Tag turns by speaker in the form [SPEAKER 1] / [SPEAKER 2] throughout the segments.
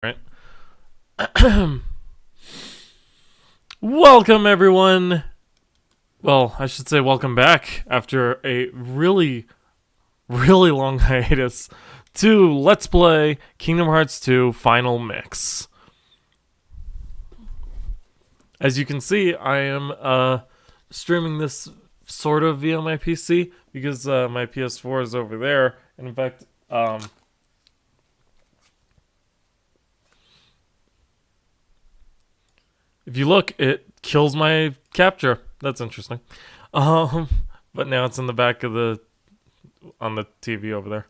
[SPEAKER 1] Right. Welcome, everyone. Well, I should say welcome back after a really long hiatus to Let's Play Kingdom Hearts 2 Final Mix. As you can see, I am streaming this sort of via my PC because my PS4 is over there. And in fact, if you look, it kills my capture. That's interesting. Um, but now it's in the back of on the TV over there.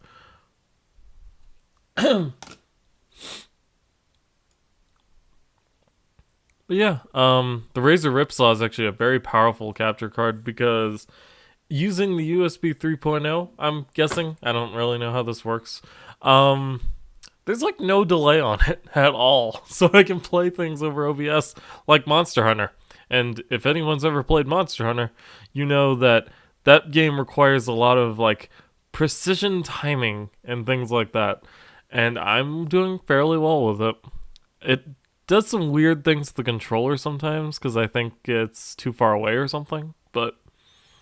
[SPEAKER 1] But yeah, the Razer Ripsaw is actually a very powerful capture card because using the USB 3.0, I'm guessing, I don't really know how this works. There's like no delay on it at all, so I can play things over OBS like Monster Hunter. And if anyone's ever played Monster Hunter, you know that that game requires a lot of like precision timing and things like that. And I'm doing fairly well with it. It does some weird things to the controller sometimes because I think it's too far away or something. But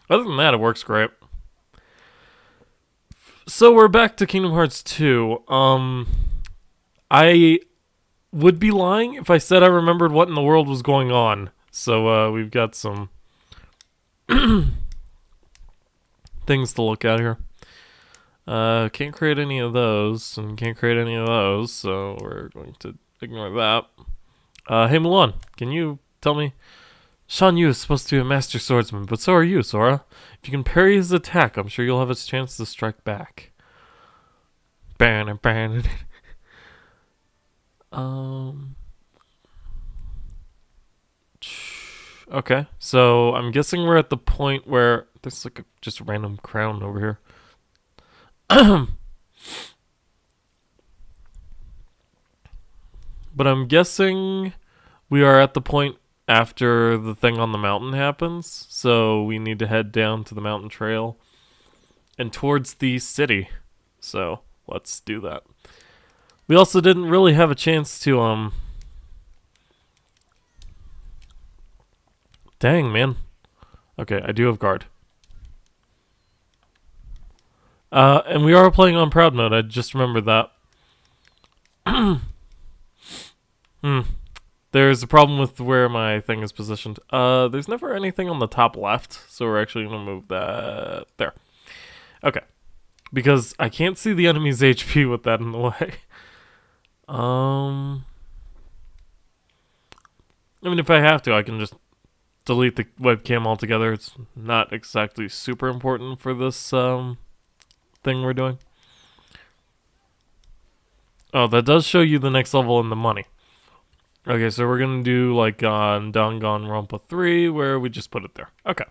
[SPEAKER 1] other than that, it works great. So we're back to Kingdom Hearts 2. I would be lying if I said I remembered what in the world was going on. So we've got some things to look at here. Can't create any of those, and can't create any of those, so we're going to ignore that. Hey Milan, can you tell me? Shan Yu is supposed to be a master swordsman, but so are you, Sora. If you can parry his attack, I'm sure you'll have a chance to strike back. Okay, so I'm guessing we're at the point where there's like just a random crown over here. But I'm guessing we are at the point after the thing on the mountain happens, so we need to head down to the mountain trail and towards the city. So let's do that. We also didn't really have a chance to Dang, man. Okay, I do have guard. And we are playing on proud mode. I just remembered that. There's a problem with where my thing is positioned. There's never anything on the top left, so we're actually gonna move that there. Okay. Because I can't see the enemy's HP with that in the way. I mean, if I have to, I can just delete the webcam altogether. It's not exactly super important for this thing we're doing. Oh, that does show you the next level and the money. Okay, so we're gonna do like on Danganronpa 3, where we just put it there. Okay.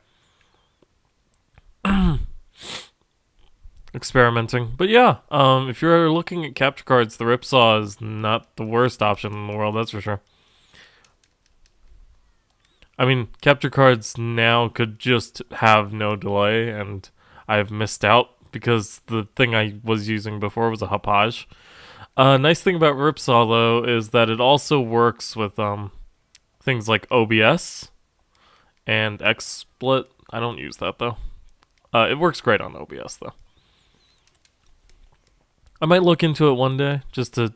[SPEAKER 1] Experimenting. But yeah, if you're looking at capture cards, the Ripsaw is not the worst option in the world, that's for sure. I mean, capture cards now could just have no delay, and I've missed out because the thing I was using before was a Hapage. Nice thing about Ripsaw, though, is that it also works with things like OBS and XSplit. I don't use that, though. It works great on OBS, though. I might look into it one day just to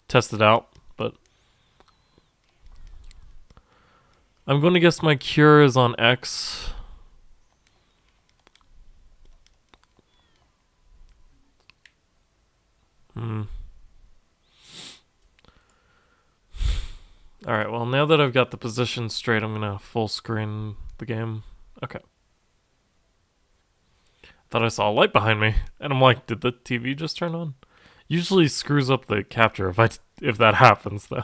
[SPEAKER 1] test it out, but I'm going to guess my cure is on X. Alright, well, now that I've got the position straight, I'm going to full screen the game. Okay. Thought I saw a light behind me, and I'm like, did the TV just turn on? Usually screws up the capture if that happens, though.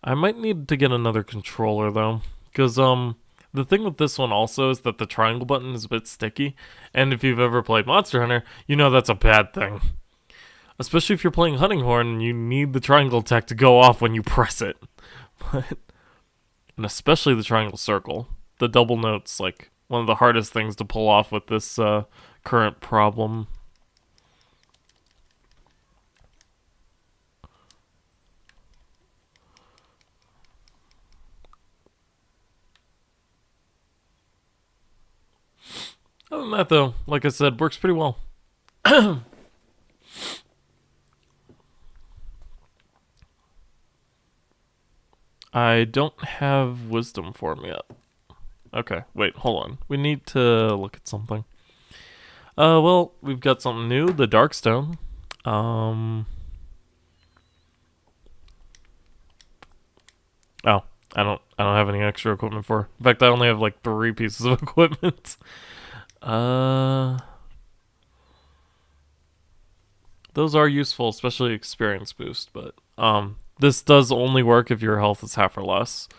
[SPEAKER 1] I might need to get another controller, though, because the thing with this one also is that the triangle button is a bit sticky, and if you've ever played Monster Hunter, you know that's a bad thing. Especially if you're playing Hunting Horn, you need the triangle tech to go off when you press it. And especially the triangle circle. The double note's like one of the hardest things to pull off with this current problem. Other than that, though, like I said, works pretty well. I don't have wisdom form yet. Okay, wait, hold on. We need to look at something. Well, we've got something new, the Darkstone. Oh, I don't have any extra equipment for. In fact, I only have like 3 pieces of equipment. Those are useful, especially experience boost, but this does only work if your health is half or less.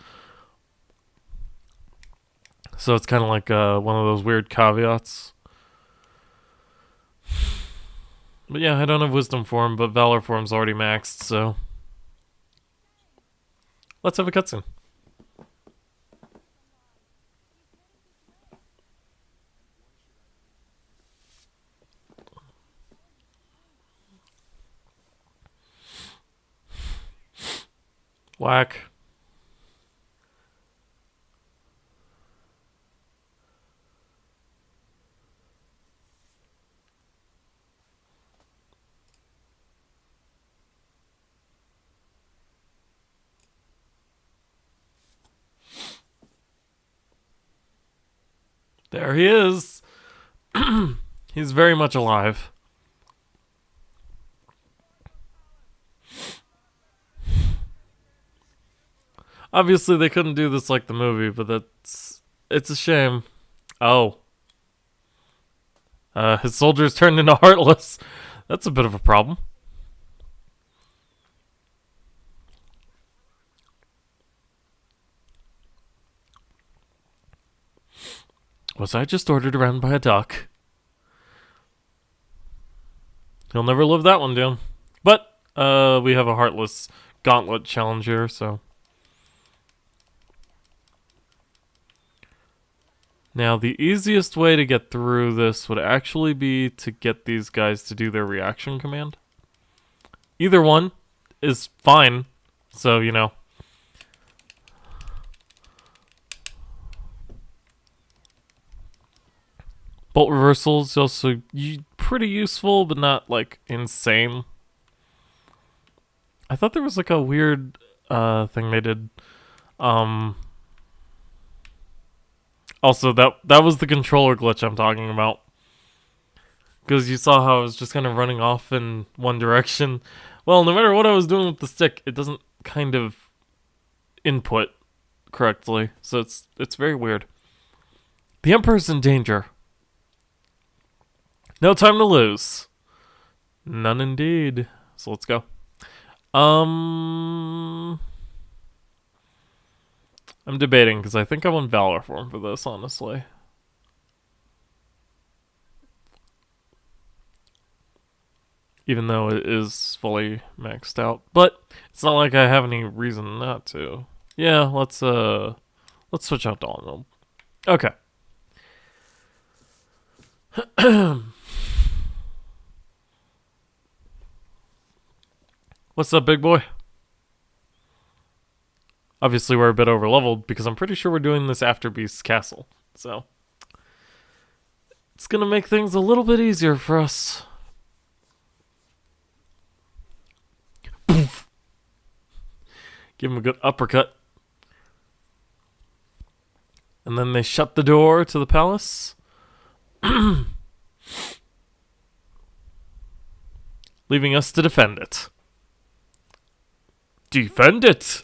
[SPEAKER 1] So it's kind of like one of those weird caveats. But yeah, I don't have wisdom form, but valor form's already maxed, so let's have a cutscene. Whack. There he is. He's very much alive. Obviously, they couldn't do this like the movie, but it's a shame. Oh. His soldiers turned into Heartless. That's a bit of a problem. Was I just ordered around by a duck? He'll never live that one down. But, we have a Heartless Gauntlet challenge here, so. Now, the easiest way to get through this would actually be to get these guys to do their reaction command. Either one is fine, so, you know. Bolt reversals also pretty useful, but not, like, insane. I thought there was, like, a weird thing they did. Also, that was the controller glitch I'm talking about. Because you saw how I was just kind of running off in one direction. Well, no matter what I was doing with the stick, it doesn't kind of input correctly. So it's very weird. The Emperor's in danger. No time to lose. None indeed. So let's go. I'm debating because I think I want Valor form for this, honestly. Even though it is fully maxed out. But it's not like I have any reason not to. Yeah, let's switch out Donald. Okay. What's up, big boy? Obviously, we're a bit overleveled because I'm pretty sure we're doing this after Beast's Castle. So, it's going to make things a little bit easier for us. Poof. Give him a good uppercut. And then they shut the door to the palace. Leaving us to defend it. Defend it!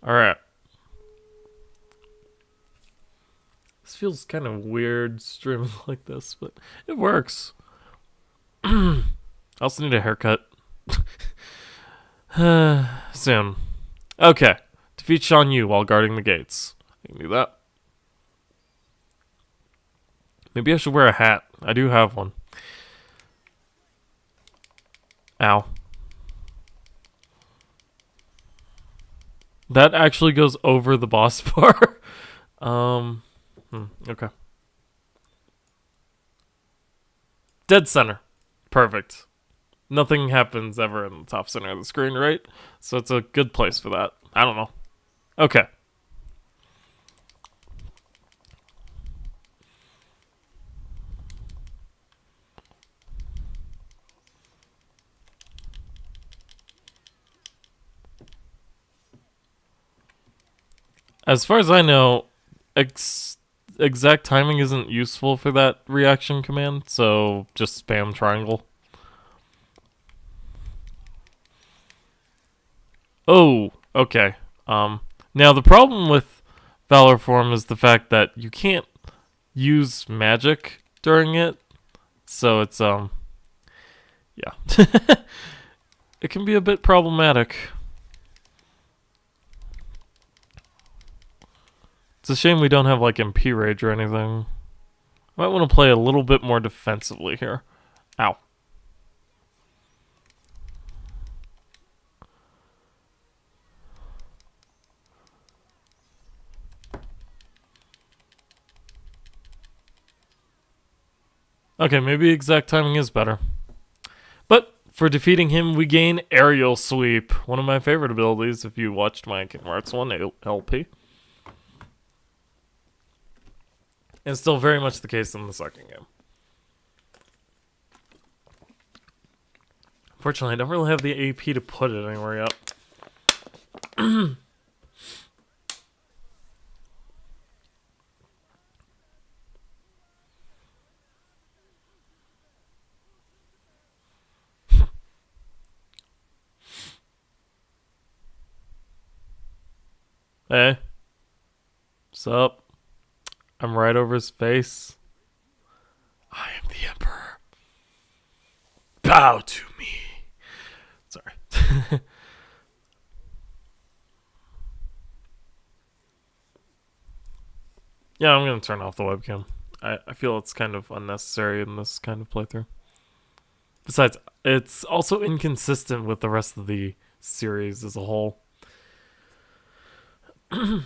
[SPEAKER 1] Alright. This feels kind of weird streaming like this, but it works. I also need a haircut. Soon. Okay. Defeat Shan Yu while guarding the gates. I can do that. Maybe I should wear a hat. I do have one. Ow. That actually goes over the boss bar. Okay. Dead center. Perfect. Nothing happens ever in the top center of the screen, right? So it's a good place for that. I don't know. Okay. As far as I know, exact timing isn't useful for that reaction command, so just spam triangle. Oh, okay. Now the problem with Valor Form is the fact that you can't use magic during it, so it's yeah, it can be a bit problematic. It's a shame we don't have like MP Rage or anything. Might want to play a little bit more defensively here. Ow. Okay, maybe exact timing is better. But for defeating him, we gain Aerial Sweep, one of my favorite abilities if you watched my Kingdom Hearts 1 LP. And still very much the case in the second game. Fortunately, I don't really have the AP to put it anywhere yet. Hey. What's up? I'm right over his face. I am the Emperor. Bow to me. Sorry. Yeah, I'm going to turn off the webcam. I feel it's kind of unnecessary in this kind of playthrough. Besides, it's also inconsistent with the rest of the series as a whole. You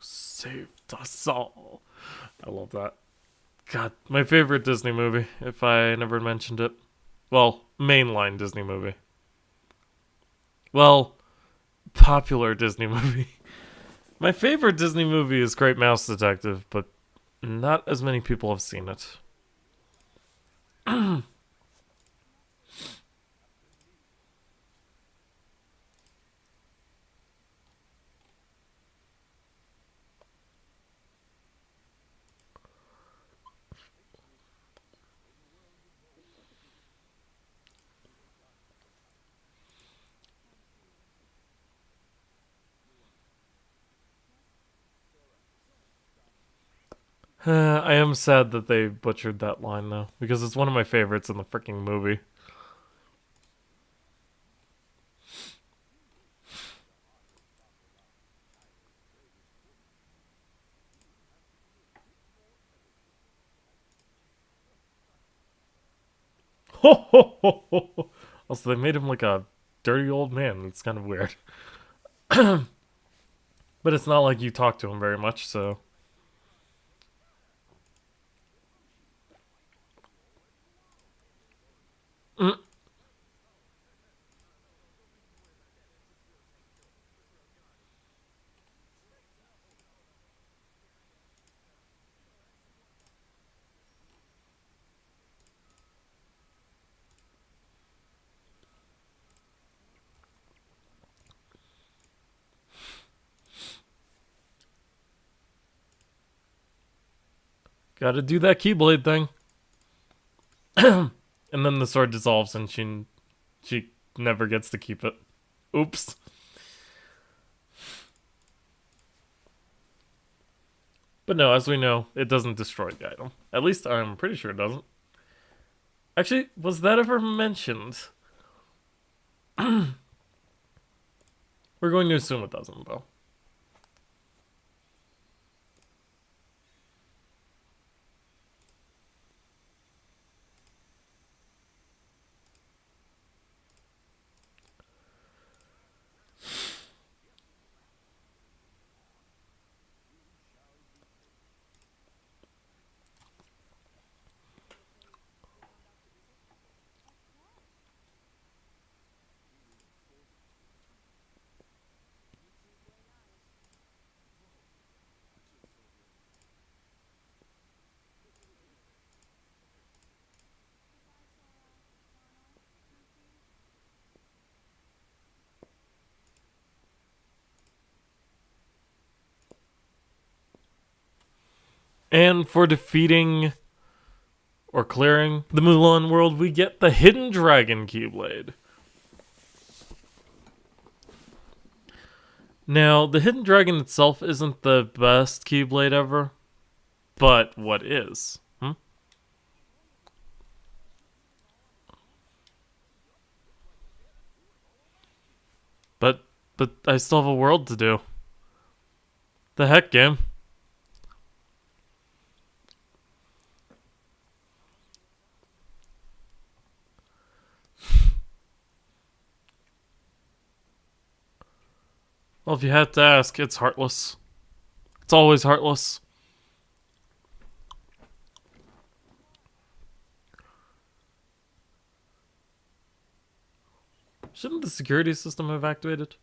[SPEAKER 1] saved us all. I love that. God, my favorite Disney movie, if I never mentioned it. Well, mainline Disney movie. Well, popular Disney movie. My favorite Disney movie is Great Mouse Detective, but not as many people have seen it. I am sad that they butchered that line, though, because it's one of my favorites in the freaking movie. Also, they made him like a dirty old man. It's kind of weird. But it's not like you talk to him very much, so. Mm. Gotta do that Keyblade thing. And then the sword dissolves and she never gets to keep it. Oops. But no, as we know, it doesn't destroy the item. At least I'm pretty sure it doesn't. Actually, was that ever mentioned? We're going to assume it doesn't, though. And for defeating or clearing the Mulan world, we get the Hidden Dragon Keyblade. Now, the Hidden Dragon itself isn't the best Keyblade ever, but what is? But I still have a world to do. The heck, game? Well, if you had to ask, it's heartless. It's always heartless. Shouldn't the security system have activated?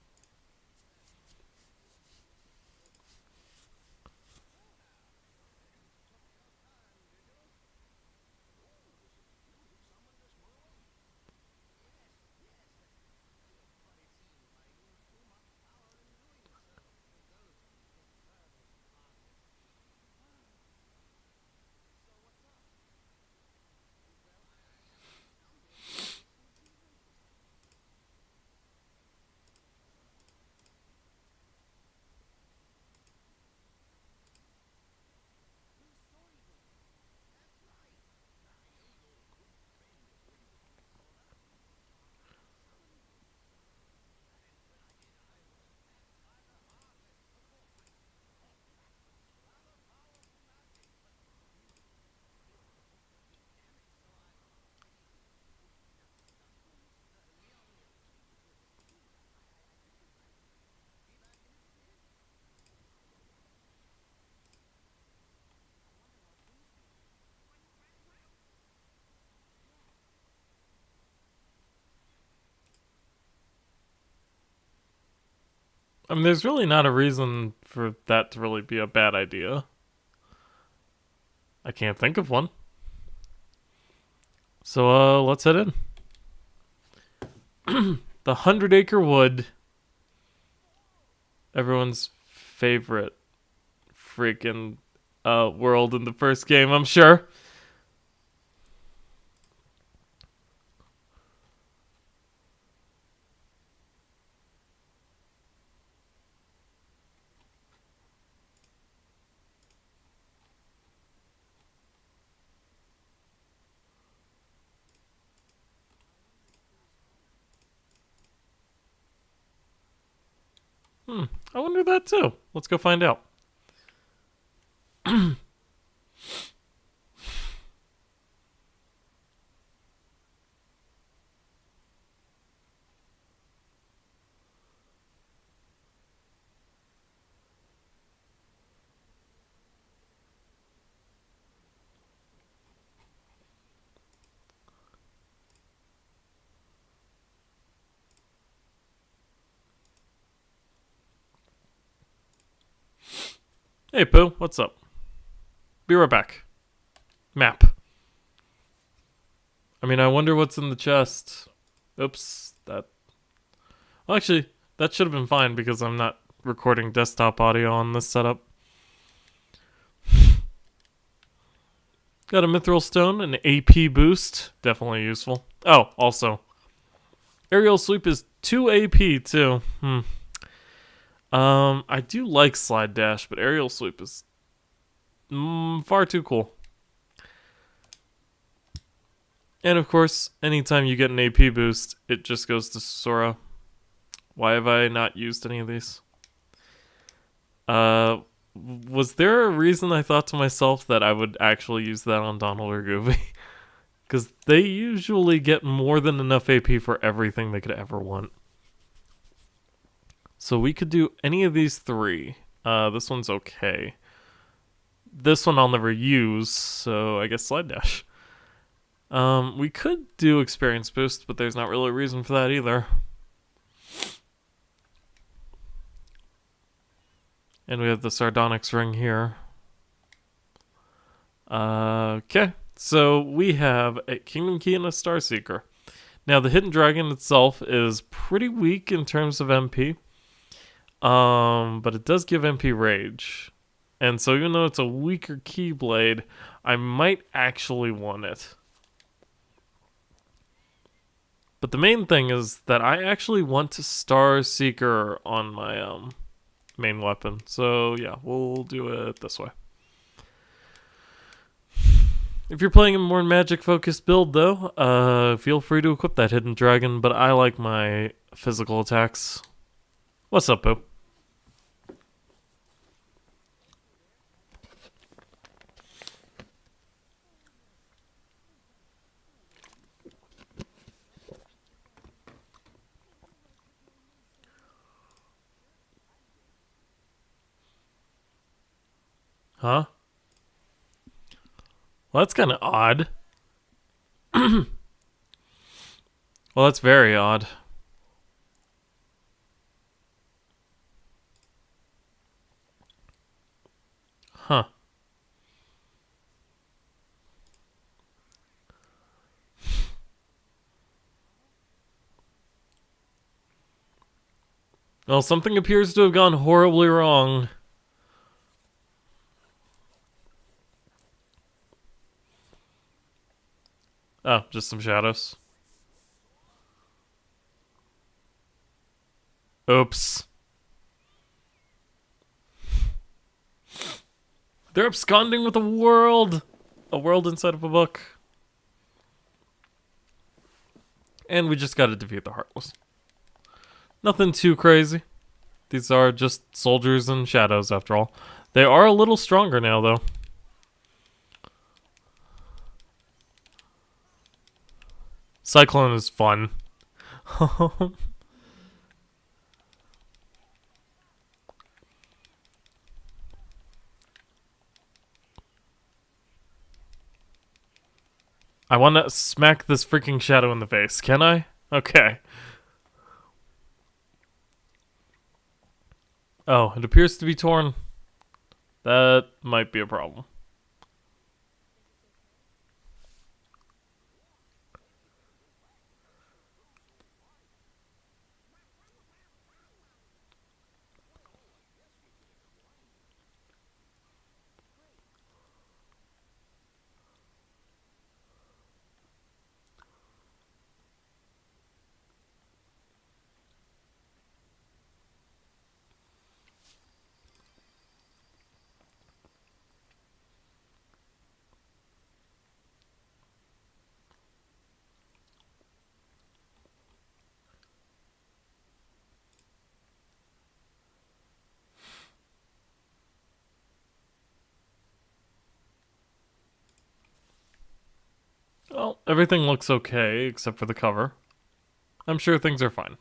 [SPEAKER 1] I mean, there's really not a reason for that to really be a bad idea. I can't think of one. So, let's head in. The 100-Acre Wood. Everyone's favorite freaking world in the first game, I'm sure. I wonder that too. Let's go find out. Hey, Pooh, what's up? Be right back. Map. I mean, I wonder what's in the chest. Oops, that. Well, actually, that should have been fine because I'm not recording desktop audio on this setup. Got a mithril stone, an AP boost. Definitely useful. Oh, also, aerial sweep is 2 AP too. I do like slide dash, but aerial sweep is far too cool. And of course, anytime you get an AP boost, it just goes to Sora. Why have I not used any of these? Was there a reason I thought to myself that I would actually use that on Donald or Goofy? Because they usually get more than enough AP for everything they could ever want. So we could do any of these three. This one's okay. This one I'll never use, so I guess slide dash. We could do experience boost, but there's not really a reason for that either. And we have the Sardonyx ring here. Okay, so we have a Kingdom Key and a Star Seeker. Now, the Hidden Dragon itself is pretty weak in terms of MP. But it does give MP Rage. And so even though it's a weaker Keyblade, I might actually want it. But the main thing is that I actually want to Star Seeker on my main weapon. So yeah, we'll do it this way. If you're playing a more magic focused build though, feel free to equip that hidden dragon, but I like my physical attacks. What's up, Pooh? Huh? Well, that's kind of odd. Well, that's very odd. Huh. Well, something appears to have gone horribly wrong. Oh, just some shadows. Oops. They're absconding with a world! A world inside of a book. And we just gotta defeat the Heartless. Nothing too crazy. These are just soldiers and shadows after all. They are a little stronger now though. Cyclone is fun. I want to smack this freaking shadow in the face. Can I? Okay. Oh, it appears to be torn. That might be a problem. Well, everything looks okay except for the cover. I'm sure things are fine.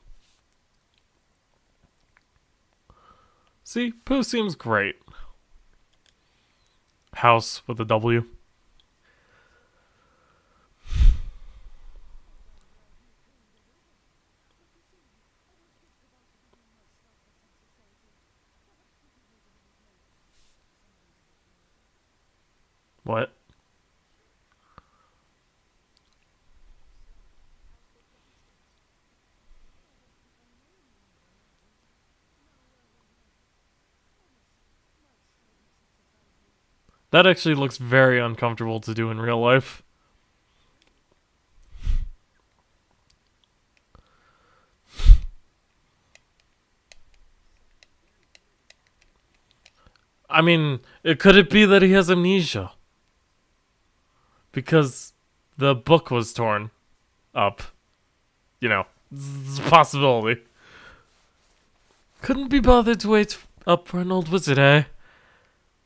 [SPEAKER 1] See, Pooh seems great. House with a W. What? That actually looks very uncomfortable to do in real life. I mean, could it be that he has amnesia? Because the book was torn up. You know, it's a possibility. Couldn't be bothered to wait up for an old wizard, eh?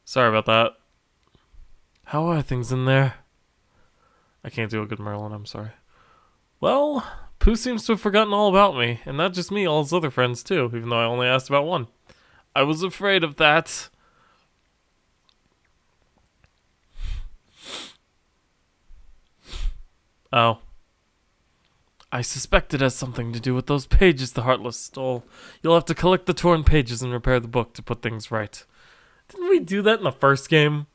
[SPEAKER 1] Sorry about that. How are things in there? I can't do a good Merlin, I'm sorry. Well, Pooh seems to have forgotten all about me, and not just me, all his other friends too, even though I only asked about one. I was afraid of that. Oh. I suspect it has something to do with those pages the Heartless stole. You'll have to collect the torn pages and repair the book to put things right. Didn't we do that in the first game?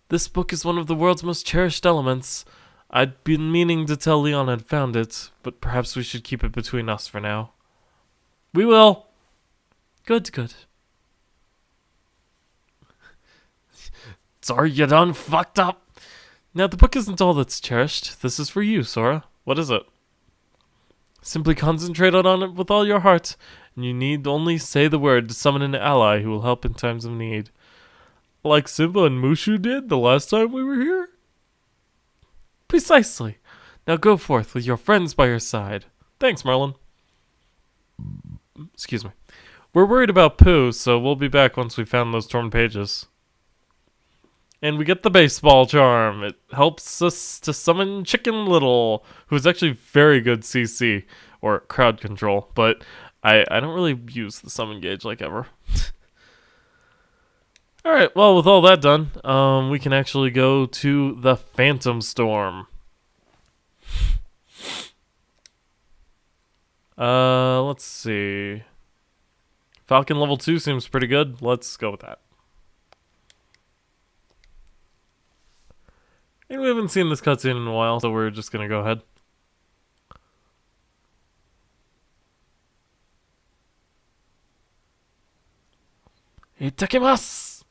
[SPEAKER 1] This book is one of the world's most cherished elements. I'd been meaning to tell Leon I'd found it, but perhaps we should keep it between us for now. We will. Good, good. Sorry, you done fucked up. Now, the book isn't all that's cherished. This is for you, Sora. What is it? Simply concentrate on it with all your heart, and you need only say the word to summon an ally who will help in times of need. Like Simba and Mushu did the last time we were here? Precisely. Now go forth with your friends by your side. Thanks, Merlin. Excuse me. We're worried about Pooh, so we'll be back once we've found those torn pages. And we get the baseball charm. It helps us to summon Chicken Little, who's actually very good CC, or crowd control, but I don't really use the summon gauge like ever. Alright, well, with all that done, we can actually go to the Phantom Storm. Let's see. Falcon level 2 seems pretty good. Let's go with that. And we haven't seen this cutscene in a while, so we're just gonna go ahead. Itakimasu!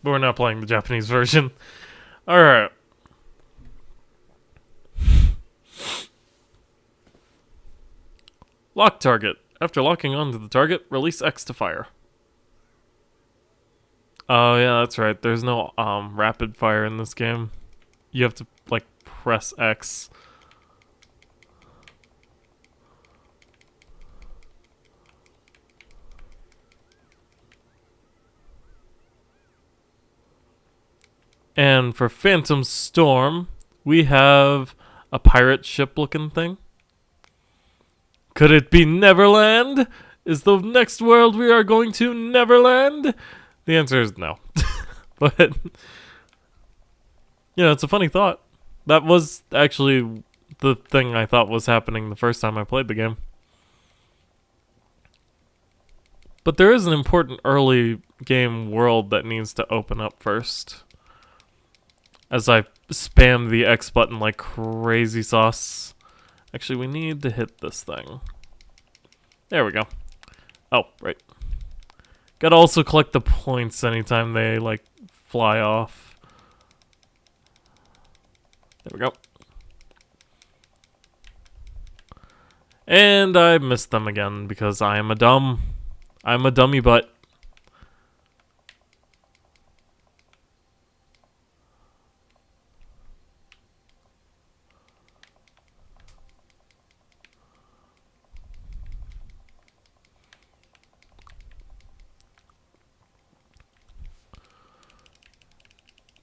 [SPEAKER 1] But we're not playing the Japanese version. Alright. Lock target. After locking onto the target, release X to fire. Oh yeah, that's right. There's no rapid fire in this game. You have to like press X. And for Phantom Storm, we have a pirate ship looking thing. Could it be Neverland? Is the next world we are going to Neverland? The answer is no. But, you know, it's a funny thought. That was actually the thing I thought was happening the first time I played the game. But there is an important early game world that needs to open up first. As I spam the X button like crazy sauce. Actually, we need to hit this thing. There we go. Oh, right. Gotta also collect the points anytime they, like, fly off. There we go. And I missed them again because I'm a dummy butt.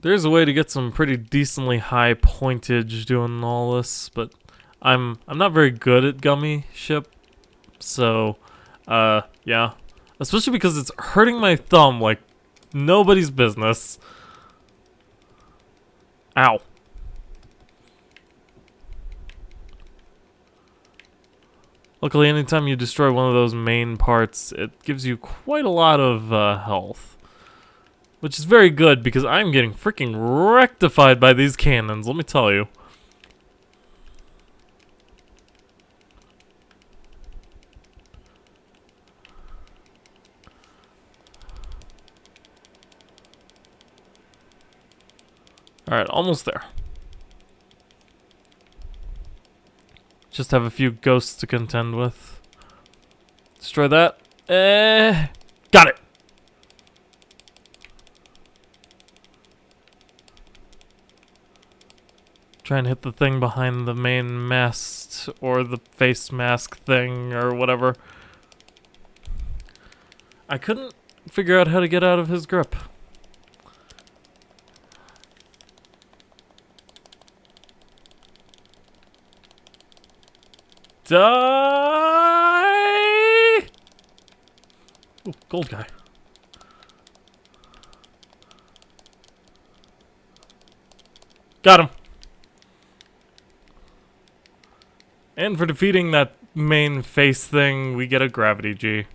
[SPEAKER 1] There's a way to get some pretty decently high pointage doing all this, but I'm not very good at gummy ship, so yeah. Especially because it's hurting my thumb like nobody's business. Ow. Luckily, anytime you destroy one of those main parts, it gives you quite a lot of health. Which is very good, because I'm getting freaking rectified by these cannons, let me tell you. Alright, almost there. Just have a few ghosts to contend with. Destroy that. Got it! Try and hit the thing behind the main mast, or the face mask thing, or whatever. I couldn't figure out how to get out of his grip. Die! Ooh, gold guy. Got him. And for defeating that main face thing, we get a gravity G.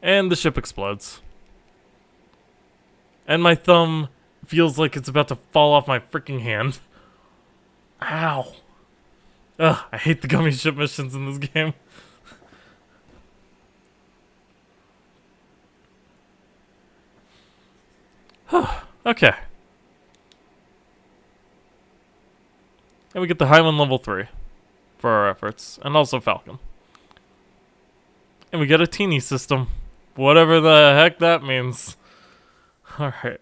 [SPEAKER 1] And the ship explodes. And my thumb feels like it's about to fall off my freaking hand. Ow. Ugh, I hate the gummy ship missions in this game. Okay. And we get the Highland level 3 for our efforts. And also Falcon. And we get a teeny system. Whatever the heck that means. Alright.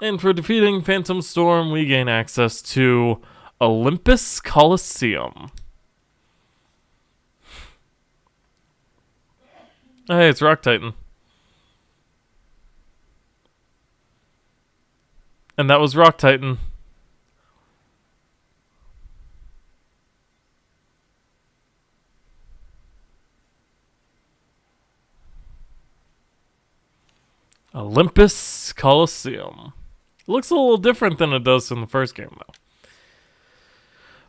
[SPEAKER 1] And for defeating Phantom Storm, we gain access to Olympus Coliseum. Hey, it's Rock Titan. And that was Rock Titan. Olympus Coliseum. Looks a little different than it does in the first game, though.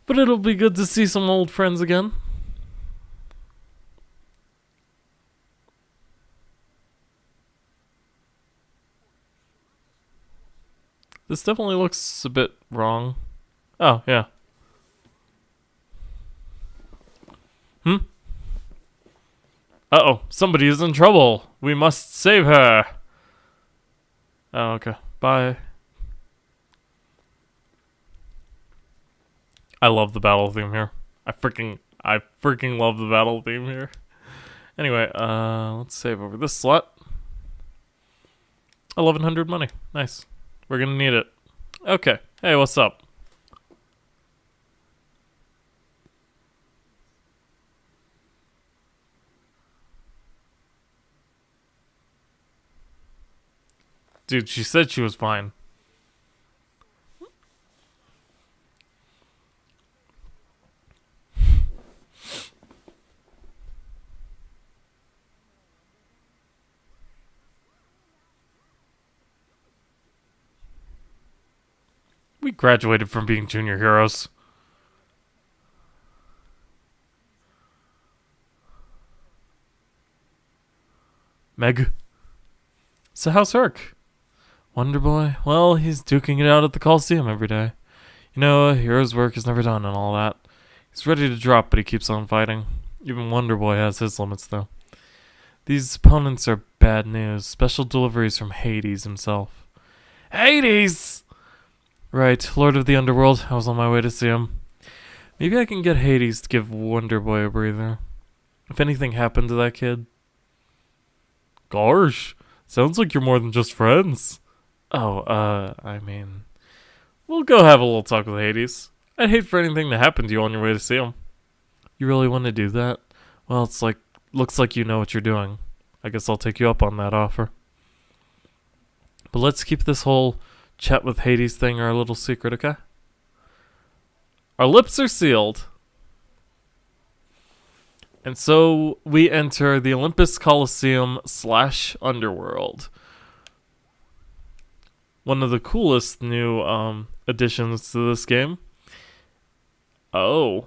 [SPEAKER 1] But it'll be good to see some old friends again. This definitely looks a bit wrong. Oh, yeah. Uh-oh, somebody is in trouble. We must save her. Oh, okay. Bye. I love the battle theme here. I freaking love the battle theme here. Anyway, let's save over this slot. 1100 money. Nice. We're gonna need it. Okay. Hey, what's up? Dude, she said she was fine. We graduated from being junior heroes. Meg. So how's Herc? Wonder Boy? Well, he's duking it out at the Coliseum every day. You know, a hero's work is never done and all that. He's ready to drop, but he keeps on fighting. Even Wonder Boy has his limits, though. These opponents are bad news. Special deliveries from Hades himself. Hades! Right, Lord of the Underworld. I was on my way to see him. Maybe I can get Hades to give Wonder Boy a breather. If anything happened to that kid. Gosh, sounds like you're more than just friends. Oh, I mean, we'll go have a little talk with Hades. I'd hate for anything to happen to you on your way to see him. You really want to do that? Well, looks like you know what you're doing. I guess I'll take you up on that offer. But let's keep this whole chat with Hades thing our little secret, okay? Our lips are sealed. And so we enter the Olympus Coliseum / Underworld. One of the coolest new additions to this game. Oh.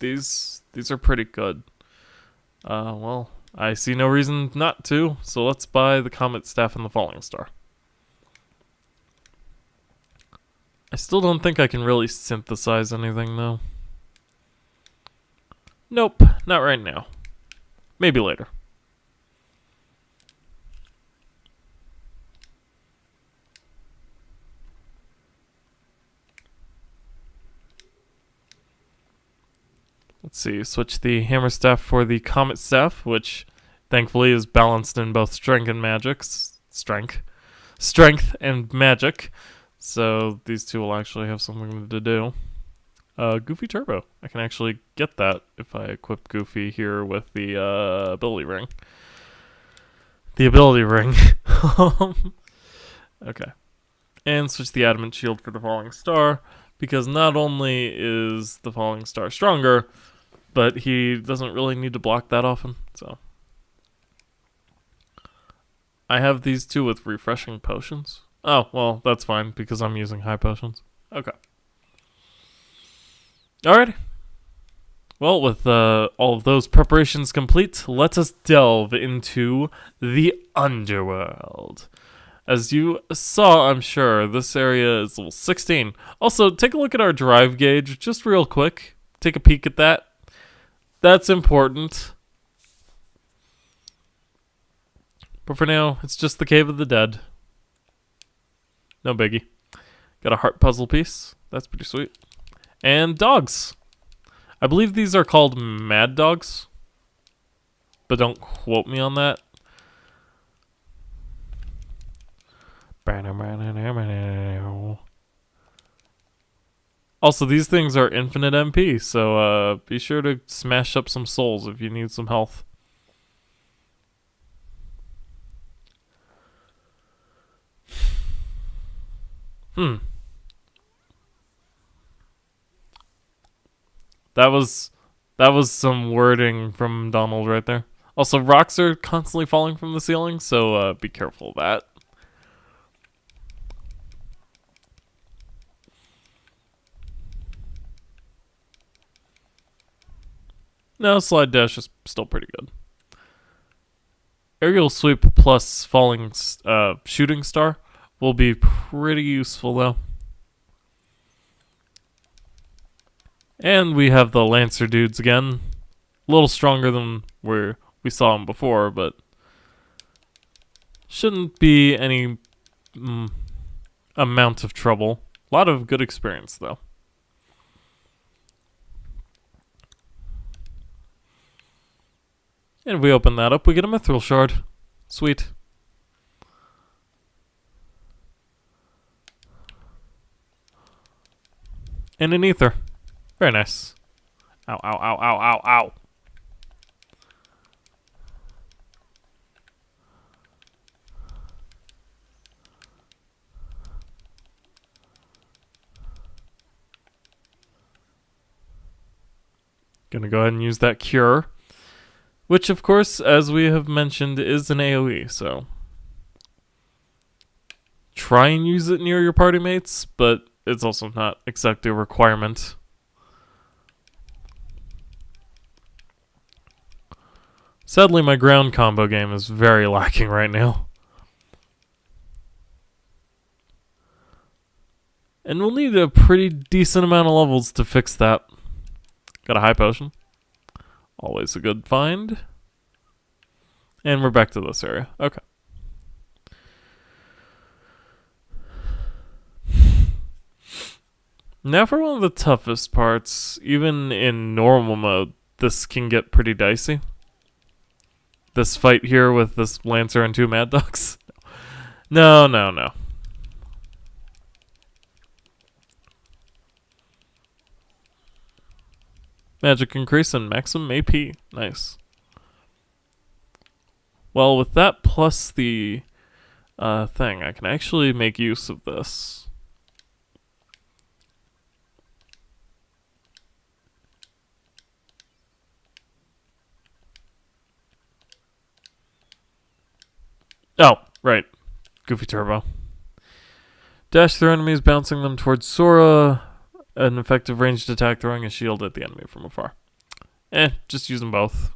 [SPEAKER 1] These are pretty good. Well, I see no reason not to, so let's buy the Comet Staff and the Falling Star. I still don't think I can really synthesize anything, though. Nope, not right now. Maybe later. Let's see, switch the Hammer Staff for the Comet Staff, which thankfully is balanced in both strength and magic. Strength and magic. So these two will actually have something to do. Goofy Turbo. I can actually get that if I equip Goofy here with the ability ring. The ability ring. Okay. And switch the Adamant Shield for the Falling Star, because not only is the Falling Star stronger, but he doesn't really need to block that often. So I have these two with refreshing potions. Oh, well, that's fine, because I'm using high potions. Okay. Alrighty. Well, with all of those preparations complete, let us delve into the Underworld. As you saw, I'm sure, this area is level 16. Also, take a look at our drive gauge, just real quick. Take a peek at that. That's important. But for now, it's just the Cave of the Dead. No biggie. Got a heart puzzle piece. That's pretty sweet. And dogs. I believe these are called mad dogs. But don't quote me on that. Also, these things are infinite MP, so be sure to smash up some souls if you need some health. That was some wording from Donald right there. Also, rocks are constantly falling from the ceiling, so be careful of that. No, slide dash is still pretty good. Aerial sweep plus falling shooting star will be pretty useful though. And we have the Lancer dudes again. A little stronger than where we saw them before, but shouldn't be any amount of trouble. A lot of good experience though. And if we open that up, we get a mithril shard. Sweet. And an ether. Very nice. Ow, ow, ow, ow, ow, ow. Gonna go ahead and use that cure. Which, of course, as we have mentioned, is an AoE, so try and use it near your party mates, but it's also not exactly a requirement. Sadly, my ground combo game is very lacking right now. And we'll need a pretty decent amount of levels to fix that. Got a high potion. Always a good find. And we're back to this area. Okay. Now for one of the toughest parts. Even in normal mode, this can get pretty dicey. This fight here with this Lancer and two Mad Dogs. No, no, no. Magic increase and maximum AP. Nice. Well, with that plus the thing, I can actually make use of this. Oh, right. Goofy Turbo. Dash through enemies, bouncing them towards Sora. An effective ranged attack throwing a shield at the enemy from afar. Just use them both.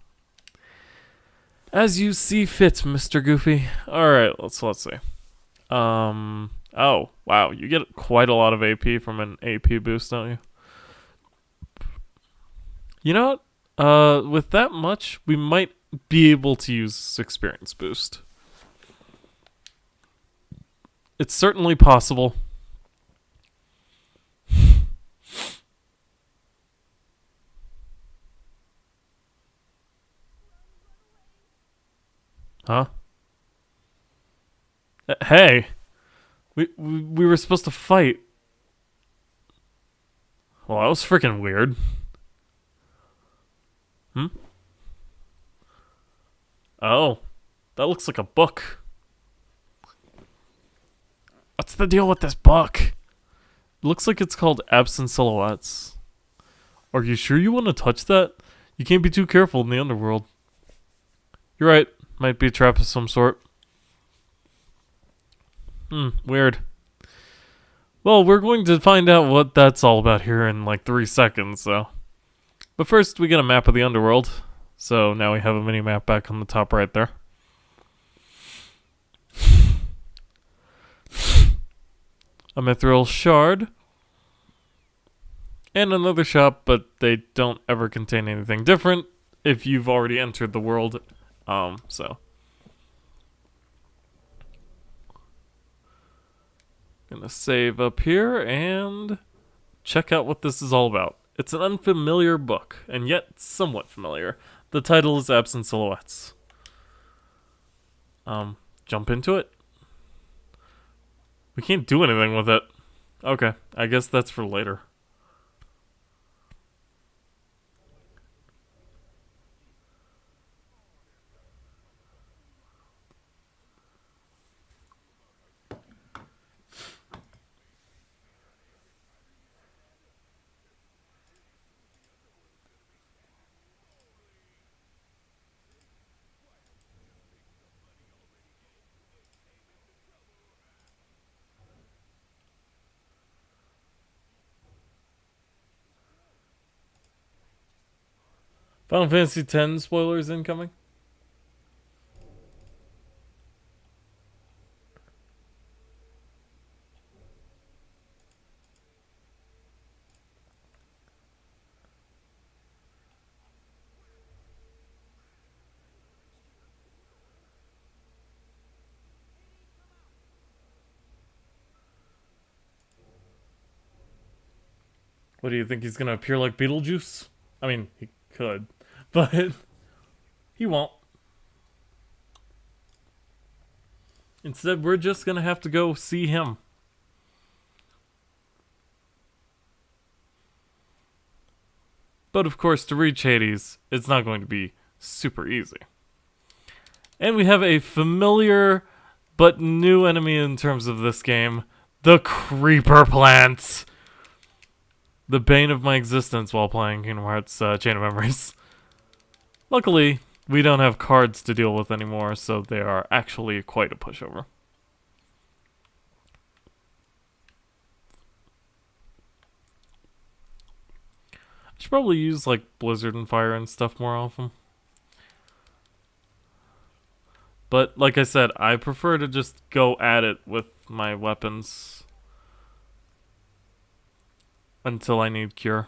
[SPEAKER 1] As you see fit, Mr. Goofy. Alright, let's see. Oh, wow. You get quite a lot of AP from an AP boost, don't you? You know what? With that much, we might be able to use experience boost. It's certainly possible. Huh? Hey, we were supposed to fight. Well, that was freaking weird. Oh, that looks like a book. What's the deal with this book? It looks like it's called Absent Silhouettes. Are you sure you want to touch that? You can't be too careful in the Underworld. You're right. Might be a trap of some sort. Weird. Well, we're going to find out what that's all about here in like 3 seconds, so. But first, we get a map of the Underworld. So now we have a mini map back on the top right there. A mithril shard. And another shop, but they don't ever contain anything different. if you've already entered the world. So gonna save up here and check out what this is all about. It's an unfamiliar book, and yet somewhat familiar. The title is Absent Silhouettes. Jump into it. We can't do anything with it. Okay, I guess that's for later. Final Fantasy X spoilers incoming. What do you think, he's gonna appear like Beetlejuice? I mean, he could, but he won't. Instead, we're just gonna have to go see him. But of course, to reach Hades, it's not going to be super easy. And we have a familiar but new enemy in terms of this game, the Creeper Plant. The bane of my existence while playing Kingdom Hearts Chain of Memories. Luckily, we don't have cards to deal with anymore, so they are actually quite a pushover. I should probably use like Blizzard and Fire and stuff more often. But like I said, I prefer to just go at it with my weapons until I need cure.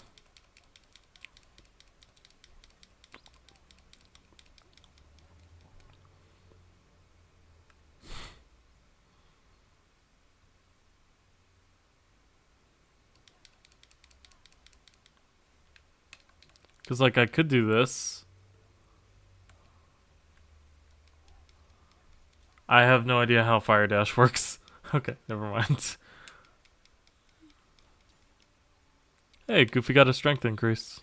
[SPEAKER 1] Because, like, I could do this. I have no idea how Fire Dash works. Okay, never mind. Hey, Goofy got a strength increase.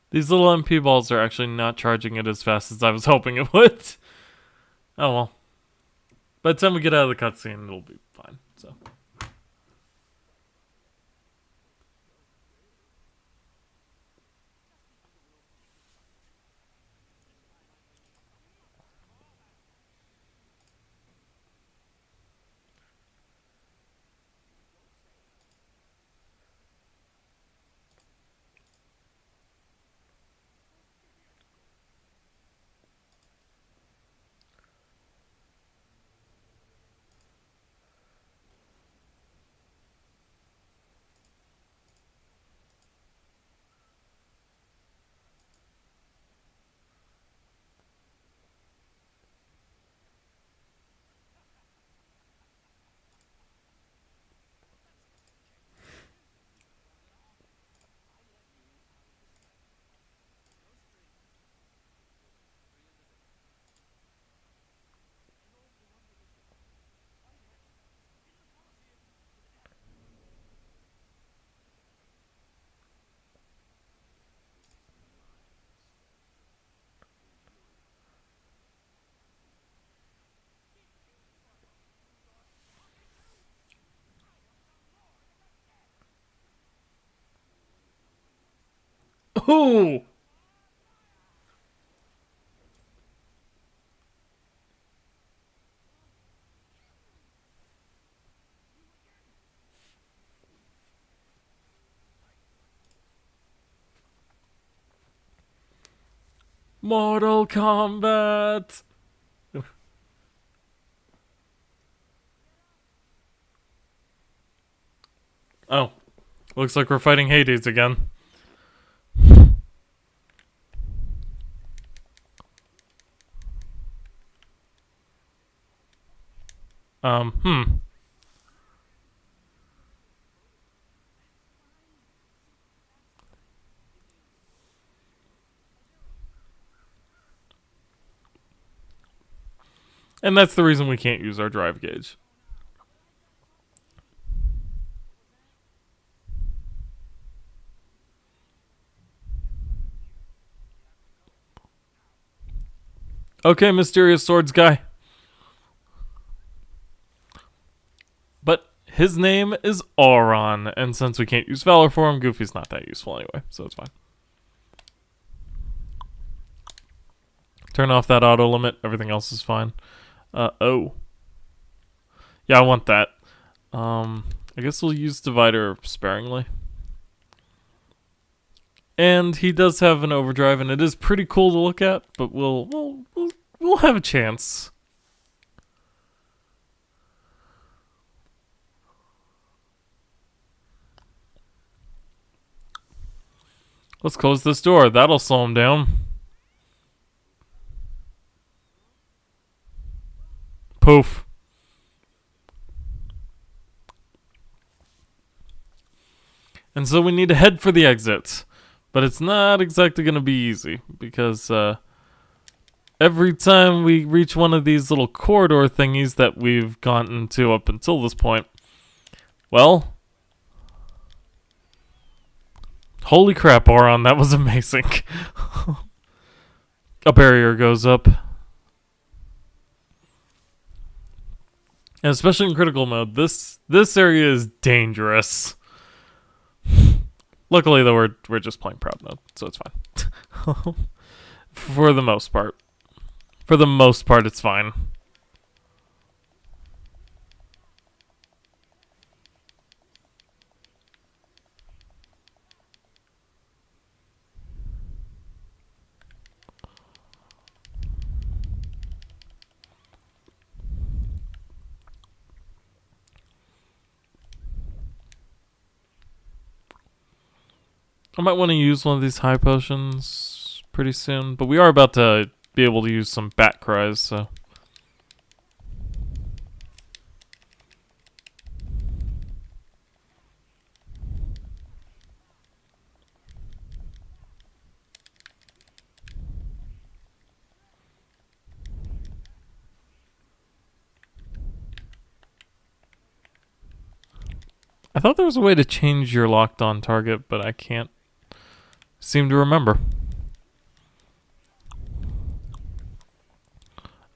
[SPEAKER 1] These little MP balls are actually not charging it as fast as I was hoping it would. Oh well. By the time we get out of the cutscene, it'll be fine. So. Ooh! Mortal Kombat. Oh, looks like we're fighting Hades again. Hmm. And that's the reason we can't use our drive gauge. Okay, mysterious swords guy. But his name is Auron, and since we can't use Valor for him, Goofy's not that useful anyway, so it's fine. Turn off that auto limit, everything else is fine. Oh. Yeah, I want that. I guess we'll use Divider sparingly. And he does have an overdrive, and it is pretty cool to look at, but we'll have a chance. Let's close this door. That'll slow him down. Poof. And so we need to head for the exit. But it's not exactly going to be easy, because every time we reach one of these little corridor thingies that we've gotten to up until this point, well, holy crap, Auron, that was amazing. A barrier goes up. And especially in critical mode, this area is dangerous. Luckily, though, we're just playing proud mode, so it's fine. For the most part. For the most part, it's fine. I might want to use one of these high potions pretty soon, but we are about to be able to use some bat cries, so. I thought there was a way to change your locked on target, but I can't seem to remember.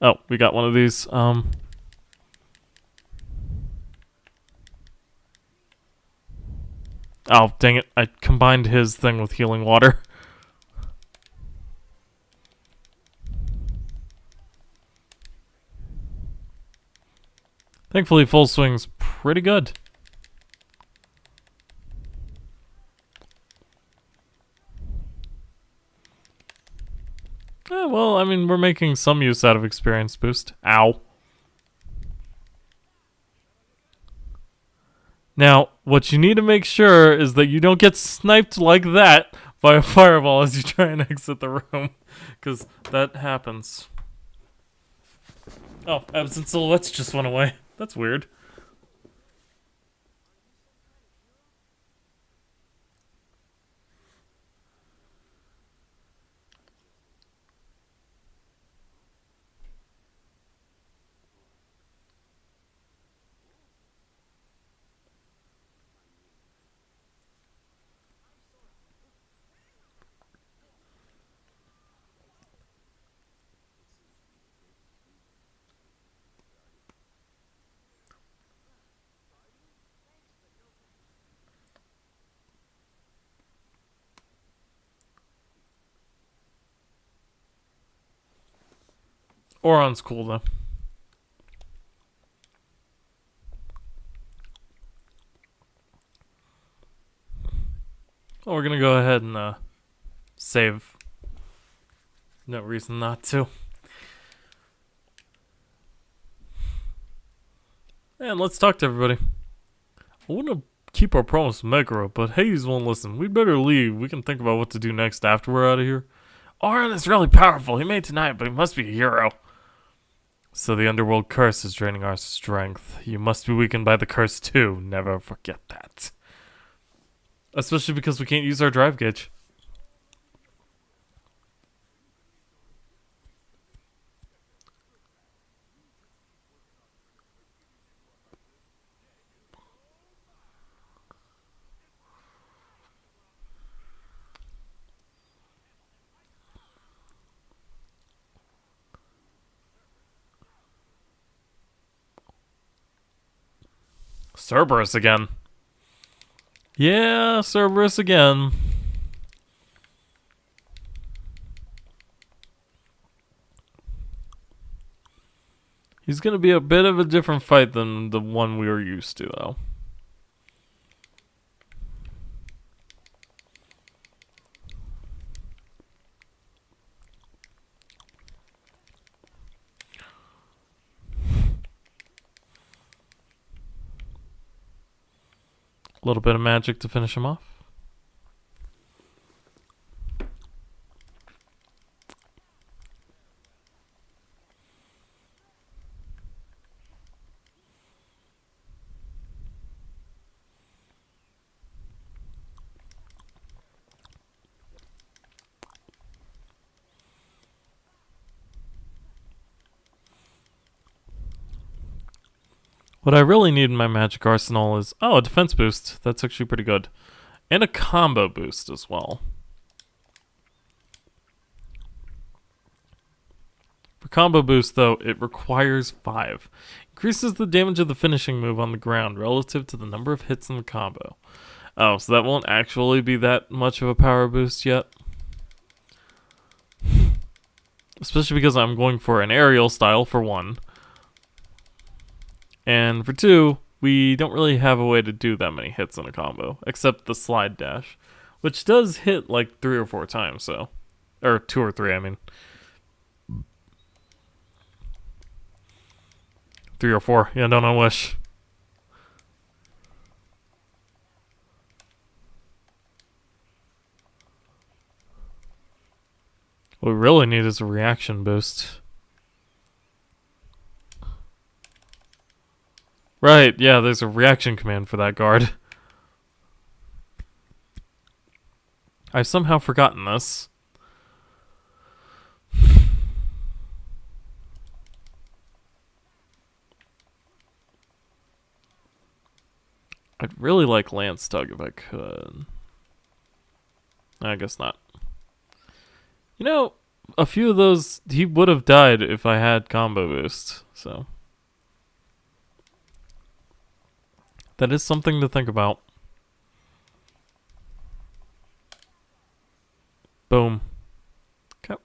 [SPEAKER 1] Oh, we got one of these. Oh, dang it. I combined his thing with healing water. Thankfully, full swing's pretty good. Well, I mean, we're making some use out of experience boost. Ow. Now, what you need to make sure is that you don't get sniped like that by a fireball as you try and exit the room. Because that happens. Oh, absent silhouettes just went away. That's weird. Auron's cool, though. Oh, we're gonna go ahead and save. No reason not to. And let's talk to everybody. I want to keep our promise to Megara, but Hades won't listen. We'd better leave. We can think about what to do next after we're out of here. Orin is really powerful. He made tonight, but he must be a hero. So the Underworld curse is draining our strength. You must be weakened by the curse too. Never forget that. Especially because we can't use our drive gauge. Cerberus again. Yeah, Cerberus again. He's going to be a bit of a different fight than the one we were used to, though. A little bit of magic to finish him off. What I really need in my magic arsenal is, a defense boost. That's actually pretty good. And a combo boost as well. For combo boost, though, it requires 5. Increases the damage of the finishing move on the ground relative to the number of hits in the combo. Oh, so that won't actually be that much of a power boost yet. Especially because I'm going for an aerial style for 1. And for 2, we don't really have a way to do that many hits in a combo, except the slide dash, which does hit like 3 or 4 times, so. Or 2 or 3, I mean. 3 or 4, yeah, don't I wish. What we really need is a reaction boost. Right, yeah, there's a reaction command for that guard. I've somehow forgotten this. I'd really like Lance Tug if I could. I guess not. You know, a few of those, he would have died if I had combo boost, so. That is something to think about. Boom. Okay.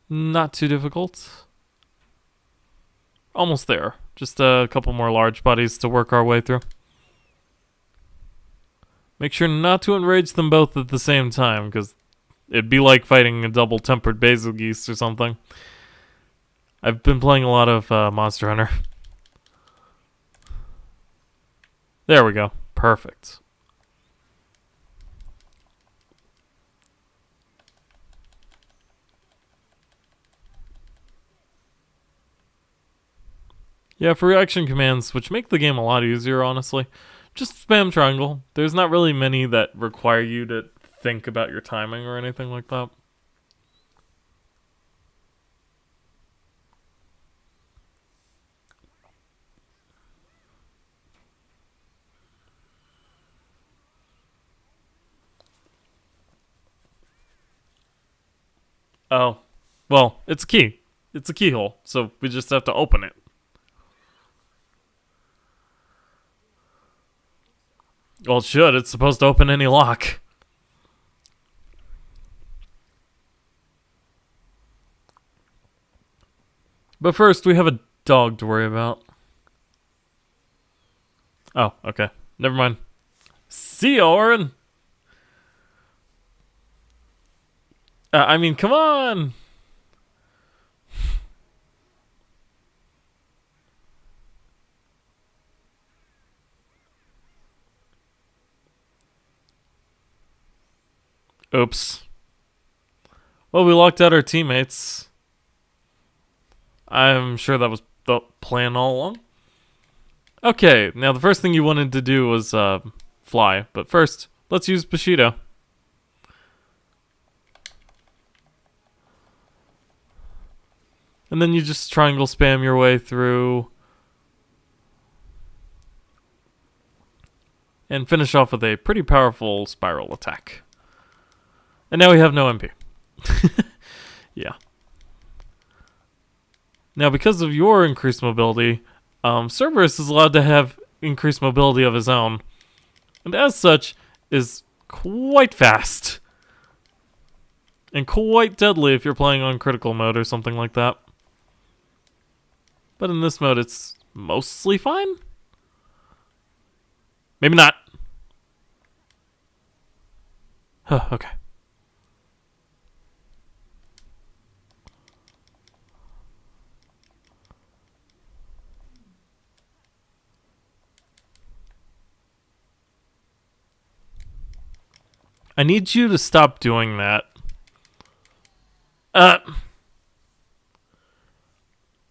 [SPEAKER 1] Not too difficult. Almost there. Just a couple more large bodies to work our way through. Make sure not to enrage them both at the same time, because it'd be like fighting a double-tempered basil geese or something. I've been playing a lot of Monster Hunter. There we go. Perfect. Yeah, for reaction commands, which make the game a lot easier, honestly, just spam triangle. There's not really many that require you to think about your timing or anything like that. Oh, well, it's a key. It's a keyhole, so we just have to open it. Well, it should. It's supposed to open any lock. But first, we have a dog to worry about. Oh, okay. Never mind. See ya, Orin! I mean, come on. Oops. Well, we locked out our teammates. I'm sure that was the plan all along. Okay, now the first thing you wanted to do was fly, but first, let's use Bushido. And then you just triangle spam your way through and finish off with a pretty powerful spiral attack. And now we have no MP. Yeah. Now, because of your increased mobility, Cerberus is allowed to have increased mobility of his own, and as such, is quite fast. And quite deadly if you're playing on critical mode or something like that. But in this mode, it's mostly fine? Maybe not. Huh, okay. I need you to stop doing that.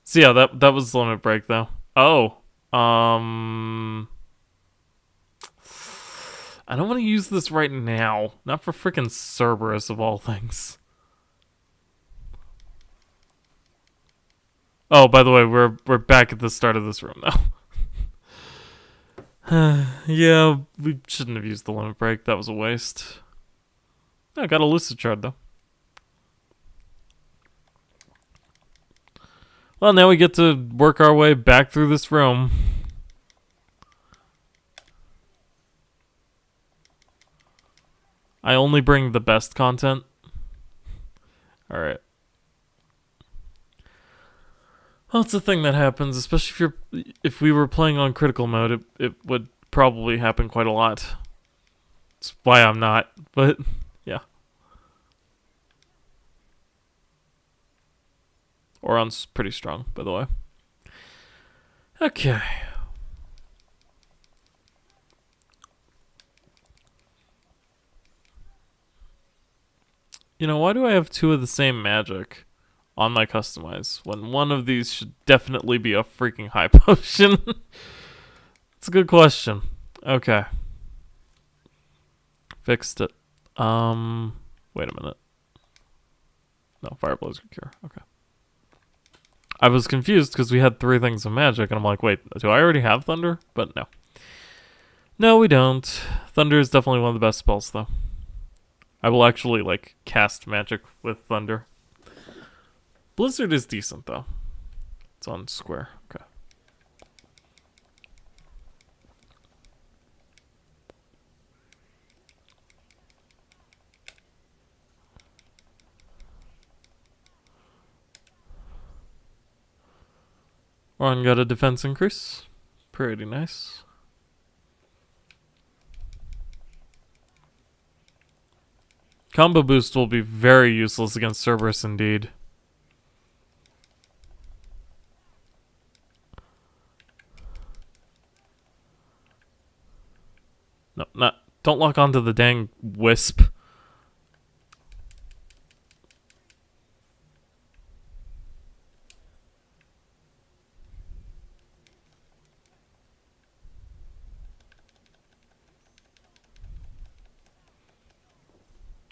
[SPEAKER 1] So yeah, that was the limit break though. Oh. I don't want to use this right now. Not for freaking Cerberus of all things. Oh, by the way, we're back at the start of this room now. Yeah, we shouldn't have used the limit break. That was a waste. I got a lucid shard though. Well, now we get to work our way back through this room. I only bring the best content. Alright. Well, it's a thing that happens, especially if we were playing on critical mode, it would probably happen quite a lot. That's why I'm not, but yeah. Oron's pretty strong, by the way. Okay. You know, why do I have two of the same magic on my customize when one of these should definitely be a freaking high potion? It's a good question. Okay. Fixed it. Wait a minute. No, Fire Blizzard Cure. Okay. I was confused because we had three things of magic, and I'm like, wait, do I already have Thunder? But no. No, we don't. Thunder is definitely one of the best spells, though. I will actually, like, cast magic with Thunder. Blizzard is decent, though. It's on square. Okay. Oron got a defense increase. Pretty nice. Combo boost will be very useless against Cerberus indeed. No, not. Don't lock onto the dang wisp.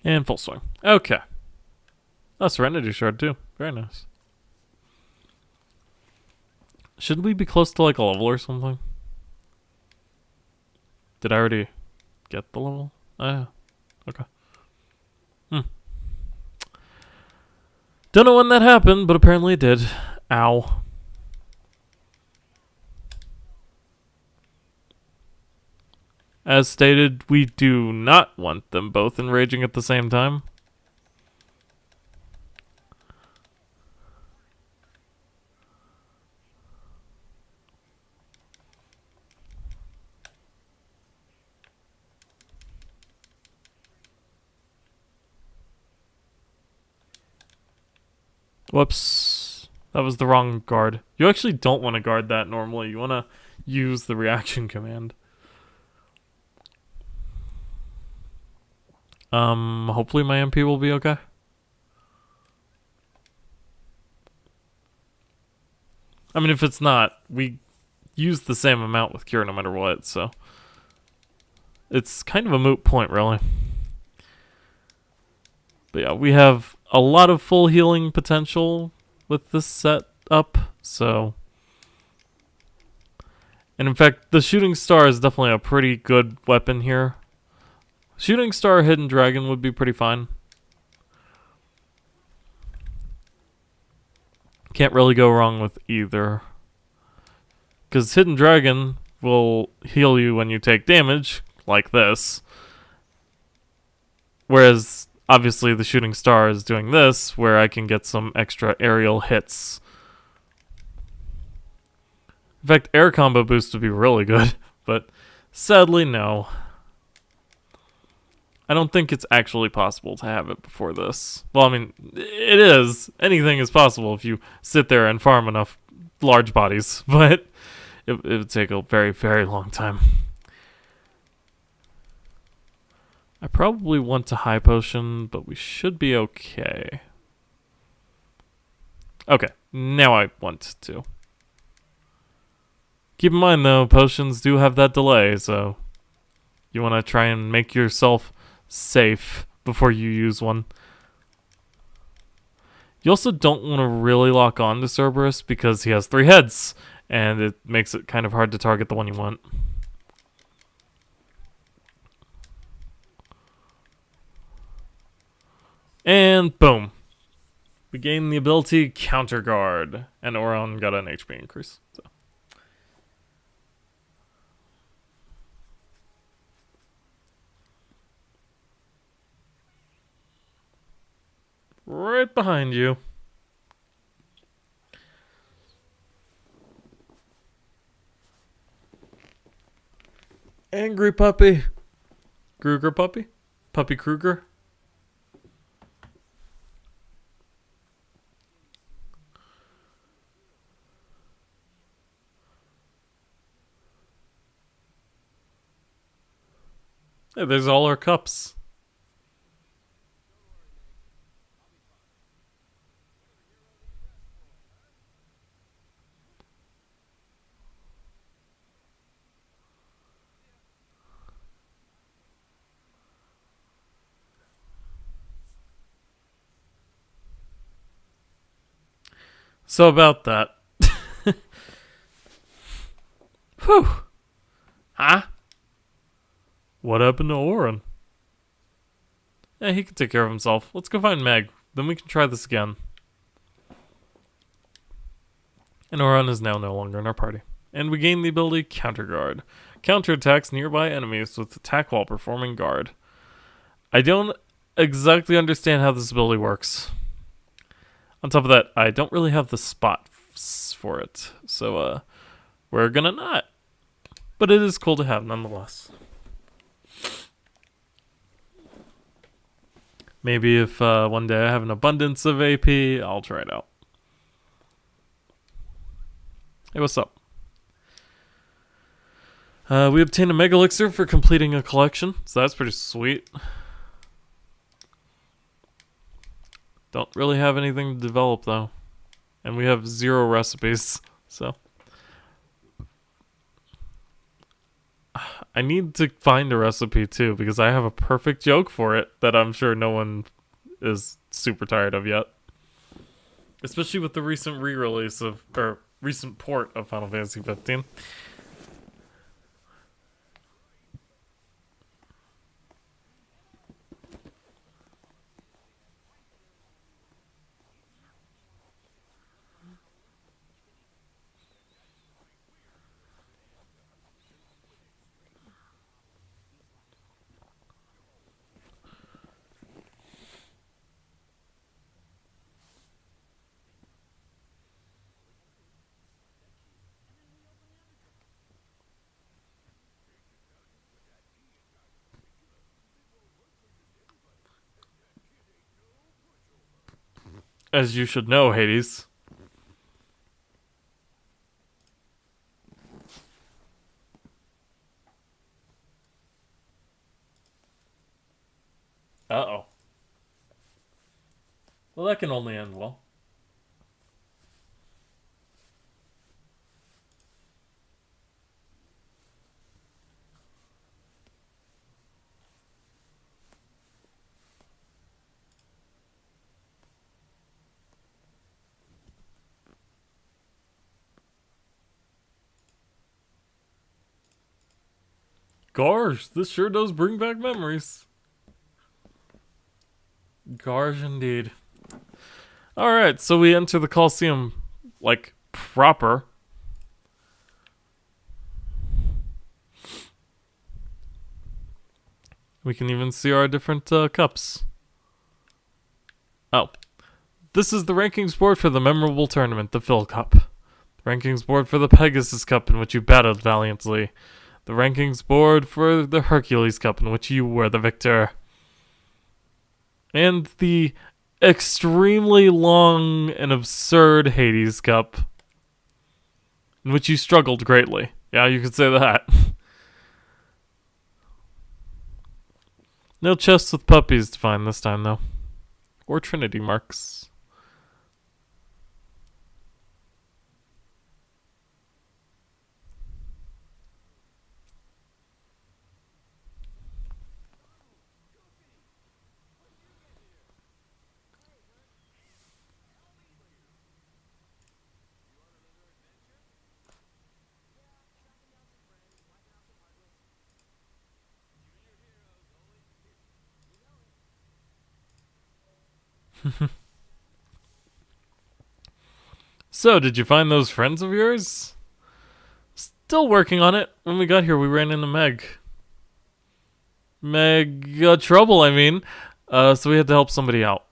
[SPEAKER 1] And full swing. Okay. Oh, Serenity Shard too. Very nice. Shouldn't we be close to like a level or something? Did I already get the level? Oh, yeah. Okay. Don't know when that happened, but apparently it did. Ow. As stated, we do not want them both enraging at the same time. Whoops. That was the wrong guard. You actually don't want to guard that normally. You want to use the reaction command. Hopefully my MP will be okay. I mean, if it's not, we use the same amount with cure no matter what, so it's kind of a moot point, really. But yeah, we have a lot of full healing potential with this setup, so... And in fact, the Shooting Star is definitely a pretty good weapon here. Shooting Star Hidden Dragon would be pretty fine. Can't really go wrong with either. Because Hidden Dragon will heal you when you take damage, like this. Whereas, obviously, the Shooting Star is doing this, where I can get some extra aerial hits. In fact, air combo boost would be really good, but sadly, no. I don't think it's actually possible to have it before this. Well, I mean, it is. Anything is possible if you sit there and farm enough large bodies, but it would take a very, very long time. I probably want to high potion, but we should be okay. Okay, now I want to. Keep in mind, though, potions do have that delay, so you want to try and make yourself safe before you use one. You also don't want to really lock on to Cerberus because he has 3 heads, and it makes it kind of hard to target the one you want. And boom. We gain the ability Counter Guard, and Auron got an HP increase. So. Right behind you. Angry puppy. Kruger puppy? Puppy Kruger? Hey, there's all our cups. So about that. Whew. Huh? What happened to Auron? Yeah, he can take care of himself. Let's go find Meg. Then we can try this again. And Auron is now no longer in our party. And we gain the ability Counter Guard. Counterattacks nearby enemies with attack while performing guard. I don't exactly understand how this ability works. On top of that, I don't really have the spots for it. So, we're gonna not. But it is cool to have nonetheless. Maybe if one day I have an abundance of AP, I'll try it out. Hey, what's up? We obtained a Mega Elixir for completing a collection, so that's pretty sweet. Don't really have anything to develop, though. And we have 0 recipes, so... I need to find a recipe, too, because I have a perfect joke for it that I'm sure no one is super tired of yet. Especially with the recent re-release of... or recent port of Final Fantasy 15. as you should know, Hades. Uh-oh. Well, that can only end well. Gosh, this sure does bring back memories. Gosh, indeed. Alright, so we enter the Colosseum, like, proper. We can even see our different cups. Oh. This is the rankings board for the memorable tournament, the Phil Cup. The rankings board for the Pegasus Cup, in which you battled valiantly. The rankings board for the Hercules Cup, in which you were the victor. And the extremely long and absurd Hades Cup, in which you struggled greatly. Yeah, you could say that. No chests with puppies to find this time, though. Or Trinity marks. So, did you find those friends of yours? Still working on it. When we got here, we ran into Meg. Meg got trouble, I mean. So we had to help somebody out.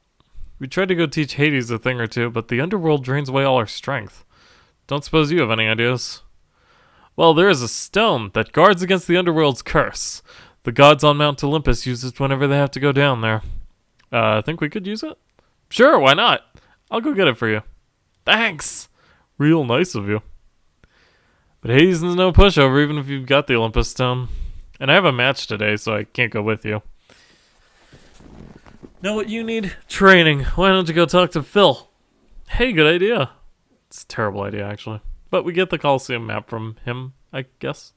[SPEAKER 1] We tried to go teach Hades a thing or two, but the Underworld drains away all our strength. Don't suppose you have any ideas? Well, there is a stone that guards against the Underworld's curse. The gods on Mount Olympus use it whenever they have to go down there. Think we could use it? Sure, why not? I'll go get it for you. Thanks! Real nice of you. But Hades is no pushover even if you've got the Olympus stone. And I have a match today, so I can't go with you. Know what you need? Training. Why don't you go talk to Phil? Hey, good idea. It's a terrible idea, actually. But we get the Colosseum map from him, I guess.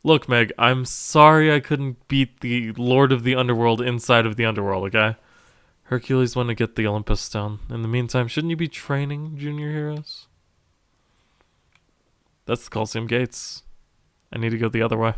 [SPEAKER 1] Look, Meg, I'm sorry I couldn't beat the Lord of the Underworld inside of the Underworld, okay? Hercules went to get the Olympus stone. In the meantime, shouldn't you be training junior heroes? That's the Colosseum gates. I need to go the other way.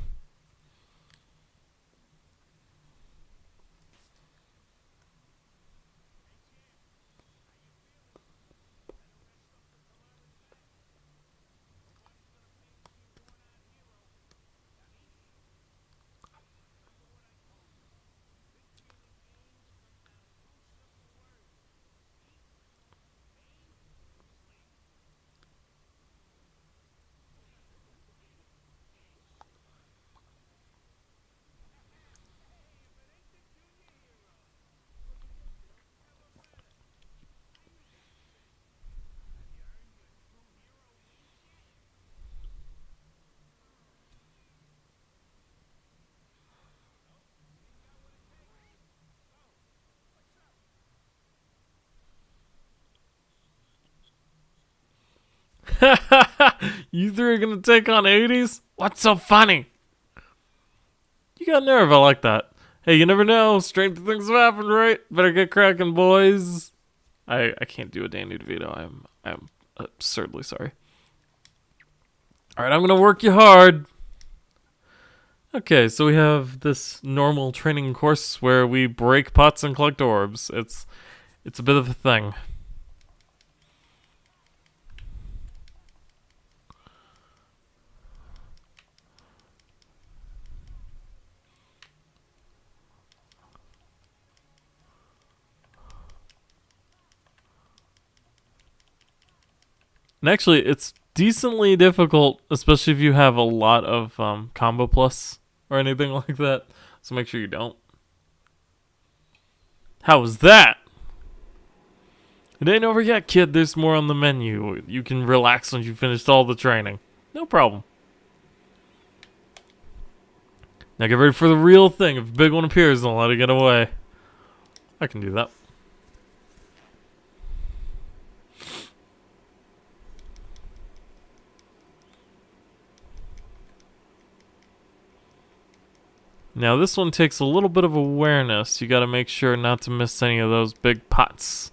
[SPEAKER 1] You three are gonna take on 80s? What's so funny? You got nerve, I like that. Hey, you never know. Stranger things have happened, right? Better get cracking, boys. I can't do a Danny DeVito. I'm absurdly sorry. Alright, I'm gonna work you hard. Okay, so we have this normal training course where we break pots and collect orbs. It's a bit of a thing. And actually, it's decently difficult, especially if you have a lot of combo plus or anything like that. So make sure you don't. How was that? It ain't over yet, kid. There's more on the menu. You can relax once you finished all the training. No problem. Now get ready for the real thing. If a big one appears, don't let it get away. I can do that. Now this one takes a little bit of awareness. You gotta make sure not to miss any of those big pots.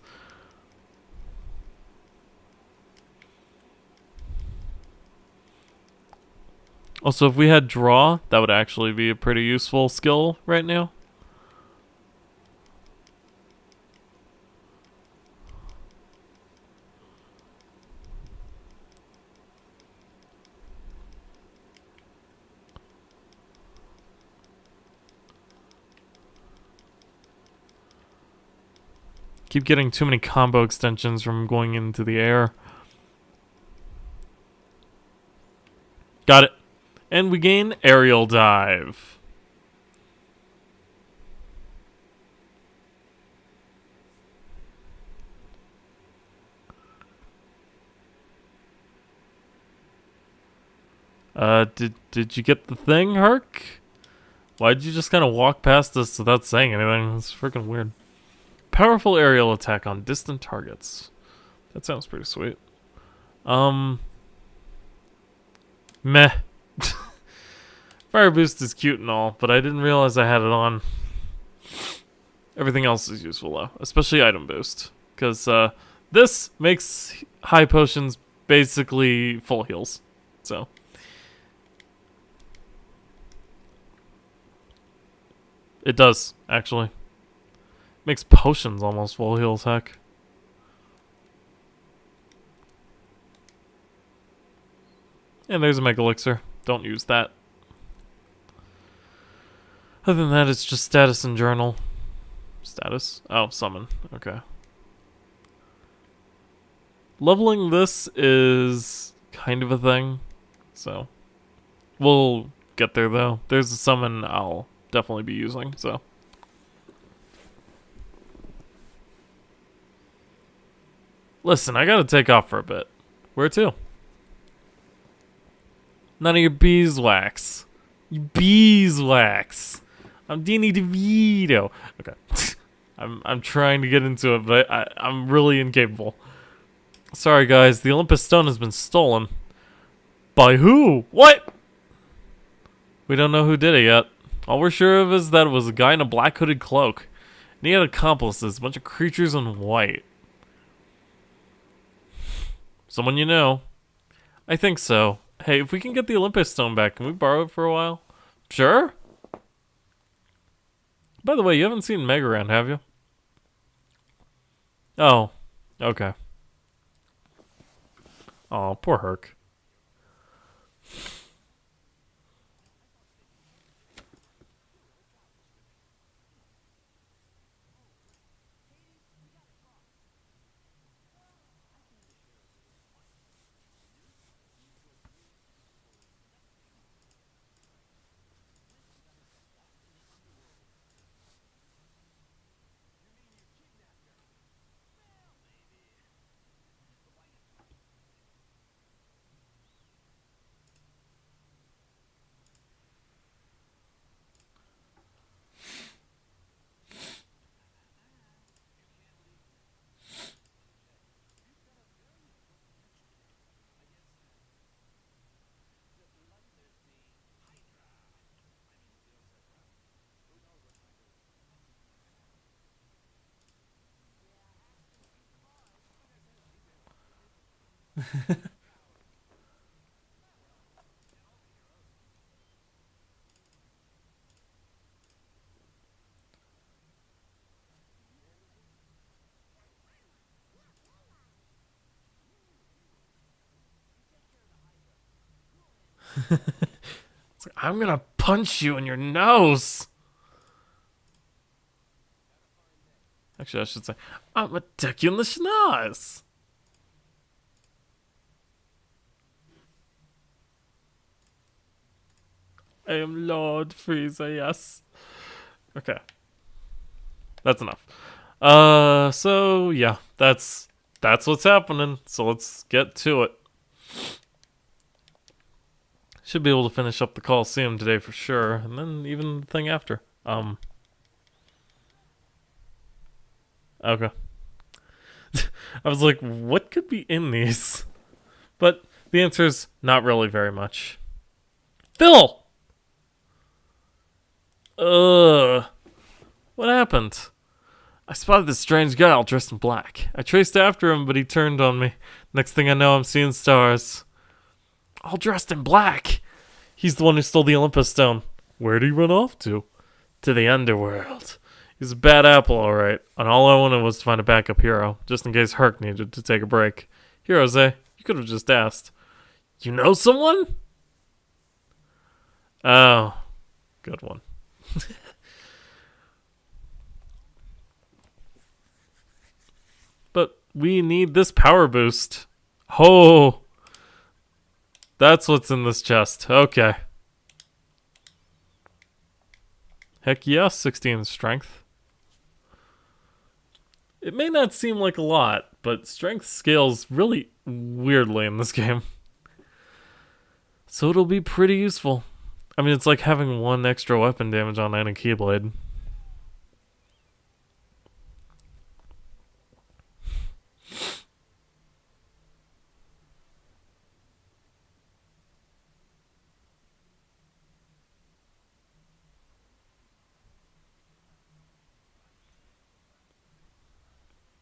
[SPEAKER 1] Also, if we had draw, that would actually be a pretty useful skill right now. Keep getting too many combo extensions from going into the air. Got it. And we gain aerial dive. Did you get the thing, Herc? Why'd you just kind of walk past us without saying anything? That's freaking weird. Powerful aerial attack on distant targets. That sounds pretty sweet. Meh. Fire boost is cute and all, but I didn't realize I had it on. Everything else is useful though, especially item boost. Because this makes high potions basically full heals. So. It does, actually. Makes potions almost full heals, heck. And there's a Mega Elixir. Don't use that. Other than that, it's just status and journal. Status? Oh, summon. Okay. Leveling this is kind of a thing. So, we'll get there though. There's a summon I'll definitely be using, so. Listen, I gotta take off for a bit. Where to? None of your beeswax. You beeswax. I'm Danny DeVito. Okay. I'm trying to get into it, but I'm really incapable. Sorry guys, the Olympus Stone has been stolen. By who? What? We don't know who did it yet. All we're sure of is that it was a guy in a black hooded cloak. And he had accomplices, a bunch of creatures in white. Someone you know? I think so. Hey, if we can get the Olympus Stone back, can we borrow it for a while? Sure? By the way, you haven't seen Megaran, have you? Oh, okay. Oh, poor Herc. It's like, I'm gonna punch you in your nose. Actually, I should say, I'm gonna deck you in the schnoz. I am Lord Frieza, yes. Okay. That's enough. So yeah, that's what's happening. So let's get to it. Should be able to finish up the Coliseum today for sure, and then even the thing after. Okay. I was like, what could be in these? But the answer is not really very much. Phil! What happened? I spotted this strange guy all dressed in black. I traced after him, but he turned on me. Next thing I know, I'm seeing stars. All dressed in black. He's the one who stole the Olympus stone. Where'd he run off to? To the Underworld. He's a bad apple, alright. And all I wanted was to find a backup hero, just in case Herc needed to take a break. Heroes, eh? You could have just asked. You know someone? Oh, good one. But we need this power boost. Oh, that's what's in this chest. Okay. Heck yeah, 16 strength. It may not seem like a lot, but strength scales really weirdly in this game. So it'll be pretty useful. I mean, it's like having 1 extra weapon damage on any Keyblade.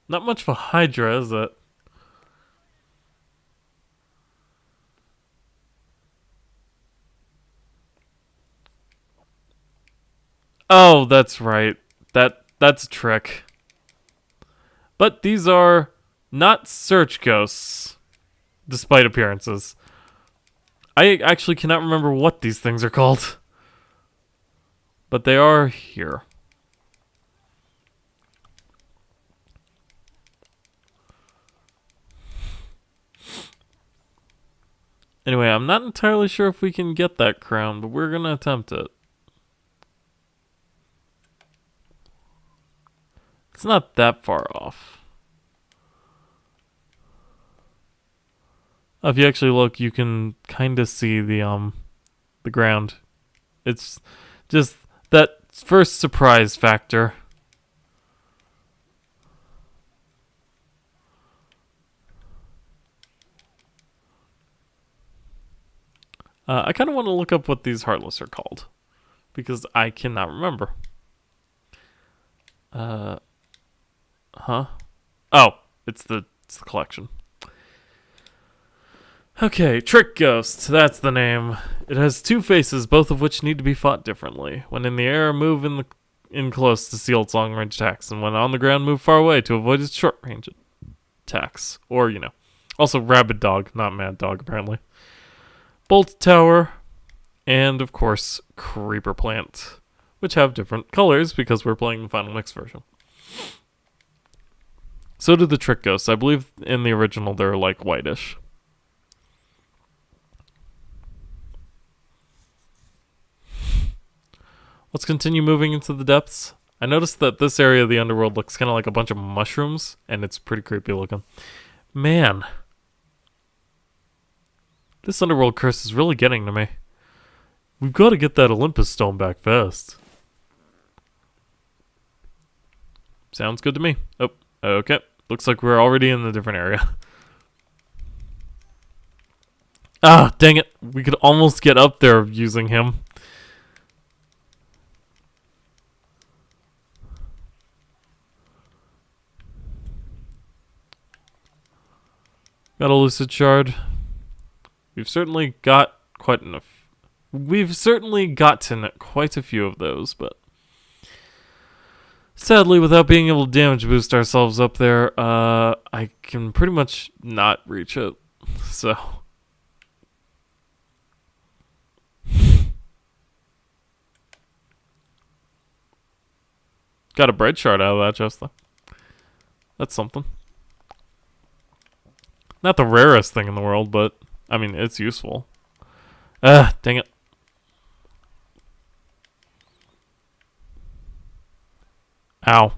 [SPEAKER 1] Not much of a Hydra, is it? Oh, that's right. That's a trick. But these are not search ghosts, despite appearances. I actually cannot remember what these things are called. But they are here. Anyway, I'm not entirely sure if we can get that crown, but we're gonna attempt it. It's not that far off. If you actually look, you can kind of see the ground. It's just that first surprise factor. I kind of want to look up what these Heartless are called, because I cannot remember. Huh? Oh, it's the collection. Okay, Trick Ghost, that's the name. It has 2 faces, both of which need to be fought differently. When in the air, move in close to seal its long-range attacks, and when on the ground, move far away to avoid its short-range attacks. Or, you know. Also, Rabid Dog, not Mad Dog, apparently. Bolt Tower, and, of course, Creeper Plant, which have different colors because we're playing the Final Mix version. So do the Trick Ghosts. I believe in the original they're, like, whitish. Let's continue moving into the depths. I noticed that this area of the Underworld looks kind of like a bunch of mushrooms, and it's pretty creepy looking. Man. This Underworld curse is really getting to me. We've got to get that Olympus stone back fast. Sounds good to me. Oh, okay. Looks like we're already in a different area. Ah, dang it. We could almost get up there using him. Got a Lucid Shard. We've certainly got quite enough. We've certainly gotten quite a few of those, but sadly, without being able to damage boost ourselves up there, I can pretty much not reach it. So got a bright shard out of that chest though. That's something. Not the rarest thing in the world, but I mean, it's useful. Dang it. Ow.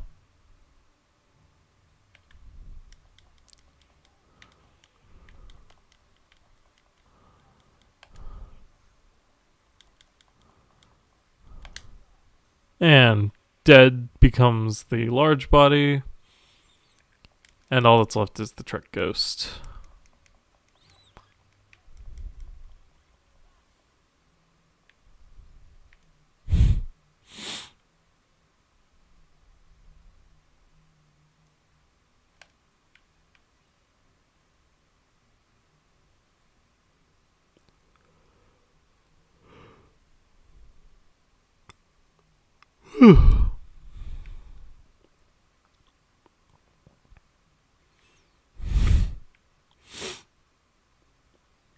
[SPEAKER 1] And dead becomes the large body. And all that's left is the Trek Ghost.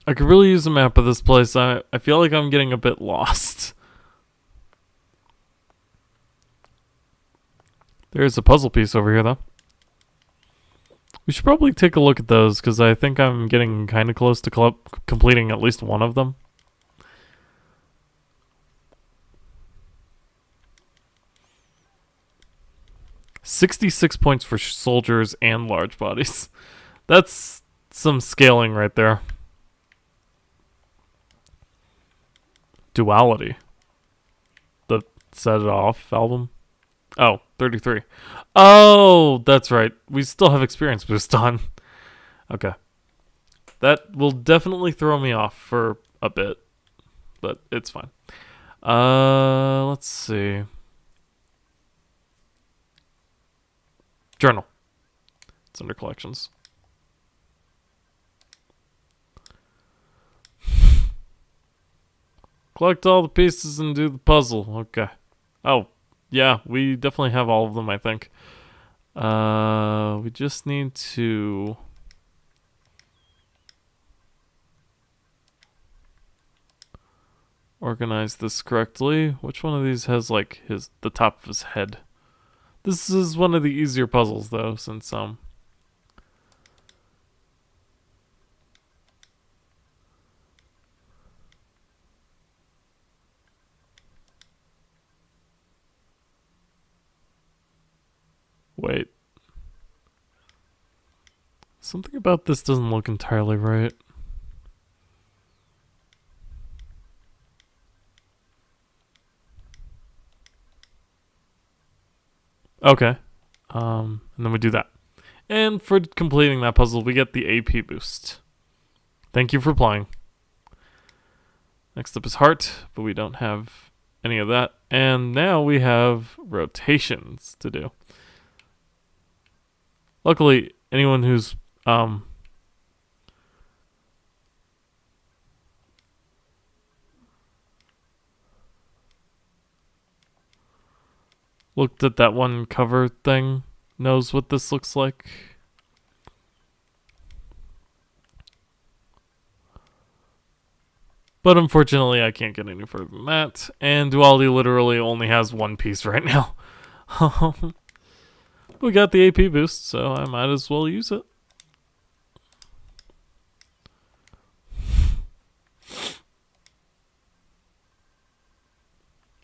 [SPEAKER 1] I could really use a map of this place. I feel like I'm getting a bit lost. There's a puzzle piece over here, though. We should probably take a look at those, because I think I'm getting kind of close to completing at least one of them. $66 points for soldiers and large bodies. That's some scaling right there. Duality. The Set It Off album. Oh, 33. Oh, that's right. We still have experience boost on. Okay. That will definitely throw me off for a bit, but it's fine. Let's see. Journal. It's under collections. Collect all the pieces and do the puzzle. Okay. Oh, yeah, we definitely have all of them, I think. We just need to organize this correctly. Which one of these has like the top of his head? This is one of the easier puzzles though, since wait. Something about this doesn't look entirely right. Okay. And then we do that. And for completing that puzzle, we get the AP boost. Thank you for playing. Next up is heart, but we don't have any of that. And now we have rotations to do. Luckily, anyone who's looked at that one cover thing knows what this looks like. But unfortunately, I can't get any further than that. And Duality literally only has one piece right now. We got the AP boost, so I might as well use it.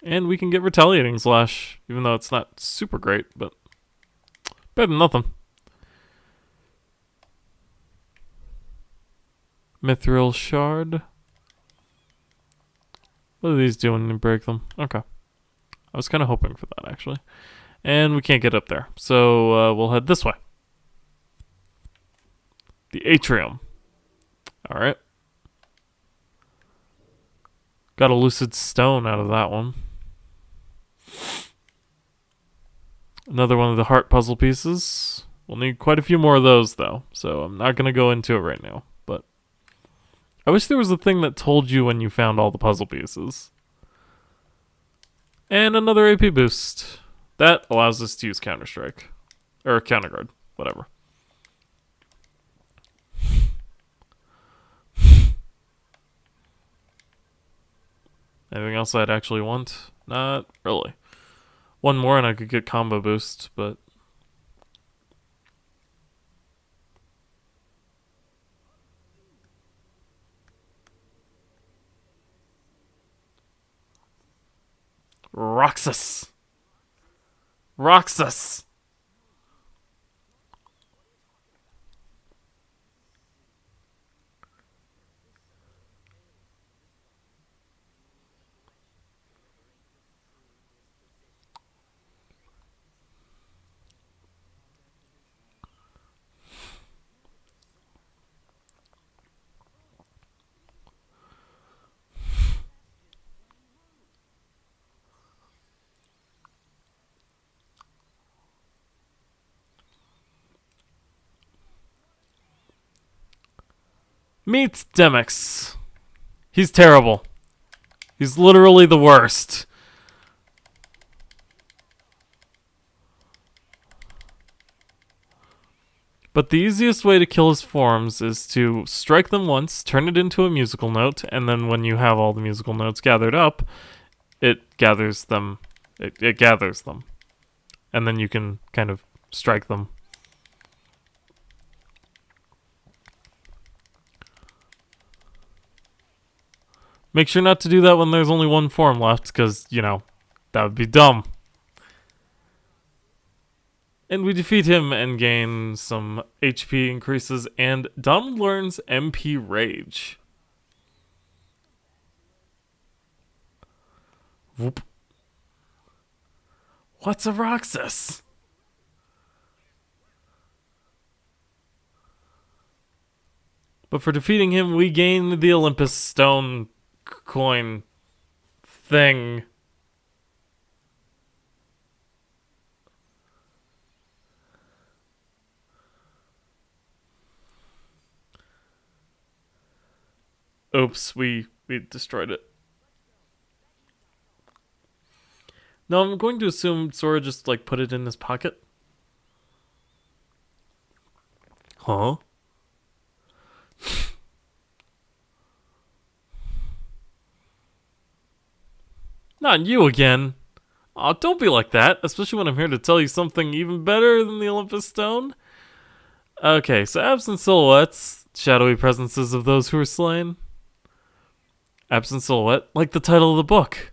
[SPEAKER 1] And we can get Retaliating Slash, even though it's not super great, but better than nothing. Mithril Shard. What do these do when you break them? Okay. I was kind of hoping for that, actually. And we can't get up there, so we'll head this way. The Atrium. Alright. Got a Lucid Stone out of that one. Another one of the heart puzzle pieces. We'll need quite a few more of those, though, so I'm not going to go into it right now. But I wish there was a thing that told you when you found all the puzzle pieces. And another AP boost. That allows us to use Counter-Strike. Or Counter-Guard. Whatever. Anything else I'd actually want? Not really. One more and I could get combo boost, but... Roxas! Roxas. Meets Demix. He's terrible. He's literally the worst. But the easiest way to kill his forms is to strike them once, turn it into a musical note, and then when you have all the musical notes gathered up, it gathers them. It gathers them. And then you can kind of strike them. Make sure not to do that when there's only one form left, because, you know, that would be dumb. And we defeat him and gain some HP increases, and Donald learns MP Rage. Whoop. What's a Roxas? But for defeating him, we gain the Olympus Stone coin thing. Oops, we destroyed it. No, I'm going to assume Sora just like put it in his pocket. Huh? Not you again. Aw, don't be like that, especially when I'm here to tell you something even better than the Olympus Stone. Okay, so absent silhouettes, shadowy presences of those who are slain. Absent silhouette, like the title of the book.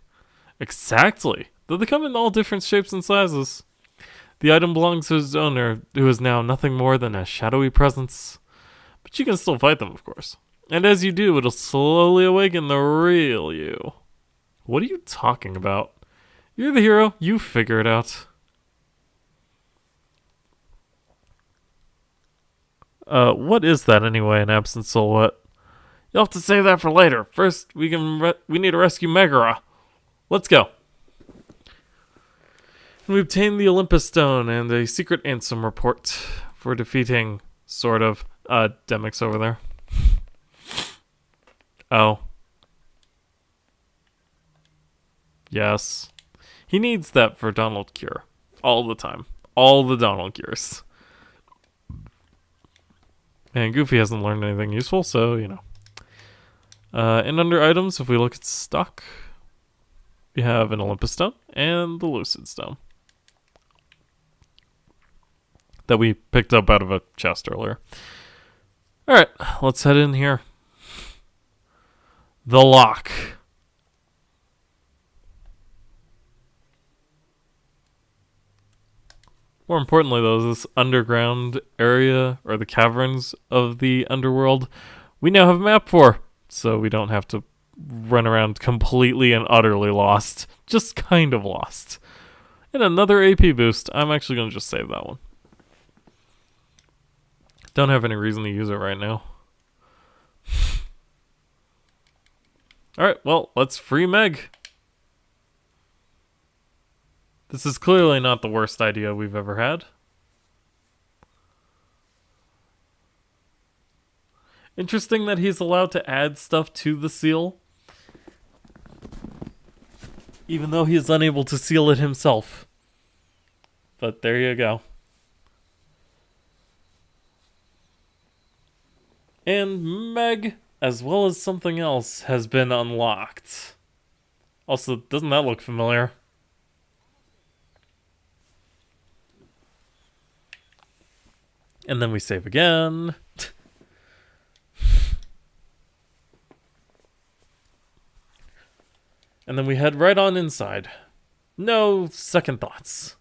[SPEAKER 1] Exactly. Though they come in all different shapes and sizes. The item belongs to its owner, who is now nothing more than a shadowy presence. But you can still fight them, of course. And as you do, it'll slowly awaken the real you. What are you talking about? You're the hero. You figure it out. What is that anyway, an absent silhouette? You'll have to save that for later. First, we need to rescue Megara. Let's go. And we obtain the Olympus Stone and a secret Ansem report for defeating, sort of, Demix over there. Oh. Yes. He needs that for Donald Cure. All the time. All the Donald Cures. And Goofy hasn't learned anything useful, so, you know. And under items, if we look at stock, we have an Olympus Stone and the Lucid Stone that we picked up out of a chest earlier. Alright, let's head in here. The lock. More importantly, though, this underground area, or the caverns of the Underworld, we now have a map for, so we don't have to run around completely and utterly lost. Just kind of lost. And another AP boost. I'm actually going to just save that one. Don't have any reason to use it right now. Alright, well, let's free Meg. This is clearly not the worst idea we've ever had. Interesting that he's allowed to add stuff to the seal, even though he is unable to seal it himself. But there you go. And Meg, as well as something else, has been unlocked. Also, doesn't that look familiar? And then we save again. And then we head right on inside. No second thoughts.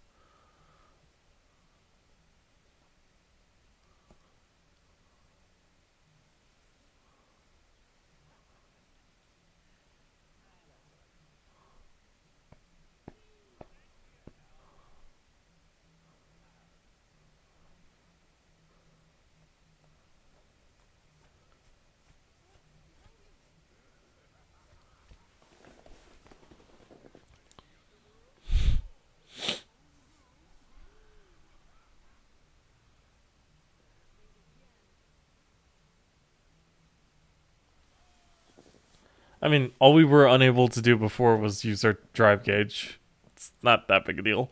[SPEAKER 1] I mean, all we were unable to do before was use our drive gauge. It's not that big a deal.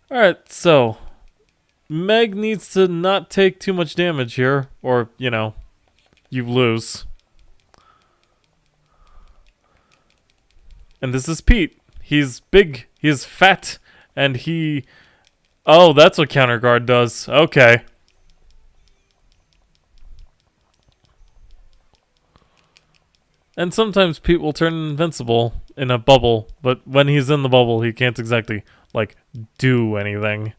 [SPEAKER 1] Alright, so Meg needs to not take too much damage here, or, you know, you lose. And this is Pete. He's big, he's fat, and he... Oh, that's what counter guard does. Okay. And sometimes Pete will turn invincible in a bubble, but when he's in the bubble, he can't exactly, like, do anything.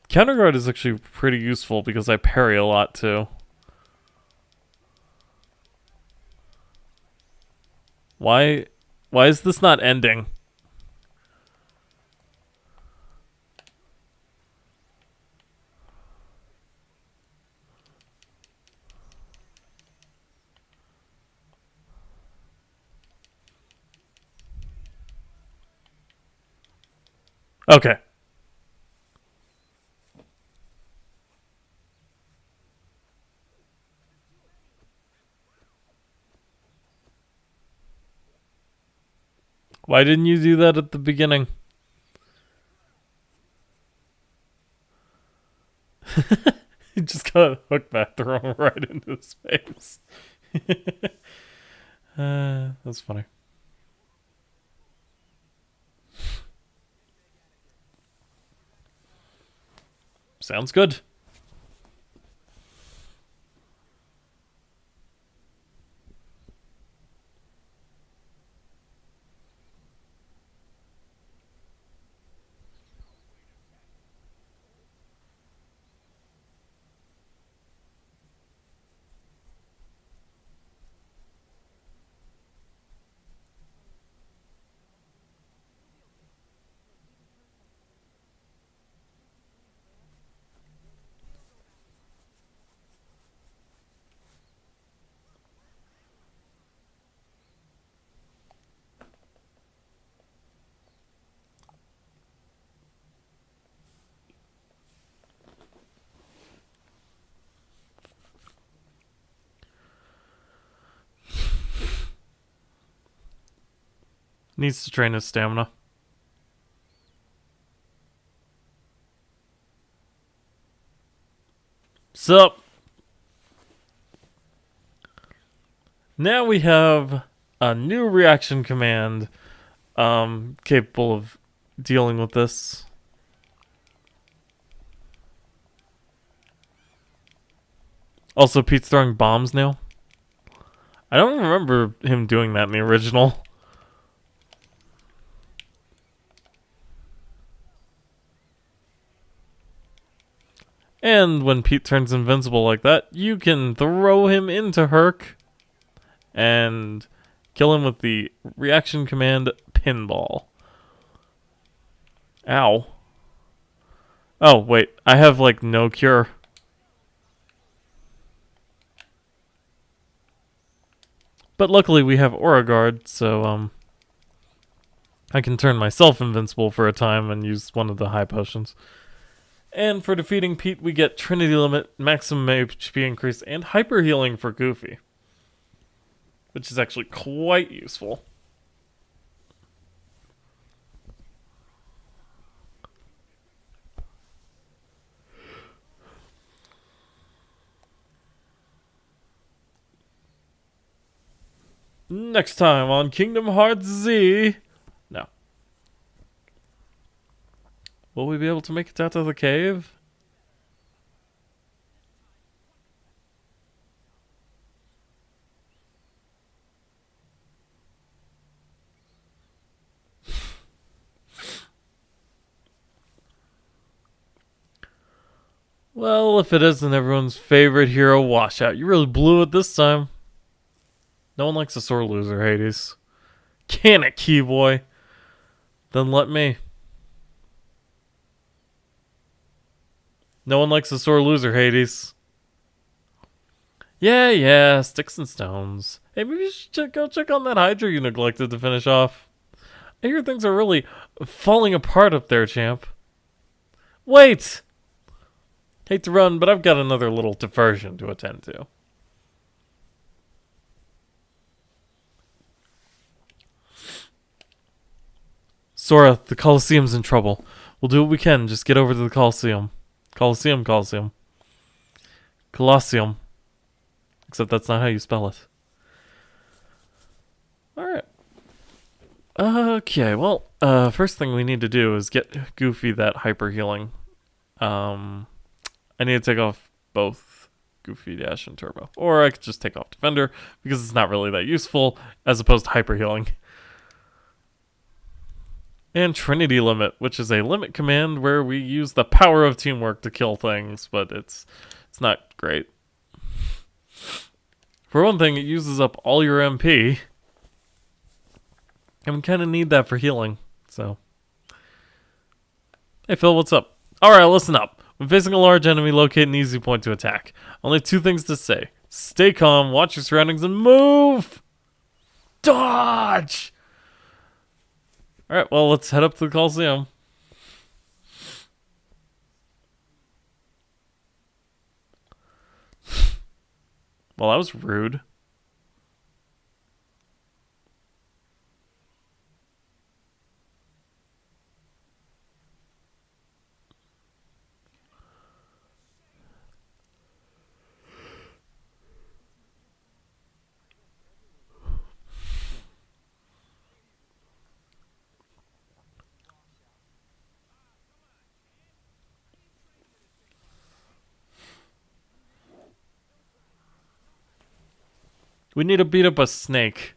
[SPEAKER 1] Counter guard is actually pretty useful because I parry a lot too. Why is this not ending? Okay. Why didn't you do that at the beginning? He just got a hook back thrown right into his face. That's funny. Sounds good. Needs to train his stamina. Sup? Now we have a new reaction command capable of dealing with this. Also, Pete's throwing bombs now. I don't remember him doing that in the original. And when Pete turns invincible like that, you can throw him into Herc and kill him with the reaction command pinball. Ow. Oh, wait. I have, like, no cure. But luckily we have Aura Guard, so, I can turn myself invincible for a time and use one of the high potions. And for defeating Pete, we get Trinity Limit, Maximum HP increase, and Hyper Healing for Goofy. Which is actually quite useful. Next time on Kingdom Hearts Z. No. Will we be able to make it out of the cave? Well, if it isn't everyone's favorite hero washout, you really blew it this time. No one likes a sore loser, Hades. Can it, Keyboy? Then let me. No one likes a sore loser, Hades. Yeah, sticks and stones. Hey, maybe you should go check on that Hydra you neglected to finish off. I hear things are really falling apart up there, champ. Wait! Hate to run, but I've got another little diversion to attend to. Sora, the Colosseum's in trouble. We'll do what we can. Just get over to the Colosseum. Colosseum. Colosseum. Except that's not how you spell it. Alright. Okay, well, first thing we need to do is get Goofy that hyper healing. I need to take off both Goofy, Dash, and Turbo. Or I could just take off Defender, because it's not really that useful, as opposed to hyper healing. And Trinity Limit, which is a limit command where we use the power of teamwork to kill things, but it's not great. For one thing, it uses up all your MP. And we kind of need that for healing, so. Hey Phil, what's up? Alright, listen up. When facing a large enemy, locate an easy point to attack. Only 2 things to say. Stay calm, watch your surroundings, and move! Dodge! Alright, well, let's head up to the Coliseum. Well, that was rude. We need to beat up a snake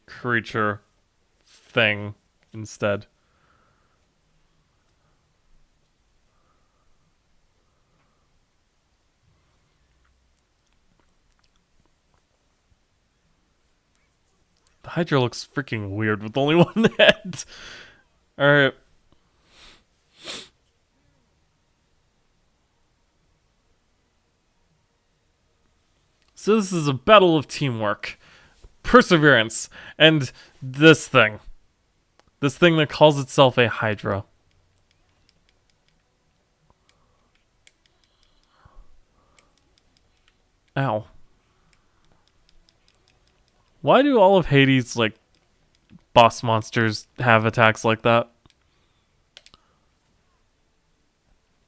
[SPEAKER 1] creature thing instead. The Hydra looks freaking weird with only one head. Alright. So this is a battle of teamwork, perseverance, and this thing. This thing that calls itself a Hydra. Ow. Why do all of Hades', like, boss monsters have attacks like that?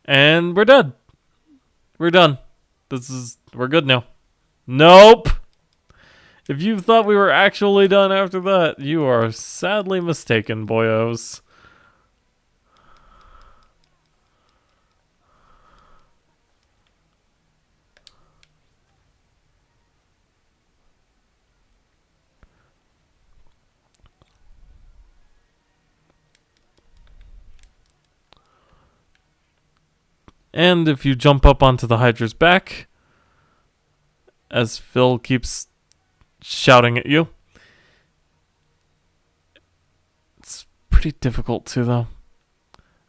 [SPEAKER 1] And we're dead. We're done. We're good now. Nope! If you thought we were actually done after that, you are sadly mistaken, boyos. And if you jump up onto the Hydra's back, as Phil keeps shouting at you, it's pretty difficult too, though.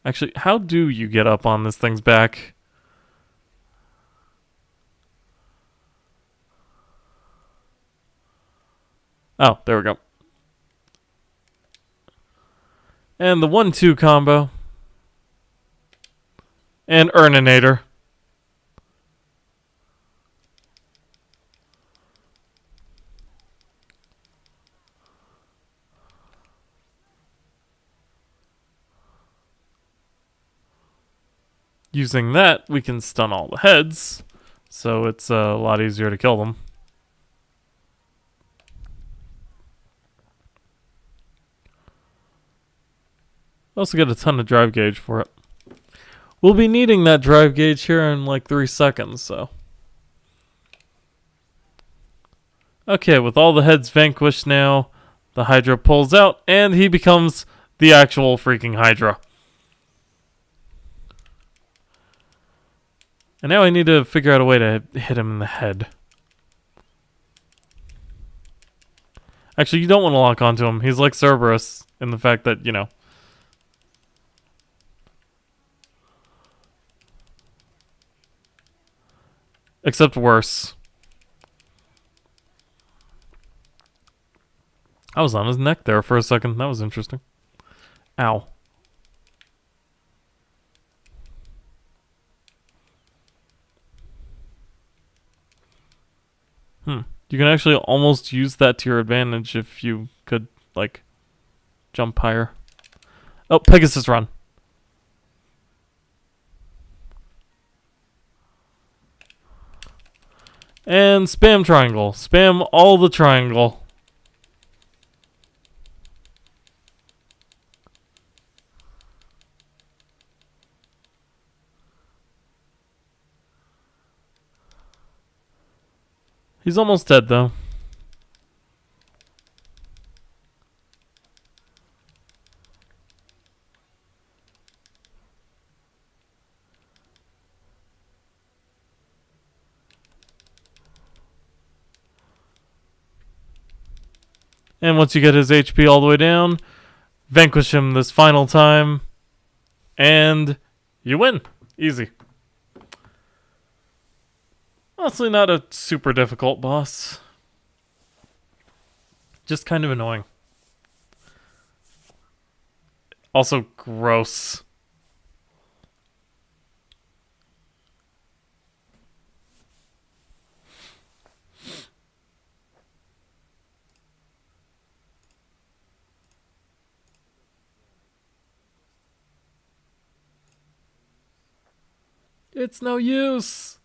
[SPEAKER 1] Actually, how do you get up on this thing's back? Oh, there we go. And the 1-2 combo. And Earninator. Using that, we can stun all the heads, so it's a lot easier to kill them. Also get a ton of drive gauge for it. We'll be needing that drive gauge here in like 3 seconds, so. Okay, with all the heads vanquished now, the Hydra pulls out, and he becomes the actual freaking Hydra. And now I need to figure out a way to hit him in the head. Actually, you don't want to lock onto him. He's like Cerberus in the fact that, you know. Except worse. I was on his neck there for a second. That was interesting. Ow. You can actually almost use that to your advantage if you could, like, jump higher. Oh, Pegasus run. And spam triangle. Spam all the triangle. He's almost dead, though. And once you get his HP all the way down, vanquish him this final time, and you win. Easy. Honestly, not a super difficult boss. Just kind of annoying. Also, gross. It's no use.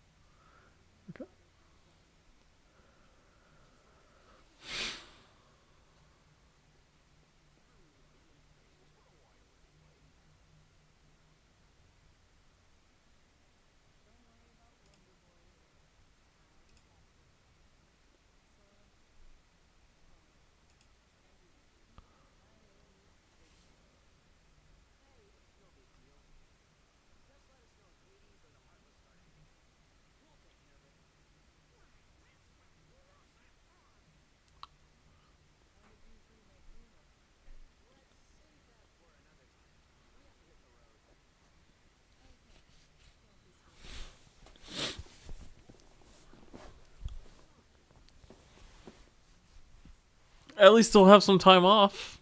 [SPEAKER 1] At least he'll have some time off.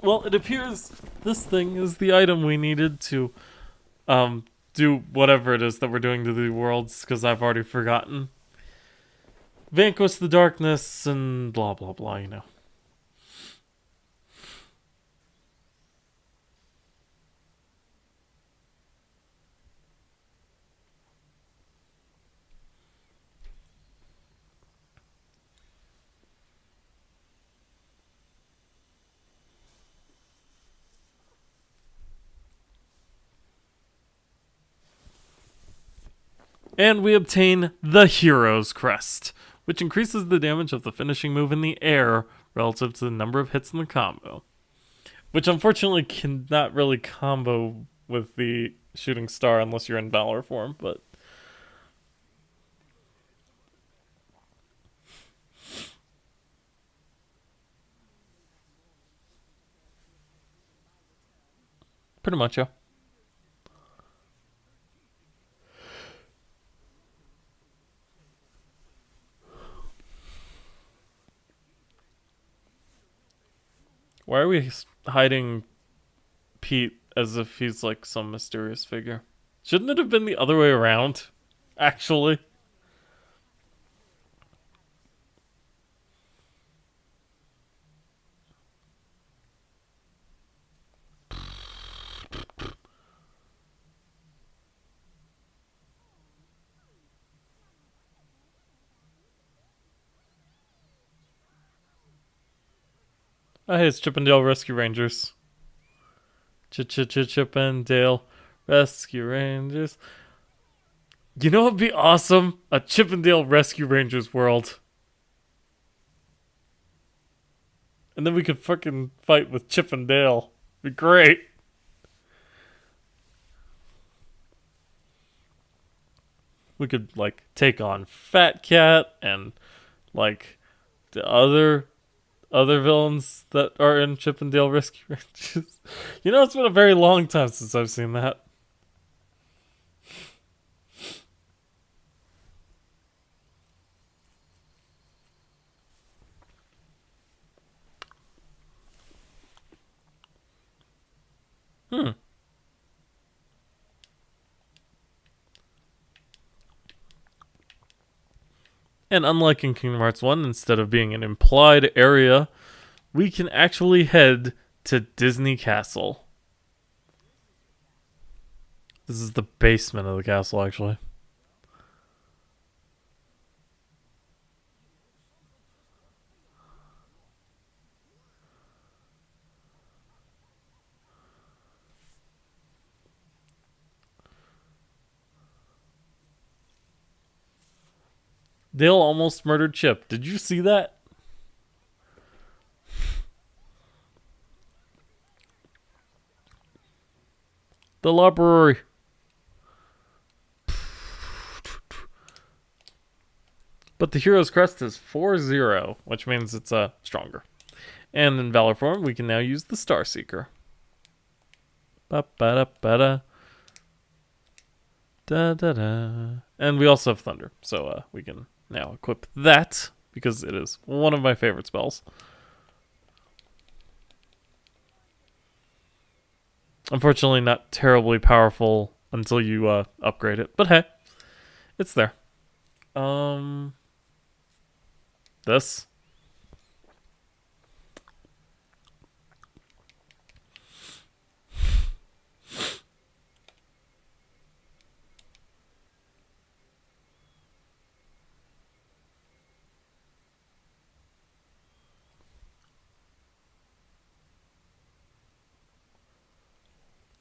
[SPEAKER 1] Well, it appears this thing is the item we needed to do whatever it is that we're doing to the worlds, because I've already forgotten. Vanquish the darkness and blah blah blah, you know. And we obtain the Hero's Crest, which increases the damage of the finishing move in the air relative to the number of hits in the combo. Which unfortunately cannot really combo with the shooting star unless you're in Valor form, but pretty much, yeah. Why are we hiding Pete as if he's like some mysterious figure? Shouldn't it have been the other way around, actually? Oh, hey, it's Chippendale Rescue Rangers. Chippendale Rescue Rangers. You know what'd be awesome? A Chippendale Rescue Rangers world. And then we could fucking fight with Chippendale. Be great. We could, like, take on Fat Cat and, like, the other other villains that are in Chip and Dale Rescue Rangers. You know, it's been a very long time since I've seen that. And unlike in Kingdom Hearts 1, instead of being an implied area, we can actually head to Disney Castle. This is the basement of the castle, actually. Dale almost murdered Chip. Did you see that? The library. But the hero's crest is 4-0, which means it's stronger. And in Valor form, we can now use the Star Seeker. Ba-ba-da-ba-da. Da-da-da. And we also have Thunder, so we can now equip that, because it is one of my favorite spells. Unfortunately, not terribly powerful until you upgrade it, but hey, it's there. This.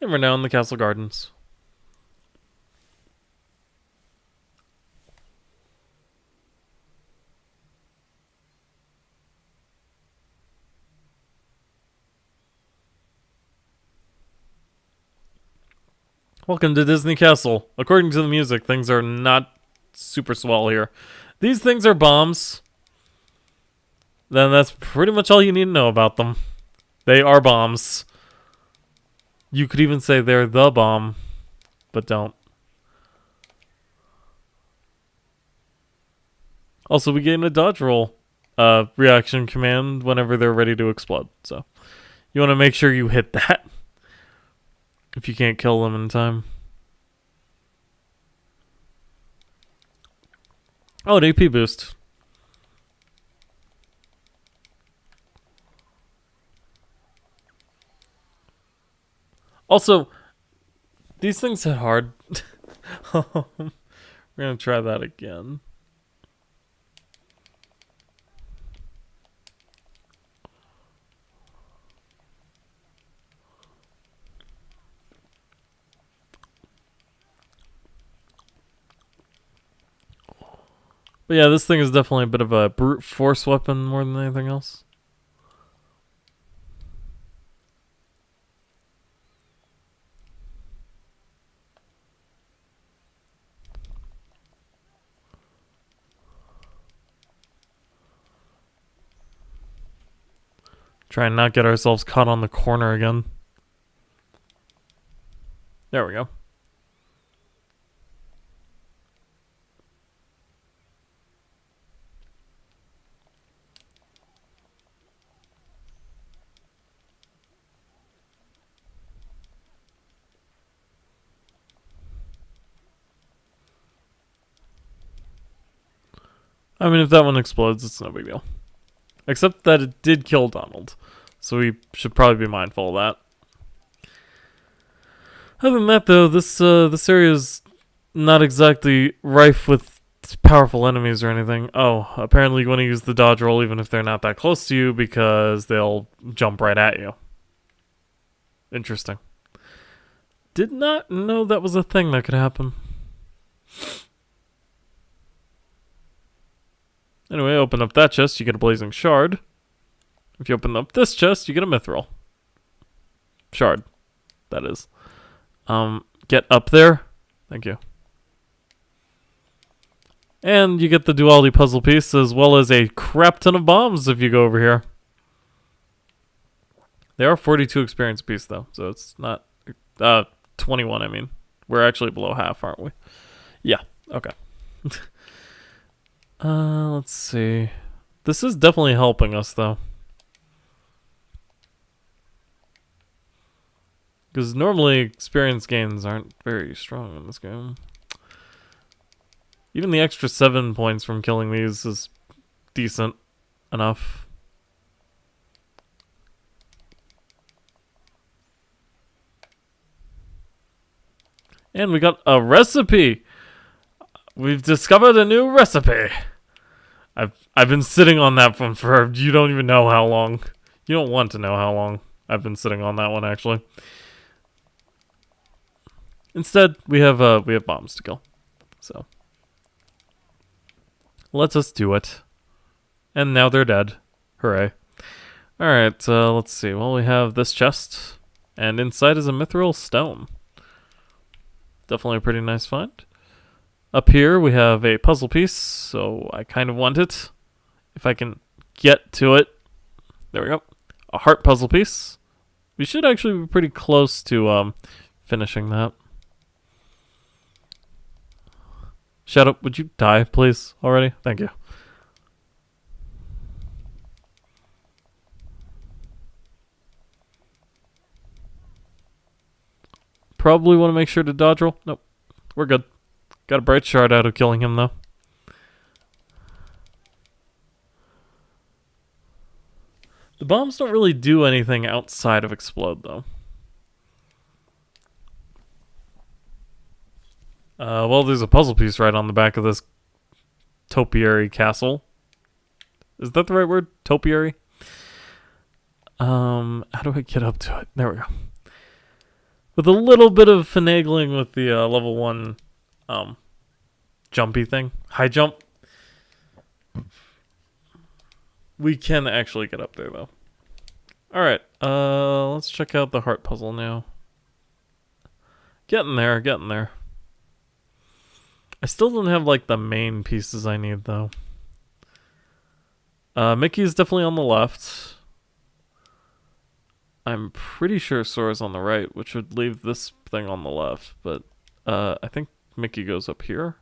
[SPEAKER 1] And we're now in the castle gardens. Welcome to Disney Castle. According to the music, things are not super swell here. These things are bombs. Then that's pretty much all you need to know about them. They are bombs. You could even say they're the bomb, but don't. Also, we gain a dodge roll reaction command whenever they're ready to explode. So you want to make sure you hit that if you can't kill them in time. Oh, an AP boost. Also, these things hit hard. We're going to try that again. But yeah, this thing is definitely a bit of a brute force weapon more than anything else. Try and not get ourselves caught on the corner again. There we go. I mean, if that one explodes, it's no big deal. Except that it did kill Donald. So we should probably be mindful of that. Other than that, though, this area is not exactly rife with powerful enemies or anything. Oh, apparently you want to use the dodge roll even if they're not that close to you because they'll jump right at you. Interesting. Did not know that was a thing that could happen. Anyway, open up that chest, you get a blazing shard. If you open up this chest, you get a mithril. Shard, that is. Get up there. Thank you. And you get the duality puzzle piece as well as a crap ton of bombs if you go over here. They are 42 experience apiece, though, so it's not 21. I mean, we're actually below half, aren't we? Yeah. Okay. Let's see. This is definitely helping us, though. Because normally experience gains aren't very strong in this game. Even the extra 7 points from killing these is decent enough. And we got a recipe! We've discovered a new recipe! I've been sitting on that one for you don't even know how long. You don't want to know how long I've been sitting on that one, actually. Instead, we have bombs to kill. So let's us do it. And now they're dead. Hooray. Alright, let's see. Well, we have this chest. And inside is a mithril stone. Definitely a pretty nice find. Up here, we have a puzzle piece, so I kind of want it. If I can get to it. There we go. A heart puzzle piece. We should actually be pretty close to finishing that. Shadow, would you die, please, already? Thank you. Probably want to make sure to dodge roll. Nope. We're good. Got a bright shard out of killing him, though. The bombs don't really do anything outside of explode, though. Well, there's a puzzle piece right on the back of this topiary castle. Is that the right word? Topiary? How do I get up to it? There we go. With a little bit of finagling with the level 1 jumpy thing. High jump. We can actually get up there, though. Alright, let's check out the heart puzzle now. Getting there, getting there. I still don't have, like, the main pieces I need, though. Mickey's definitely on the left. I'm pretty sure Sora's on the right, which would leave this thing on the left. But I think Mickey goes up here.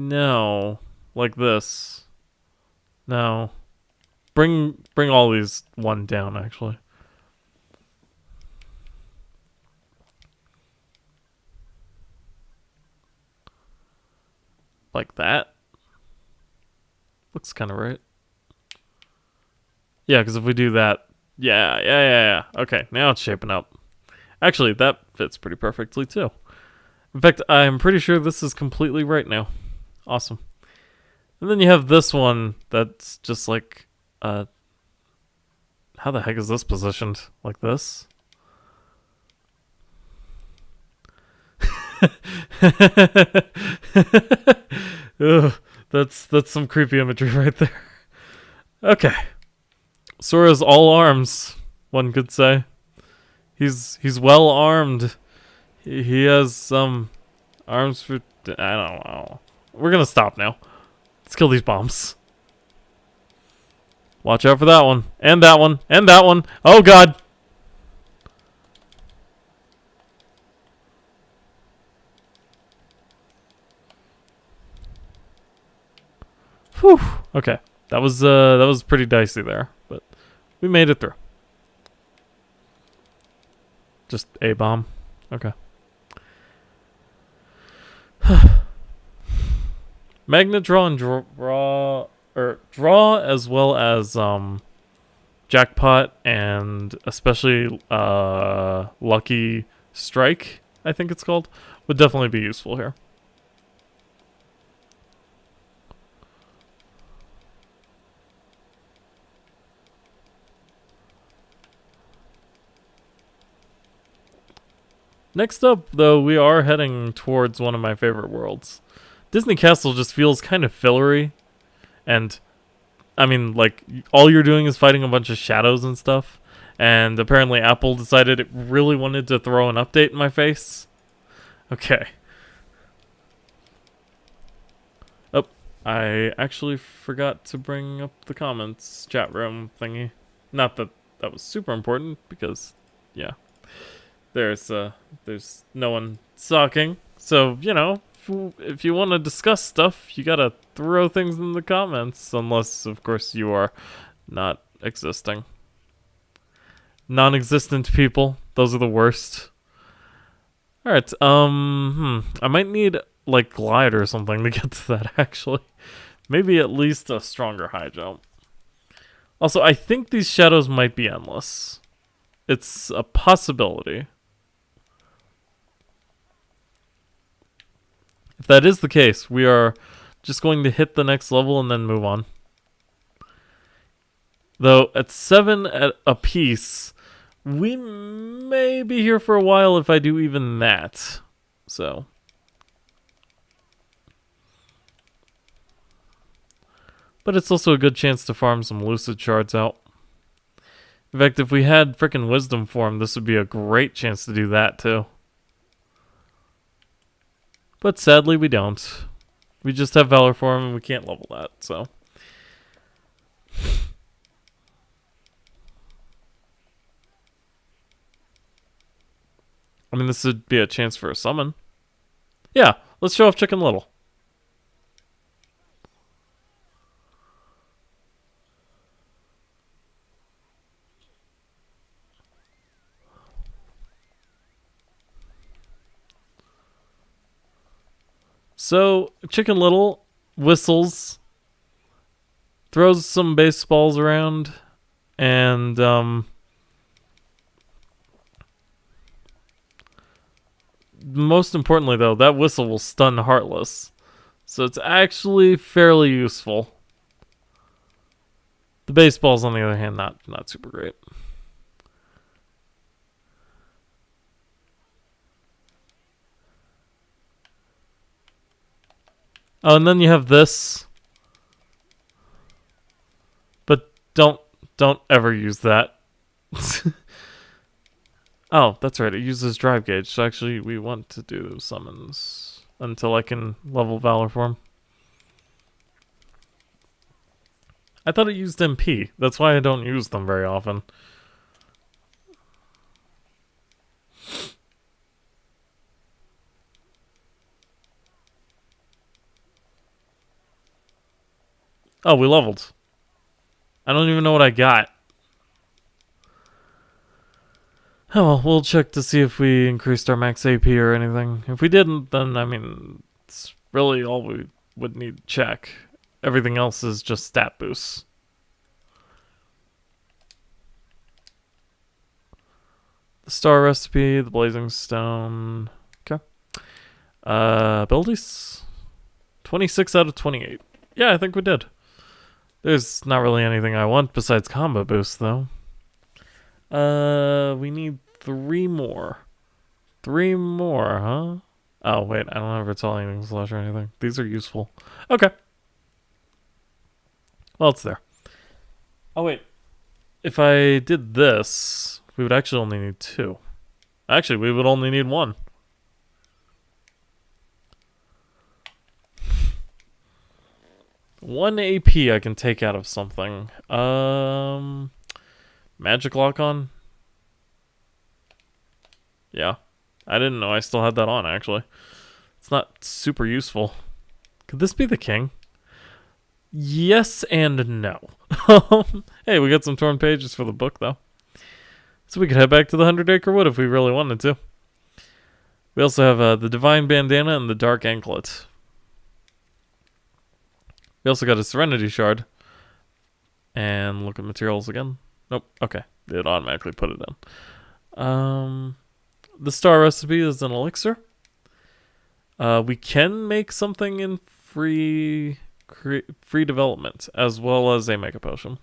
[SPEAKER 1] No. Like this. No. Bring all these one down, actually. Like that. Looks kind of right. Yeah, because if we do that... Yeah. Okay, now it's shaping up. Actually, that fits pretty perfectly, too. In fact, I'm pretty sure this is completely right now. Awesome. And then you have this one that's just like... how the heck is this positioned? Like this? Ugh, that's some creepy imagery right there. Okay. Sora's all arms, one could say. He's well armed. He has some arms for... I don't know. We're gonna stop now. Let's kill these bombs. Watch out for that one. And that one. And that one. Oh god. Whew. Okay. That was pretty dicey there, but we made it through. Just a bomb. Okay. Magnet draw and draw as well as jackpot and especially lucky strike, I think it's called, would definitely be useful here. Next up, though, we are heading towards one of my favorite worlds. Disney Castle just feels kind of fillery. And, I mean, like, all you're doing is fighting a bunch of shadows and stuff. And apparently Apple decided it really wanted to throw an update in my face. Okay. Oh, I actually forgot to bring up the comments chat room thingy. Not that that was super important because, yeah, there's no one talking. So if you want to discuss stuff, you gotta throw things in the comments. Unless, of course, you are not existing. Non-existent people. Those are the worst. All right. I might need like glide or something to get to that. Actually, maybe at least a stronger high jump. Also, I think these shadows might be endless. It's a possibility. If that is the case, we are just going to hit the next level and then move on. Though at 7 at a piece, we may be here for a while if I do even that. So. But it's also a good chance to farm some lucid shards out. In fact, if we had frickin' wisdom form, this would be a great chance to do that too. But sadly, we don't. We just have valor form and we can't level that, so. I mean, this would be a chance for a summon. Yeah, let's show off Chicken Little. So, Chicken Little whistles, throws some baseballs around, and most importantly though, that whistle will stun Heartless. So it's actually fairly useful. The baseballs, on the other hand, not super great. Oh, and then you have this. But don't ever use that. Oh, that's right. It uses drive gauge. So actually, we want to do summons until I can level Valor Form. I thought it used MP. That's why I don't use them very often. Oh, we leveled. I don't even know what I got. Oh, well, we'll check to see if we increased our max AP or anything. If we didn't, then, I mean, it's really all we would need to check. Everything else is just stat boosts. The star recipe, the blazing stone. Okay. Abilities? 26 out of 28. Yeah, I think we did. There's not really anything I want besides combo boost, though. We need 3 more. 3 more, huh? Oh, wait, I don't have retaliating slash or anything. These are useful. Okay. Well, it's there. Oh, wait. If I did this, we would actually only need 2. Actually, we would only need 1. One AP I can take out of something. Magic lock on? Yeah. I didn't know I still had that on, actually. It's not super useful. Could this be the king? Yes and no. Hey, we got some torn pages for the book, though. So we could head back to the 100-Acre Wood if we really wanted to. We also have the Divine Bandana and the Dark Anklet. We also got a Serenity Shard. And look at materials again. Nope. Okay. It automatically put it in. The star recipe is an elixir. We can make something in free development, as well as a mega potion.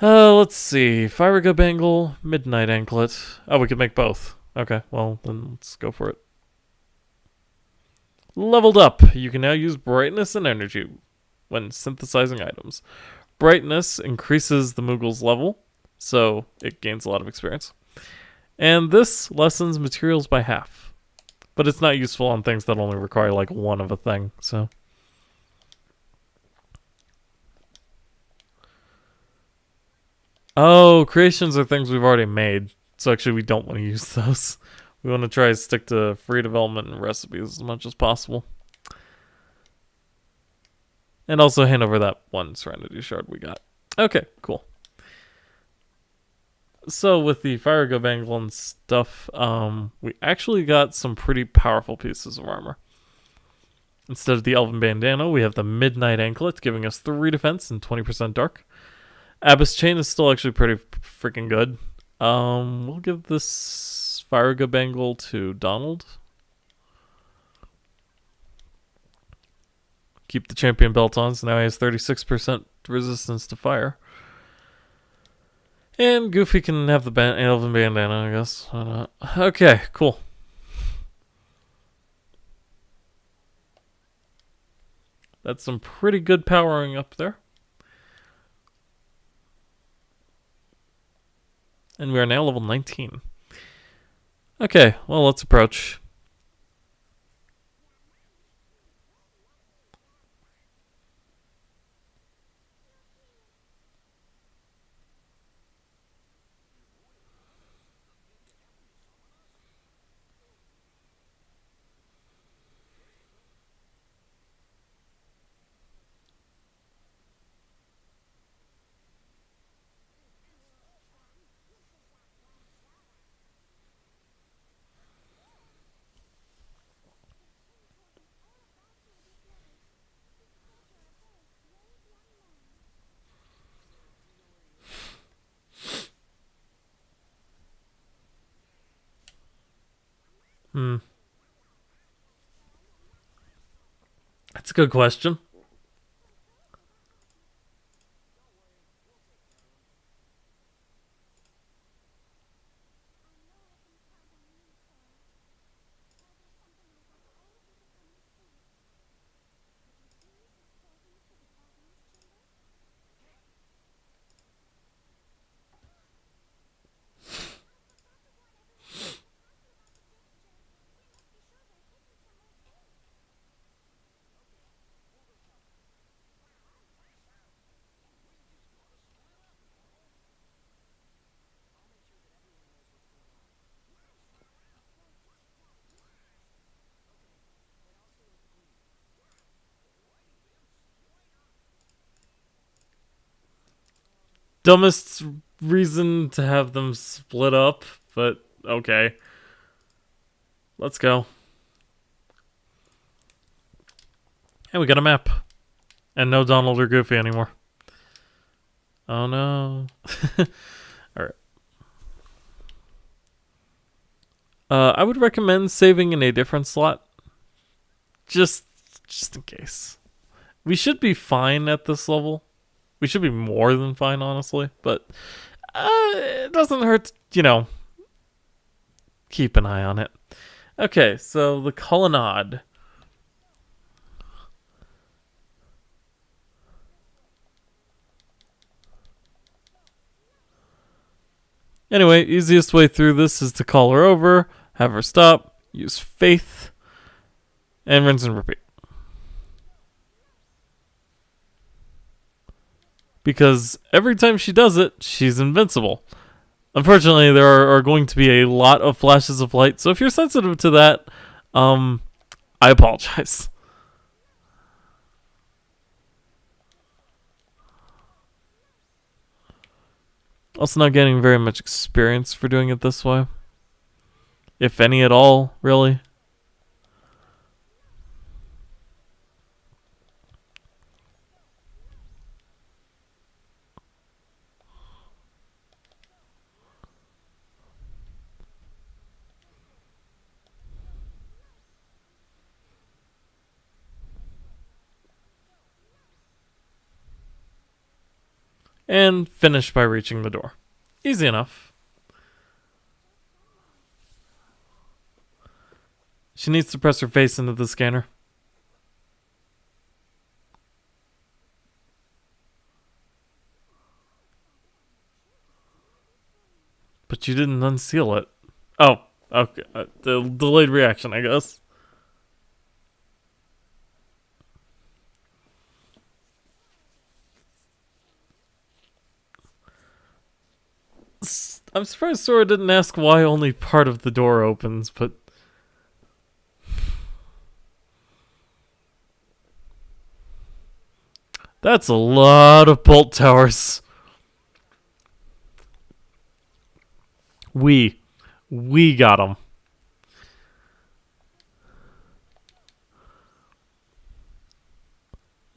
[SPEAKER 1] Let's see. Fyriga Bangle, Midnight Anklet. Oh, we could make both. Okay, well, then let's go for it. Leveled up. You can now use brightness and energy when synthesizing items. Brightness increases the Moogle's level, so it gains a lot of experience. And this lessens materials by half. But it's not useful on things that only require like 1 of a thing, so. Oh, creations are things we've already made. So actually, we don't want to use those. We want to try to stick to free development and recipes as much as possible. And also hand over that one Serenity Shard we got. Okay, cool. So with the Fire Go Bangle and stuff, we actually got some pretty powerful pieces of armor. Instead of the Elven Bandana, we have the Midnight Anklet, giving us 3 defense and 20% dark. Abyss Chain is still actually pretty freaking good. We'll give this Fire Go Bangle to Donald. Keep the champion belt on, so now he has 36% resistance to fire. And Goofy can have the Elven Bandana, I guess. Why not? Okay, cool. That's some pretty good powering up there. And we are now level 19. Okay, well, let's approach. That's a good question. Dumbest reason to have them split up, but okay. Let's go. And we got a map. And no Donald or Goofy anymore. Oh no. Alright. I would recommend saving in a different slot. Just in case. We should be fine at this level. We should be more than fine, honestly. But it doesn't hurt, keep an eye on it. Okay, so the colonnade. Anyway, easiest way through this is to call her over, have her stop, use faith, and rinse and repeat. Because every time she does it, she's invincible. Unfortunately, there are going to be a lot of flashes of light, so if you're sensitive to that, I apologize. Also not getting very much experience for doing it this way. If any at all, really. And finish by reaching the door. Easy enough. She needs to press her face into the scanner. But you didn't unseal it. Oh, okay. The delayed reaction, I guess. I'm surprised Sora didn't ask why only part of the door opens, but that's a lot of bolt towers. We got them.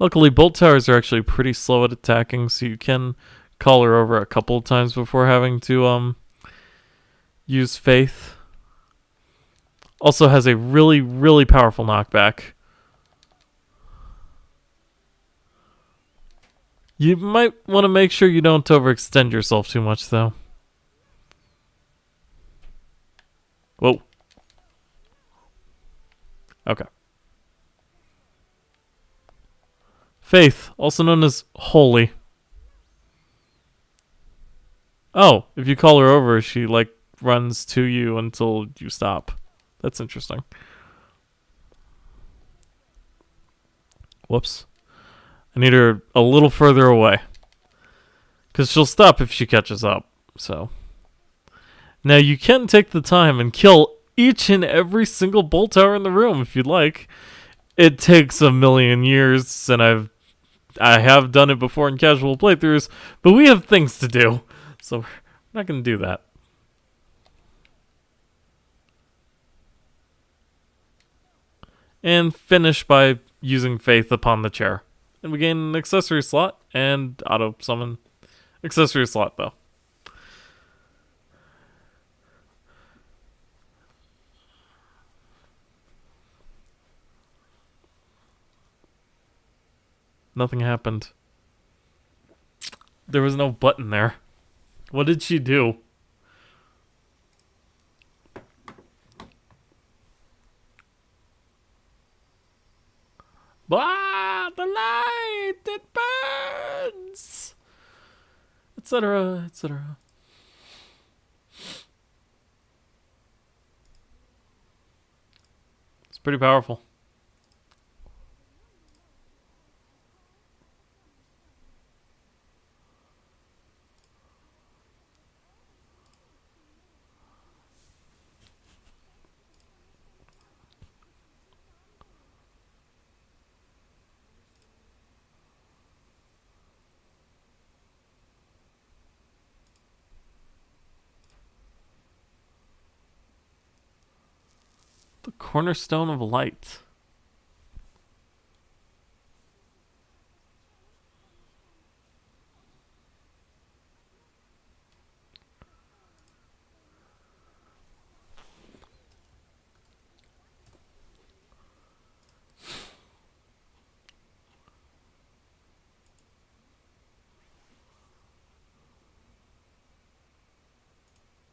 [SPEAKER 1] Luckily, bolt towers are actually pretty slow at attacking, so you can call her over a couple of times before having to use Faith. Also has a really, really powerful knockback. You might want to make sure you don't overextend yourself too much, though. Whoa. Okay. Faith, also known as Holy. Oh, if you call her over, she, like, runs to you until you stop. That's interesting. Whoops. I need her a little further away. Because she'll stop if she catches up. So. Now, you can take the time and kill each and every single bolt tower in the room if you'd like. It takes a million years, and I have done it before in casual playthroughs, but we have things to do, so we're not going to do that. And finish by using Faith upon the chair. And we gain an accessory slot and auto summon. Accessory slot, though. Nothing happened. There was no button there. What did she do? Ah, the light! It burns! Etc., etc. It's pretty powerful. The cornerstone of light.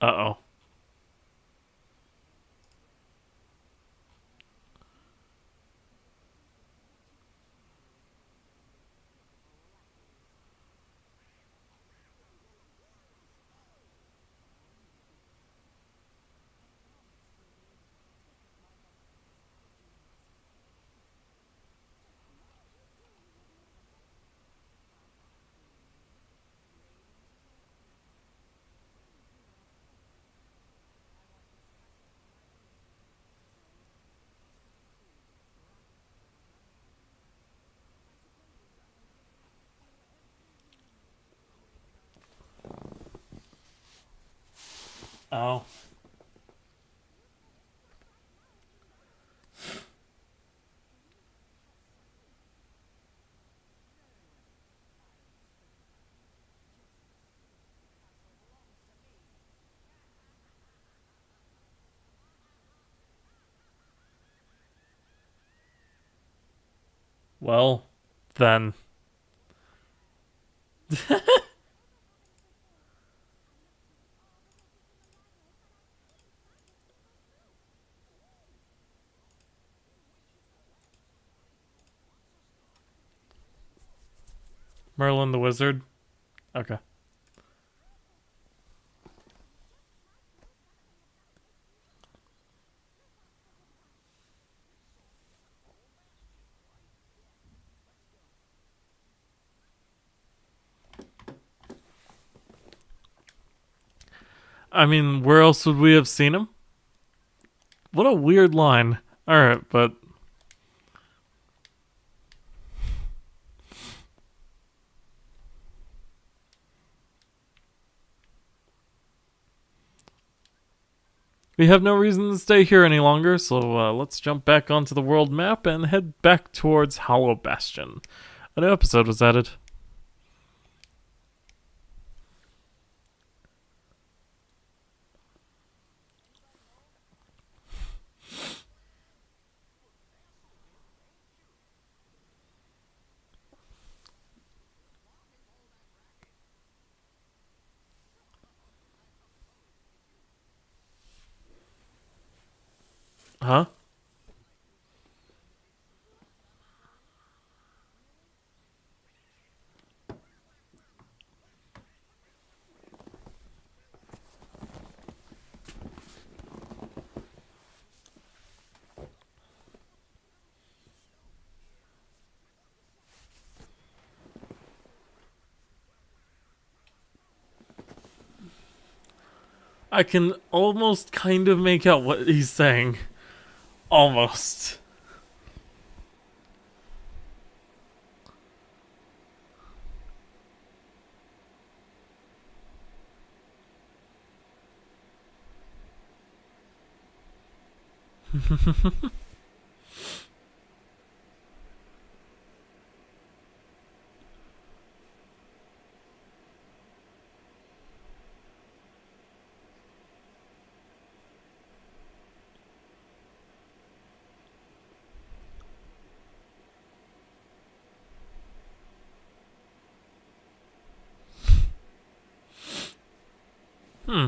[SPEAKER 1] Uh-oh. Oh. Well, then. Merlin the Wizard. Okay. I mean, where else would we have seen him? What a weird line. Alright, but we have no reason to stay here any longer, so let's jump back onto the world map and head back towards Hollow Bastion. A new episode was added. Huh? I can almost kind of make out what he's saying. Almost. Hmm.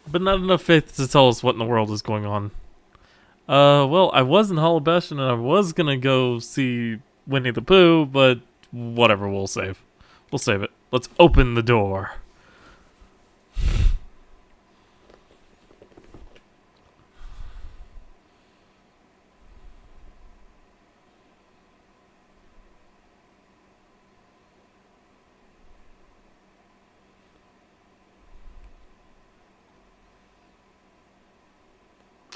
[SPEAKER 1] But not enough faith to tell us what in the world is going on. Well, I was in Hollow Bastion and I was gonna go see Winnie the Pooh, but whatever, we'll save. We'll save it. Let's open the door.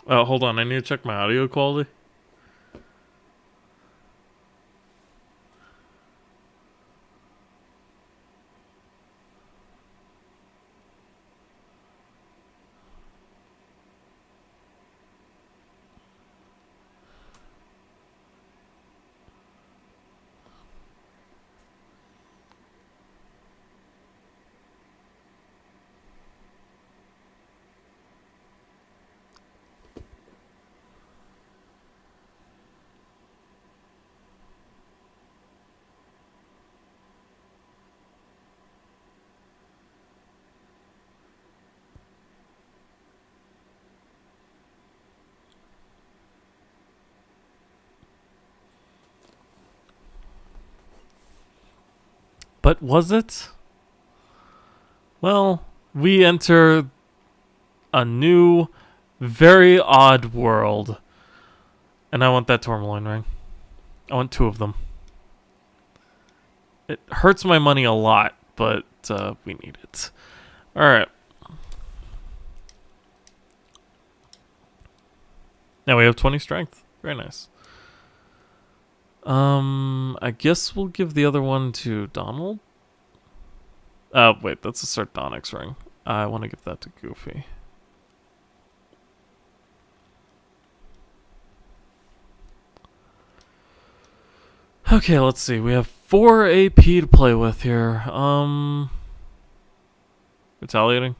[SPEAKER 1] Hold on, I need to check my audio quality. But was it? Well, we enter a new, very odd world. And I want that tourmaline ring. I want 2 of them. It hurts my money a lot, but we need it. Alright. Now we have 20 strength. Very nice. I guess we'll give the other one to Donald. Wait, that's a Sardonyx ring. I want to give that to Goofy. Okay, let's see. We have 4 AP to play with here. Retaliating.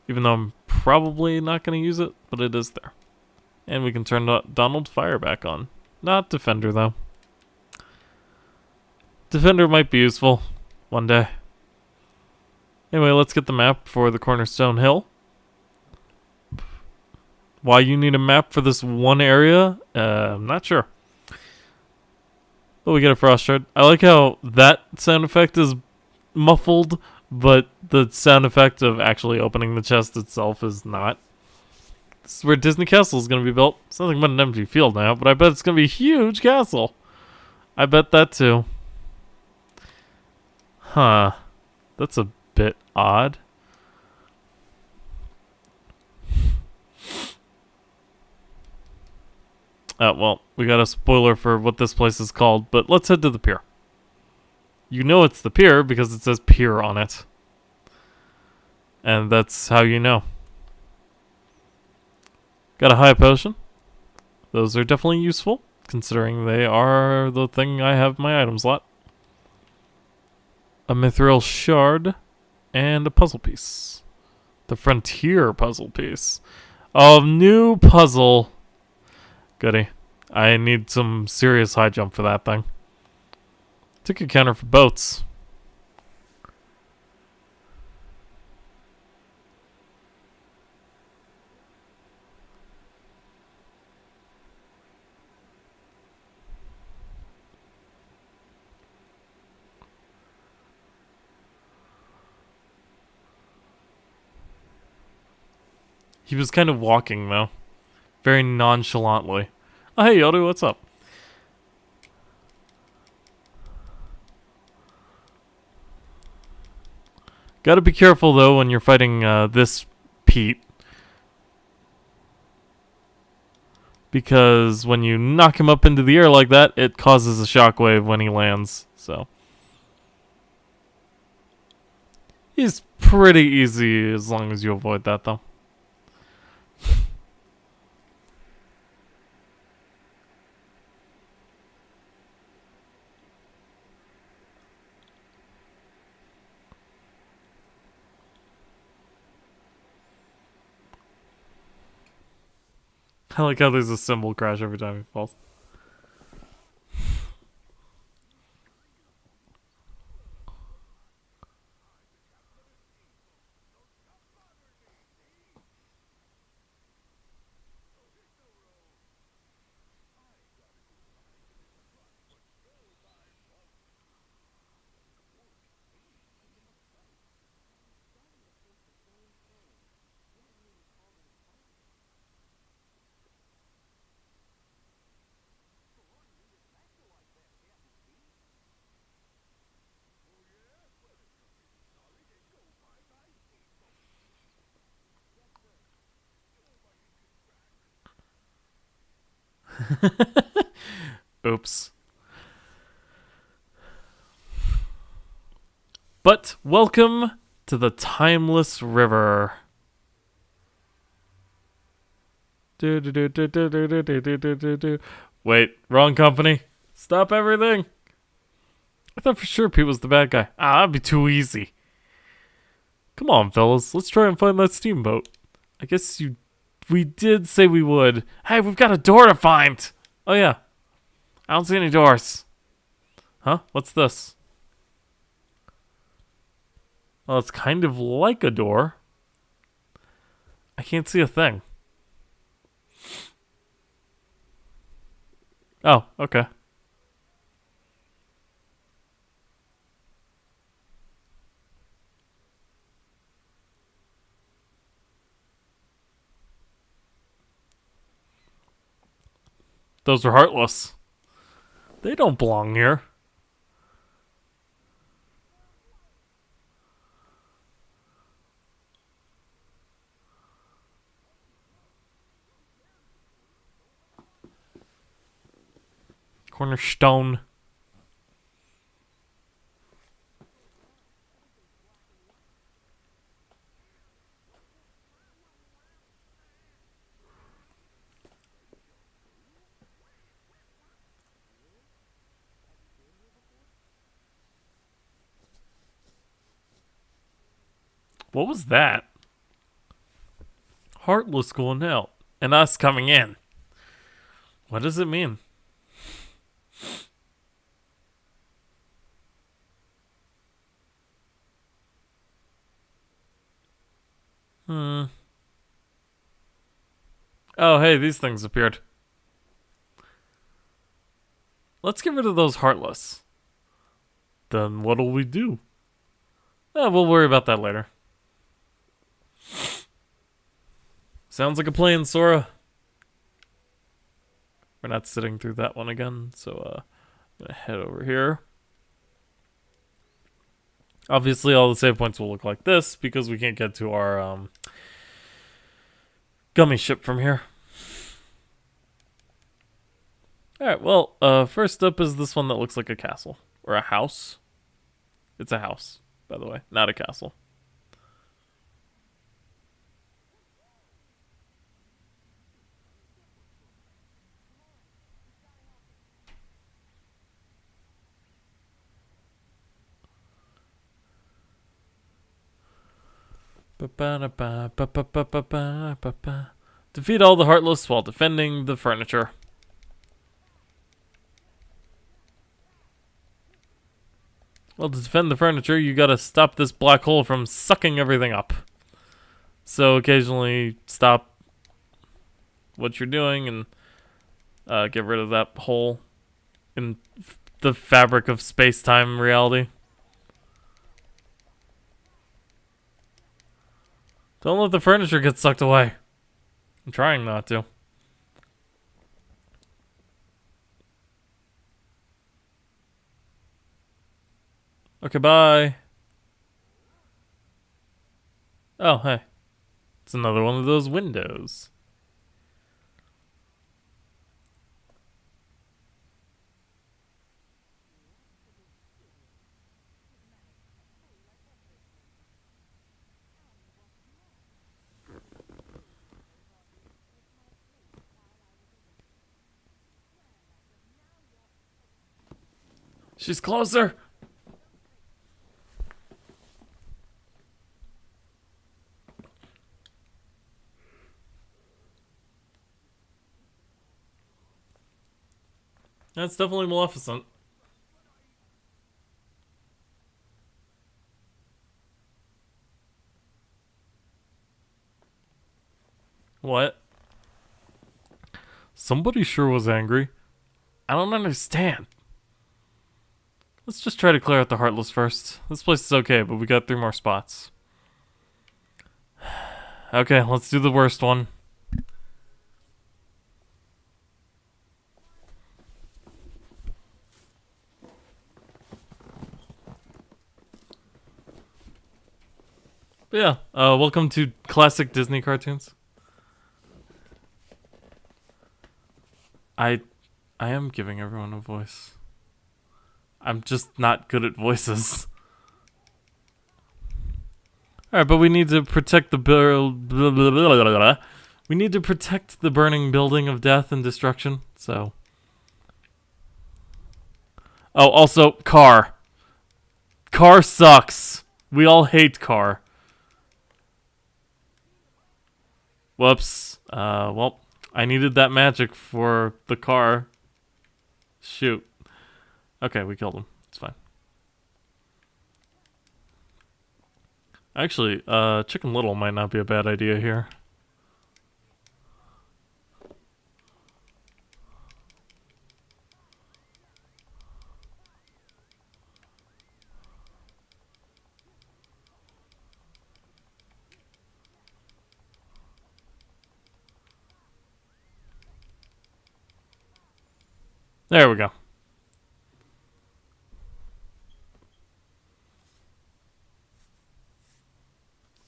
[SPEAKER 1] Even though I'm probably not going to use it, but it is there. And we can turn Donald Fire back on. Not Defender, though. Defender might be useful one day. Anyway, let's get the map for the Cornerstone Hill. Why you need a map for this one area? I'm not sure. But we get a Frost Shard. I like how that sound effect is muffled, but the sound effect of actually opening the chest itself is not. This is where Disney Castle is going to be built. It's nothing but an empty field now, but I bet it's going to be a huge castle. I bet that too. Huh. That's a bit odd. Well, we got a spoiler for what this place is called, but let's head to the pier. You know it's the pier because it says pier on it. And that's how you know. Got a high potion. Those are definitely useful, considering they are the thing I have in my item slot. A mithril shard, and a puzzle piece. The frontier puzzle piece. Oh, new puzzle. Goody. I need some serious high jump for that thing. Ticket counter for boats. He was kind of walking, though. Very nonchalantly. Oh, hey, Yoda, what's up? Gotta be careful, though, when you're fighting this Pete. Because when you knock him up into the air like that, it causes a shockwave when he lands, so. He's pretty easy as long as you avoid that, though. I like how there's a cymbal crash every time he falls. Oops. But welcome to the Timeless River. Wait, wrong company. Stop everything. I thought for sure Pete was the bad guy. That'd be too easy. Come on, fellas. Let's try and find that steamboat. I guess we did say we would. Hey, we've got a door to find. Oh, yeah. I don't see any doors. Huh? What's this? Well, it's kind of like a door. I can't see a thing. Oh, okay. Those are heartless. They don't belong here. Cornerstone. What was that? Heartless going out and us coming in. What does it mean? Oh, hey, these things appeared. Let's get rid of those heartless. Then what'll we do? We'll worry about that later. Sounds like a plan, Sora. We're not sitting through that one again, so I'm gonna head over here. Obviously, all the save points will look like this because we can't get to our gummy ship from here. Alright, well, first up is this one that looks like a castle. Or a house. It's a house, by the way, not a castle. Defeat all the Heartless while defending the furniture. Well, to defend the furniture, you gotta stop this black hole from sucking everything up. So occasionally stop what you're doing and get rid of that hole in the fabric of space-time reality. Don't let the furniture get sucked away. I'm trying not to. Okay, bye. Oh, hey. It's another one of those windows. She's closer. That's definitely Maleficent. What? Somebody sure was angry. I don't understand. Let's just try to clear out the Heartless first. This place is okay, but we got 3 more spots. Okay, let's do the worst one. But yeah, welcome to classic Disney cartoons. I am giving everyone a voice. I'm just not good at voices. Alright, but we need to protect the we need to protect the burning building of death and destruction, so. Oh, also, car. Car sucks. We all hate car. Whoops. Well, I needed that magic for the car. Shoot. Okay, we killed him. It's fine. Actually, Chicken Little might not be a bad idea here. There we go.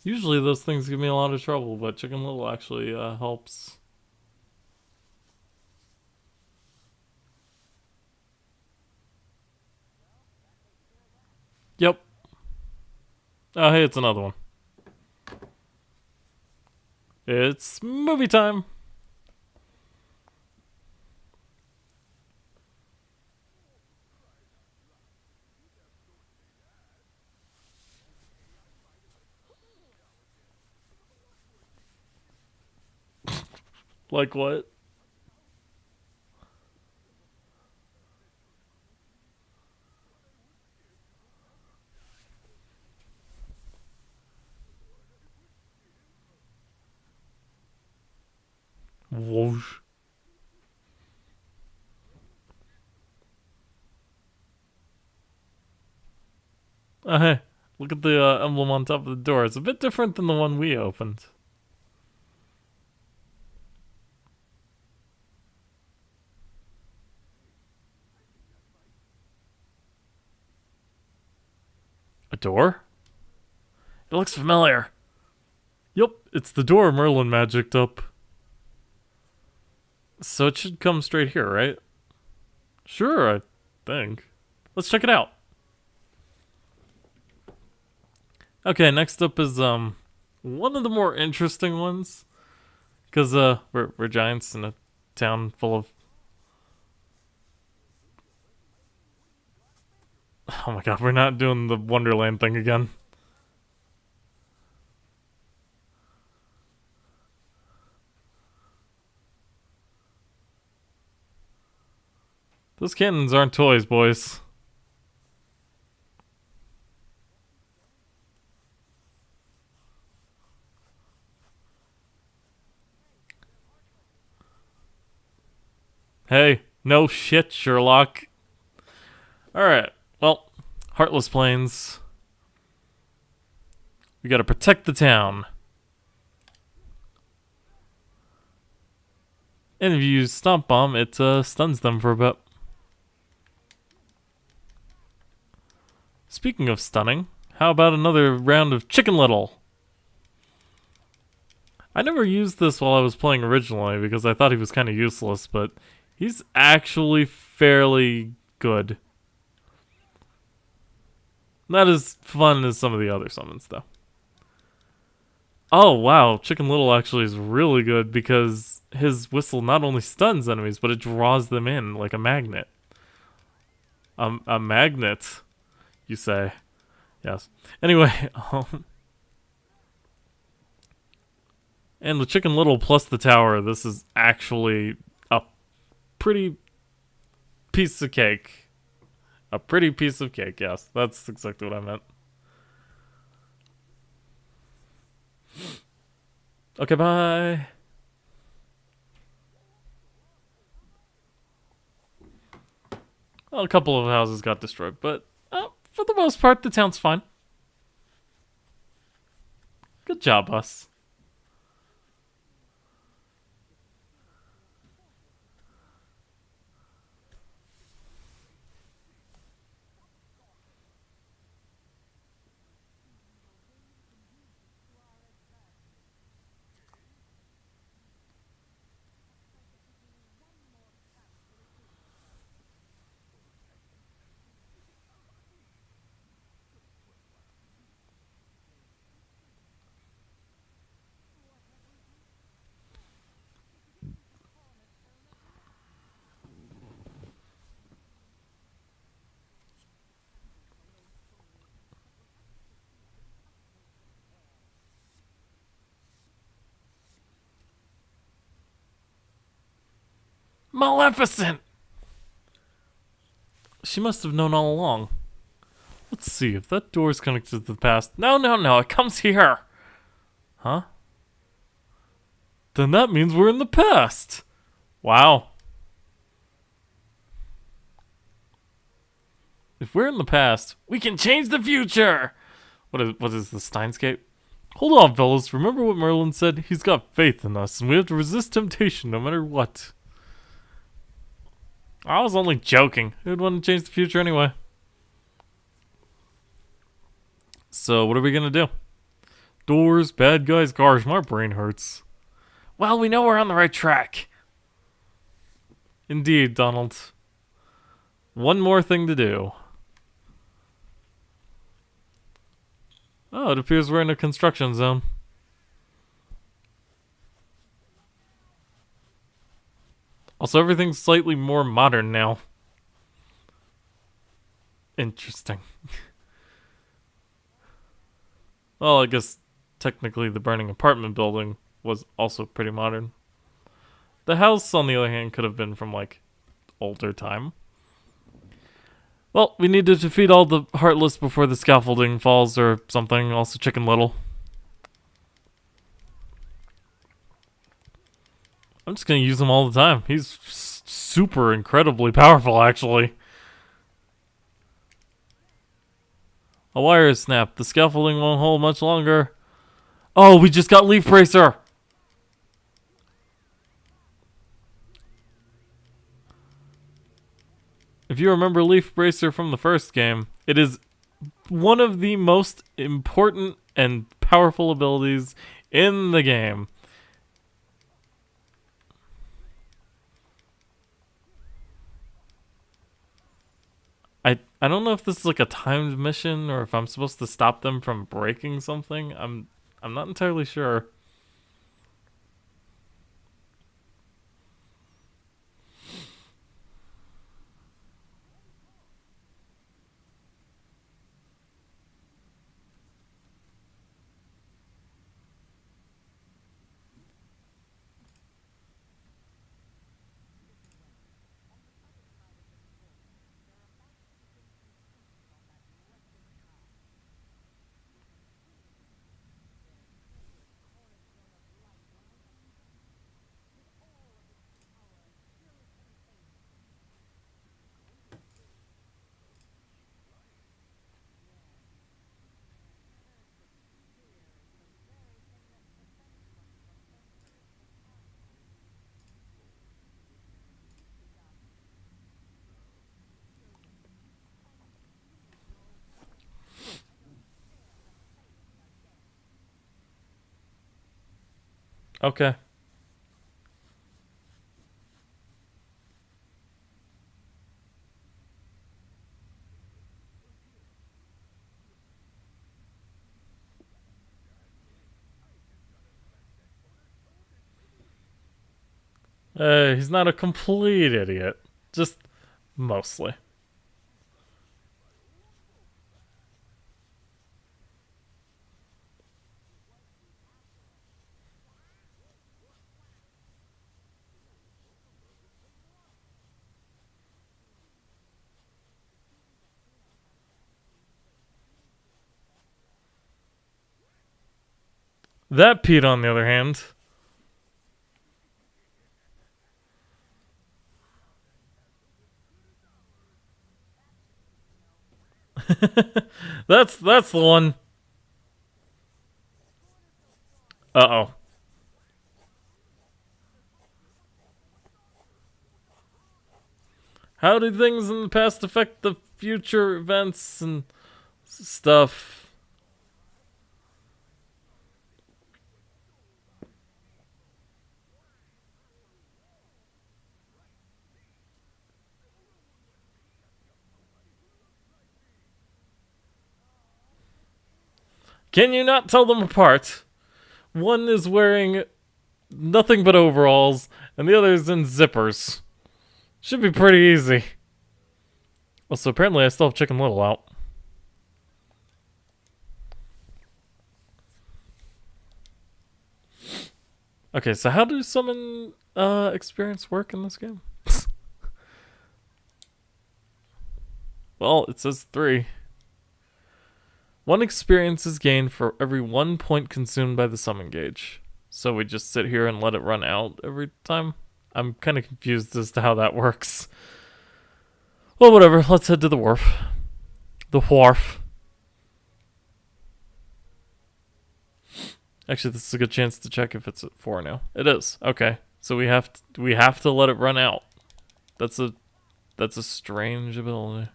[SPEAKER 1] Usually those things give me a lot of trouble, but Chicken Little actually helps. Yep. Oh, hey, it's another one. It's movie time. Like what? Whoosh. Oh, hey, look at the emblem on top of the door. It's a bit different than the one we opened. A door? It looks familiar. Yep, it's the door Merlin magicked up. So it should come straight here, right? Sure, I think. Let's check it out. Okay, next up is one of the more interesting ones. Cause we're giants in a town full of, oh my god, we're not doing the Wonderland thing again. Those cannons aren't toys, boys. Hey, no shit, Sherlock. Alright, well, Heartless Plains. We gotta protect the town. And if you use Stomp Bomb, it stuns them for a bit. Speaking of stunning, how about another round of Chicken Little? I never used this while I was playing originally because I thought he was kind of useless, but he's actually fairly good. Not as fun as some of the other summons, though. Oh, wow. Chicken Little actually is really good because his whistle not only stuns enemies, but it draws them in like a magnet. A magnet, you say. Yes. Anyway, and with Chicken Little plus the tower, this is actually a pretty piece of cake. A pretty piece of cake, yes. That's exactly what I meant. Okay, bye. Well, a couple of houses got destroyed, but for the most part, the town's fine. Good job, us. Maleficent! She must have known all along. Let's see if that door's connected to the past. No, no, no, it comes here. Huh? Then that means we're in the past. Wow. If we're in the past, we can change the future. What is the Steinscape? Hold on, fellas. Remember what Merlin said? He's got faith in us, and we have to resist temptation no matter what. I was only joking. Who'd want to change the future anyway? So, what are we gonna do? Doors, bad guys, gosh, my brain hurts. Well, we know we're on the right track. Indeed, Donald. One more thing to do. Oh, it appears we're in a construction zone. Also, everything's slightly more modern now. Interesting. Well, I guess technically the burning apartment building was also pretty modern. The house, on the other hand, could have been from, like, older time. Well, we need to defeat all the Heartless before the scaffolding falls or something. Also, Chicken Little. I'm just gonna use him all the time. He's super incredibly powerful, actually. A wire is snapped. The scaffolding won't hold much longer. Oh, we just got Leaf Bracer! If you remember Leaf Bracer from the first game, it is one of the most important and powerful abilities in the game. I don't know if this is like a timed mission or if I'm supposed to stop them from breaking something. I'm not entirely sure. Okay. He's not a complete idiot. Just mostly. That Pete, on the other hand. That's the one. Uh-oh. How do things in the past affect the future events and stuff? Can you not tell them apart? One is wearing nothing but overalls, and the other is in zippers. Should be pretty easy. Also, apparently I still have Chicken Little out. Okay, so how do summon experience work in this game? Well, it says 3. 1 experience is gained for every 1 point consumed by the summon gauge. So we just sit here and let it run out every time? I'm kind of confused as to how that works. Well, whatever. Let's head to the wharf. The wharf. Actually, this is a good chance to check if it's at 4 now. It is. Okay. So we have to let it run out. That's a strange ability.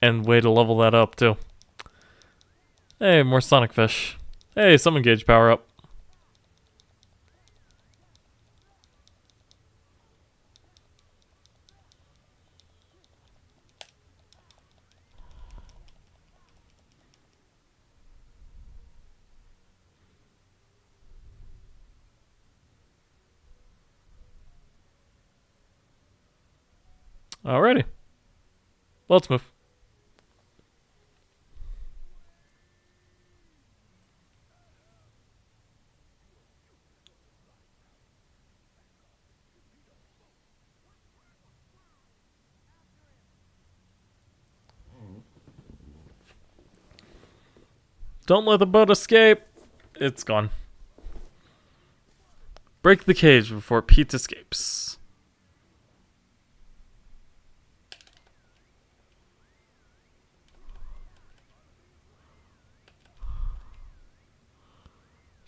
[SPEAKER 1] And way to level that up too. Hey, more Sonic Fish. Hey, summon gauge power up. Alrighty. Let's move. Don't let the boat escape. It's gone. Break the cage before Pete escapes.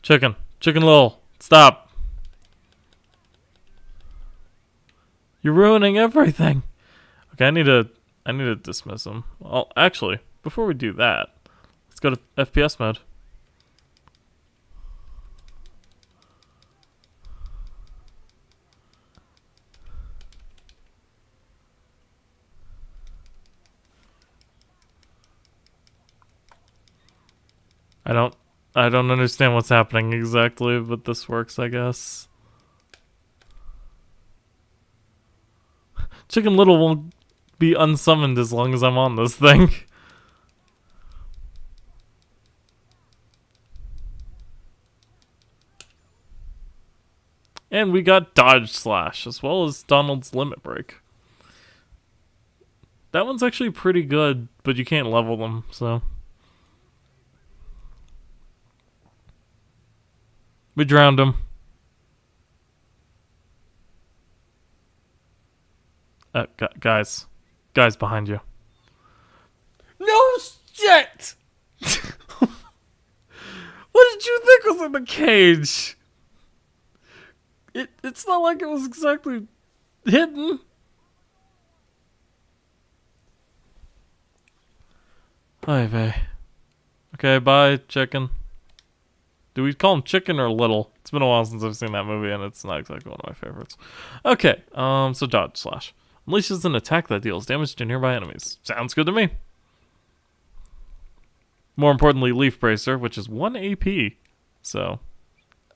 [SPEAKER 1] Chicken Little, stop. You're ruining everything. Okay, I need to dismiss him. Well, actually, before we do that, let's go to FPS mode. I don't understand what's happening exactly, but this works, I guess. Chicken Little won't be unsummoned as long as I'm on this thing. And we got Dodge Slash, as well as Donald's Limit Break. That one's actually pretty good, but you can't level them, so... We drowned him. Guys behind you. No shit! What did you think was in the cage? It's not like it was exactly hidden. Hi, vey. Okay, bye, chicken. Do we call him Chicken or Little? It's been a while since I've seen that movie, and it's not exactly one of my favorites. Okay, so Dodge Slash. Unleashes an attack that deals damage to nearby enemies. Sounds good to me. More importantly, Leaf Bracer, which is 1 AP. So,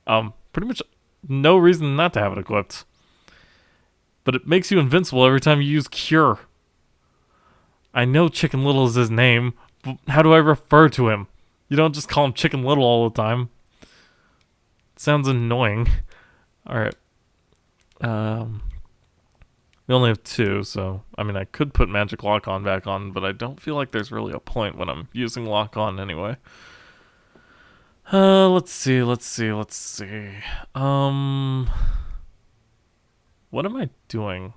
[SPEAKER 1] pretty much no reason not to have it equipped. But it makes you invincible every time you use Cure. I know Chicken Little is his name, but how do I refer to him? You don't just call him Chicken Little all the time. It sounds annoying. Alright. We only have 2, so... I mean, I could put Magic Lock-On back on, but I don't feel like there's really a point when I'm using Lock-On anyway. Let's see. What am I doing?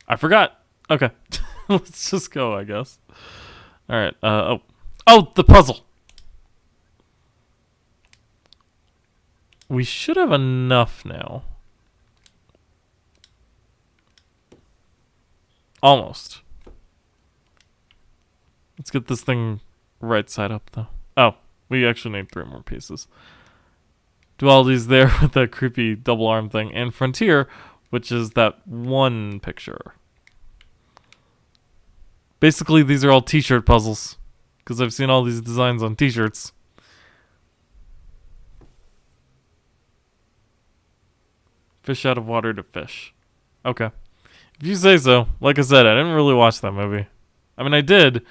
[SPEAKER 1] I forgot. Okay. Let's just go, I guess. Alright, oh, the puzzle! We should have enough now. Almost. Let's get this thing right side up, though. Oh, we actually need 3 more pieces. Duality's there with that creepy double arm thing. And Frontier, which is that one picture. Basically, these are all t-shirt puzzles. Because I've seen all these designs on t-shirts. Fish out of water to fish. Okay. If you say so. Like I said, I didn't really watch that movie. I mean, I did,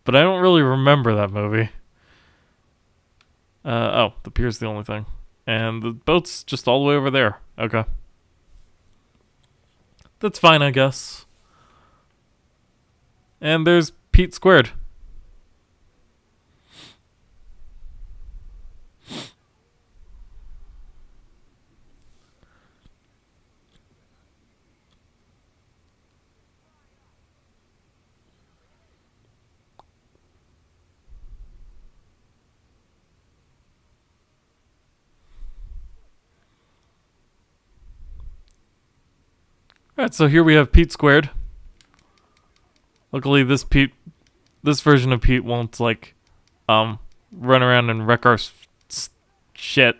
[SPEAKER 1] but I don't really remember that movie. The pier's the only thing. And the boat's just all the way over there. Okay. That's fine, I guess. And there's Pete squared. Alright, so here we have Pete squared. Luckily, this version of Pete won't, like, run around and wreck our shit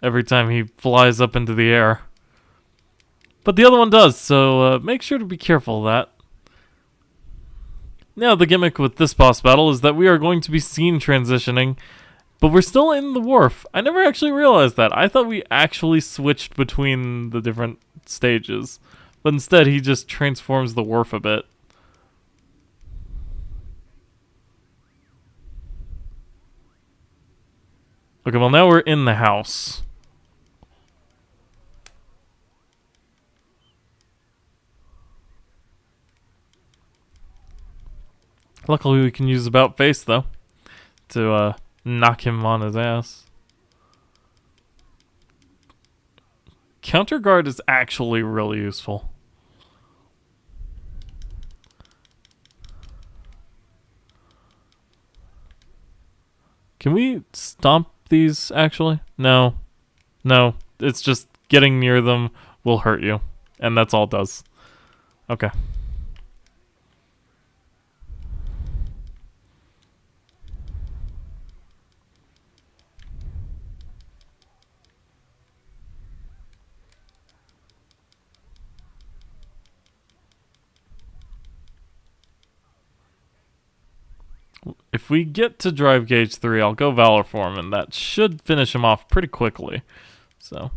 [SPEAKER 1] every time he flies up into the air. But the other one does, so make sure to be careful of that. Now, the gimmick with this boss battle is that we are going to be scene transitioning But we're still in the wharf. I never actually realized that. I thought we actually switched between the different stages. But instead, he just transforms the wharf a bit. Okay, well, now we're in the house. Luckily, we can use about face, though, to knock him on his ass. Counter guard is actually really useful. Can we stomp these, actually? No. No. It's just getting near them will hurt you. And that's all it does. Okay. If we get to drive gauge 3, I'll go Valor for him, and that should finish him off pretty quickly. So.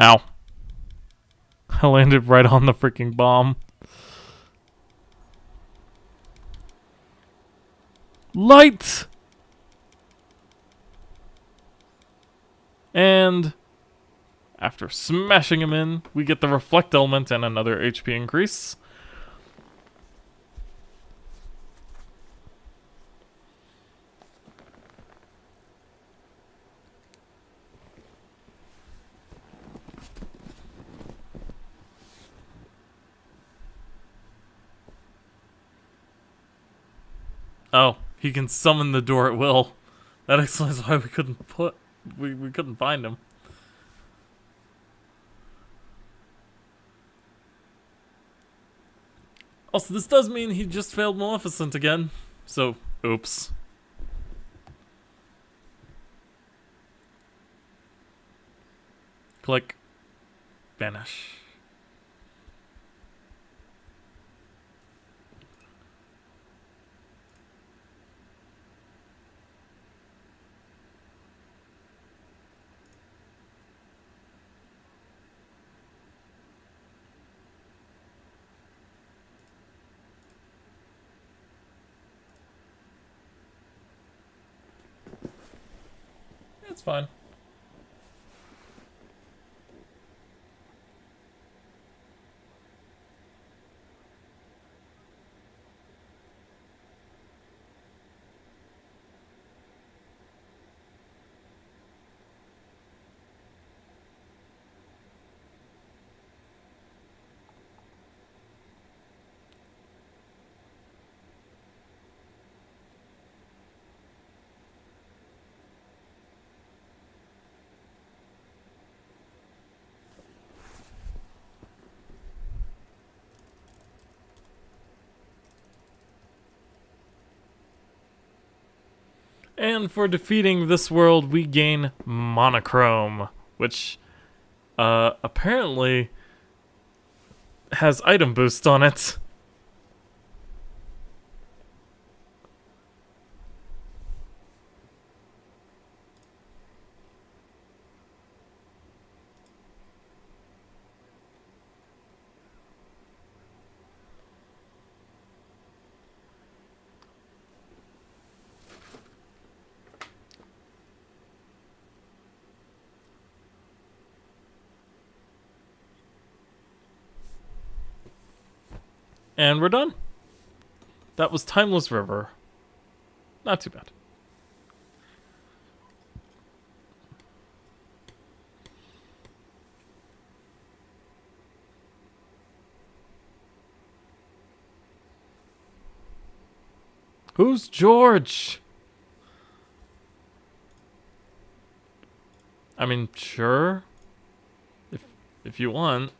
[SPEAKER 1] Ow. I landed right on the freaking bomb. Light! And after smashing him in, we get the reflect element and another HP increase. Oh, he can summon the door at will. That explains why we couldn't we couldn't find him. Also, this does mean he just failed Maleficent again. So, oops. Click. Vanish. It's fine. And for defeating this world, we gain Monochrome, which apparently has item boost on it. And we're done. That was Timeless River. Not too bad. Who's George? I mean, sure. If you want.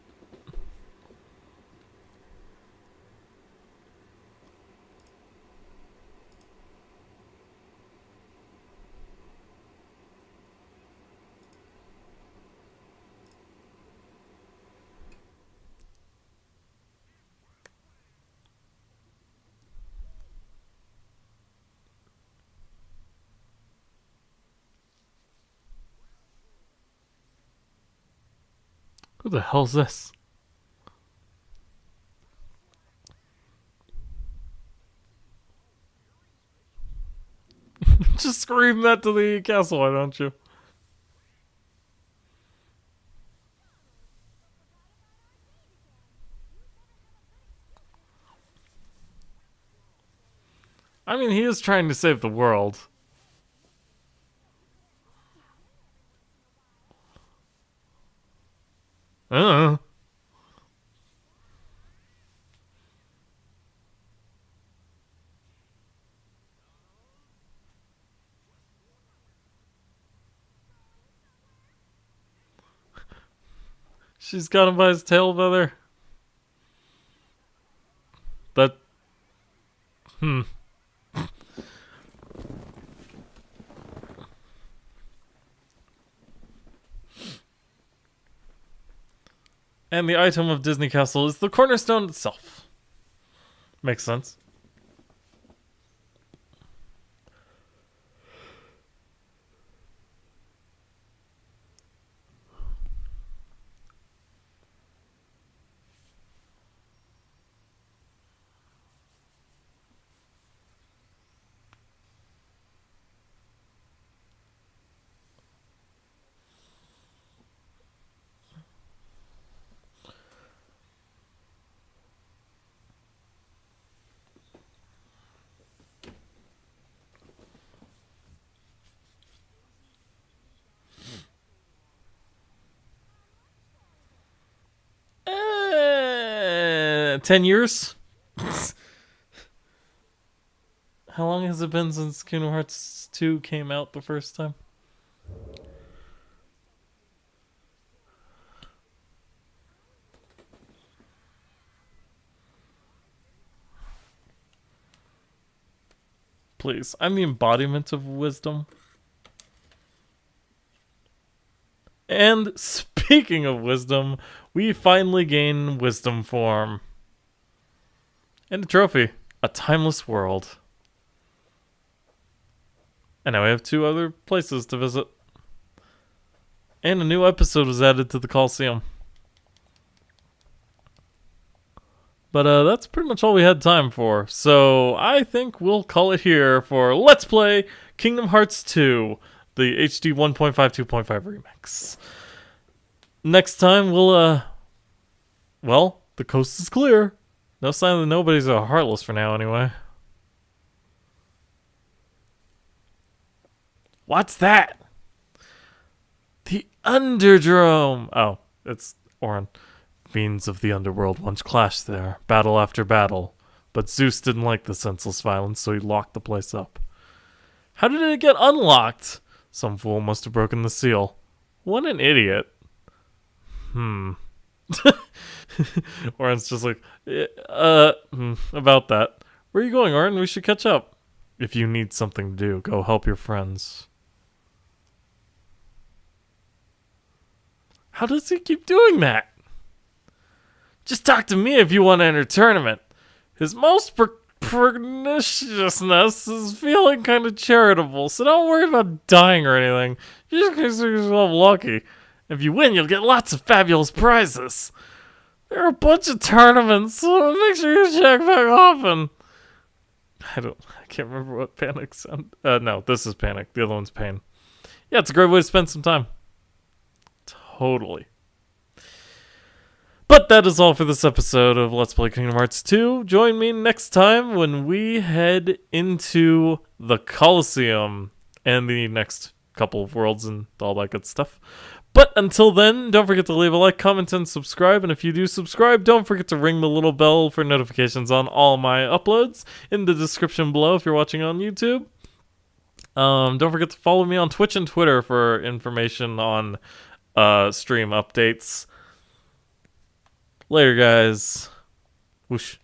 [SPEAKER 1] Who the hell's this? Just scream that to the castle, why don't you? I mean, he is trying to save the world. Uh. She's got him by his tail feather. That. Hmm. And the item of Disney Castle is the cornerstone itself. Makes sense. Eh, 10 years? How long has it been since Kingdom Hearts 2 came out the first time? Please, I'm the embodiment of wisdom. And speaking of wisdom, we finally gain wisdom form. And a trophy. A timeless world. And now we have 2 other places to visit. And a new episode was added to the Coliseum. But that's pretty much all we had time for. So I think we'll call it here for Let's Play Kingdom Hearts 2, the HD 1.5 2.5 remix. Next time we'll, well, the coast is clear. No sign that nobody's heartless for now anyway. What's that? The Underdrome. Oh, it's Orin. Fiends of the Underworld once clashed there, battle after battle. But Zeus didn't like the senseless violence, so he locked the place up. How did it get unlocked? Some fool must have broken the seal. What an idiot. Orin's just like, about that. Where are you going, Orin? We should catch up. If you need something to do, go help your friends. How does he keep doing that? Just talk to me if you want to enter a tournament. His most perniciousness is feeling kind of charitable, so don't worry about dying or anything. You just consider yourself lucky. If you win, you'll get lots of fabulous prizes. There are a bunch of tournaments, so make sure you check back often. I can't remember what Panic sound. No, this is Panic. The other one's Pain. Yeah, it's a great way to spend some time. Totally. But that is all for this episode of Let's Play Kingdom Hearts 2. Join me next time when we head into the Coliseum and the next couple of worlds and all that good stuff. But until then, don't forget to leave a like, comment, and subscribe. And if you do subscribe, don't forget to ring the little bell for notifications on all my uploads in the description below if you're watching on YouTube. Don't forget to follow me on Twitch and Twitter for information on stream updates. Later, guys. Whoosh.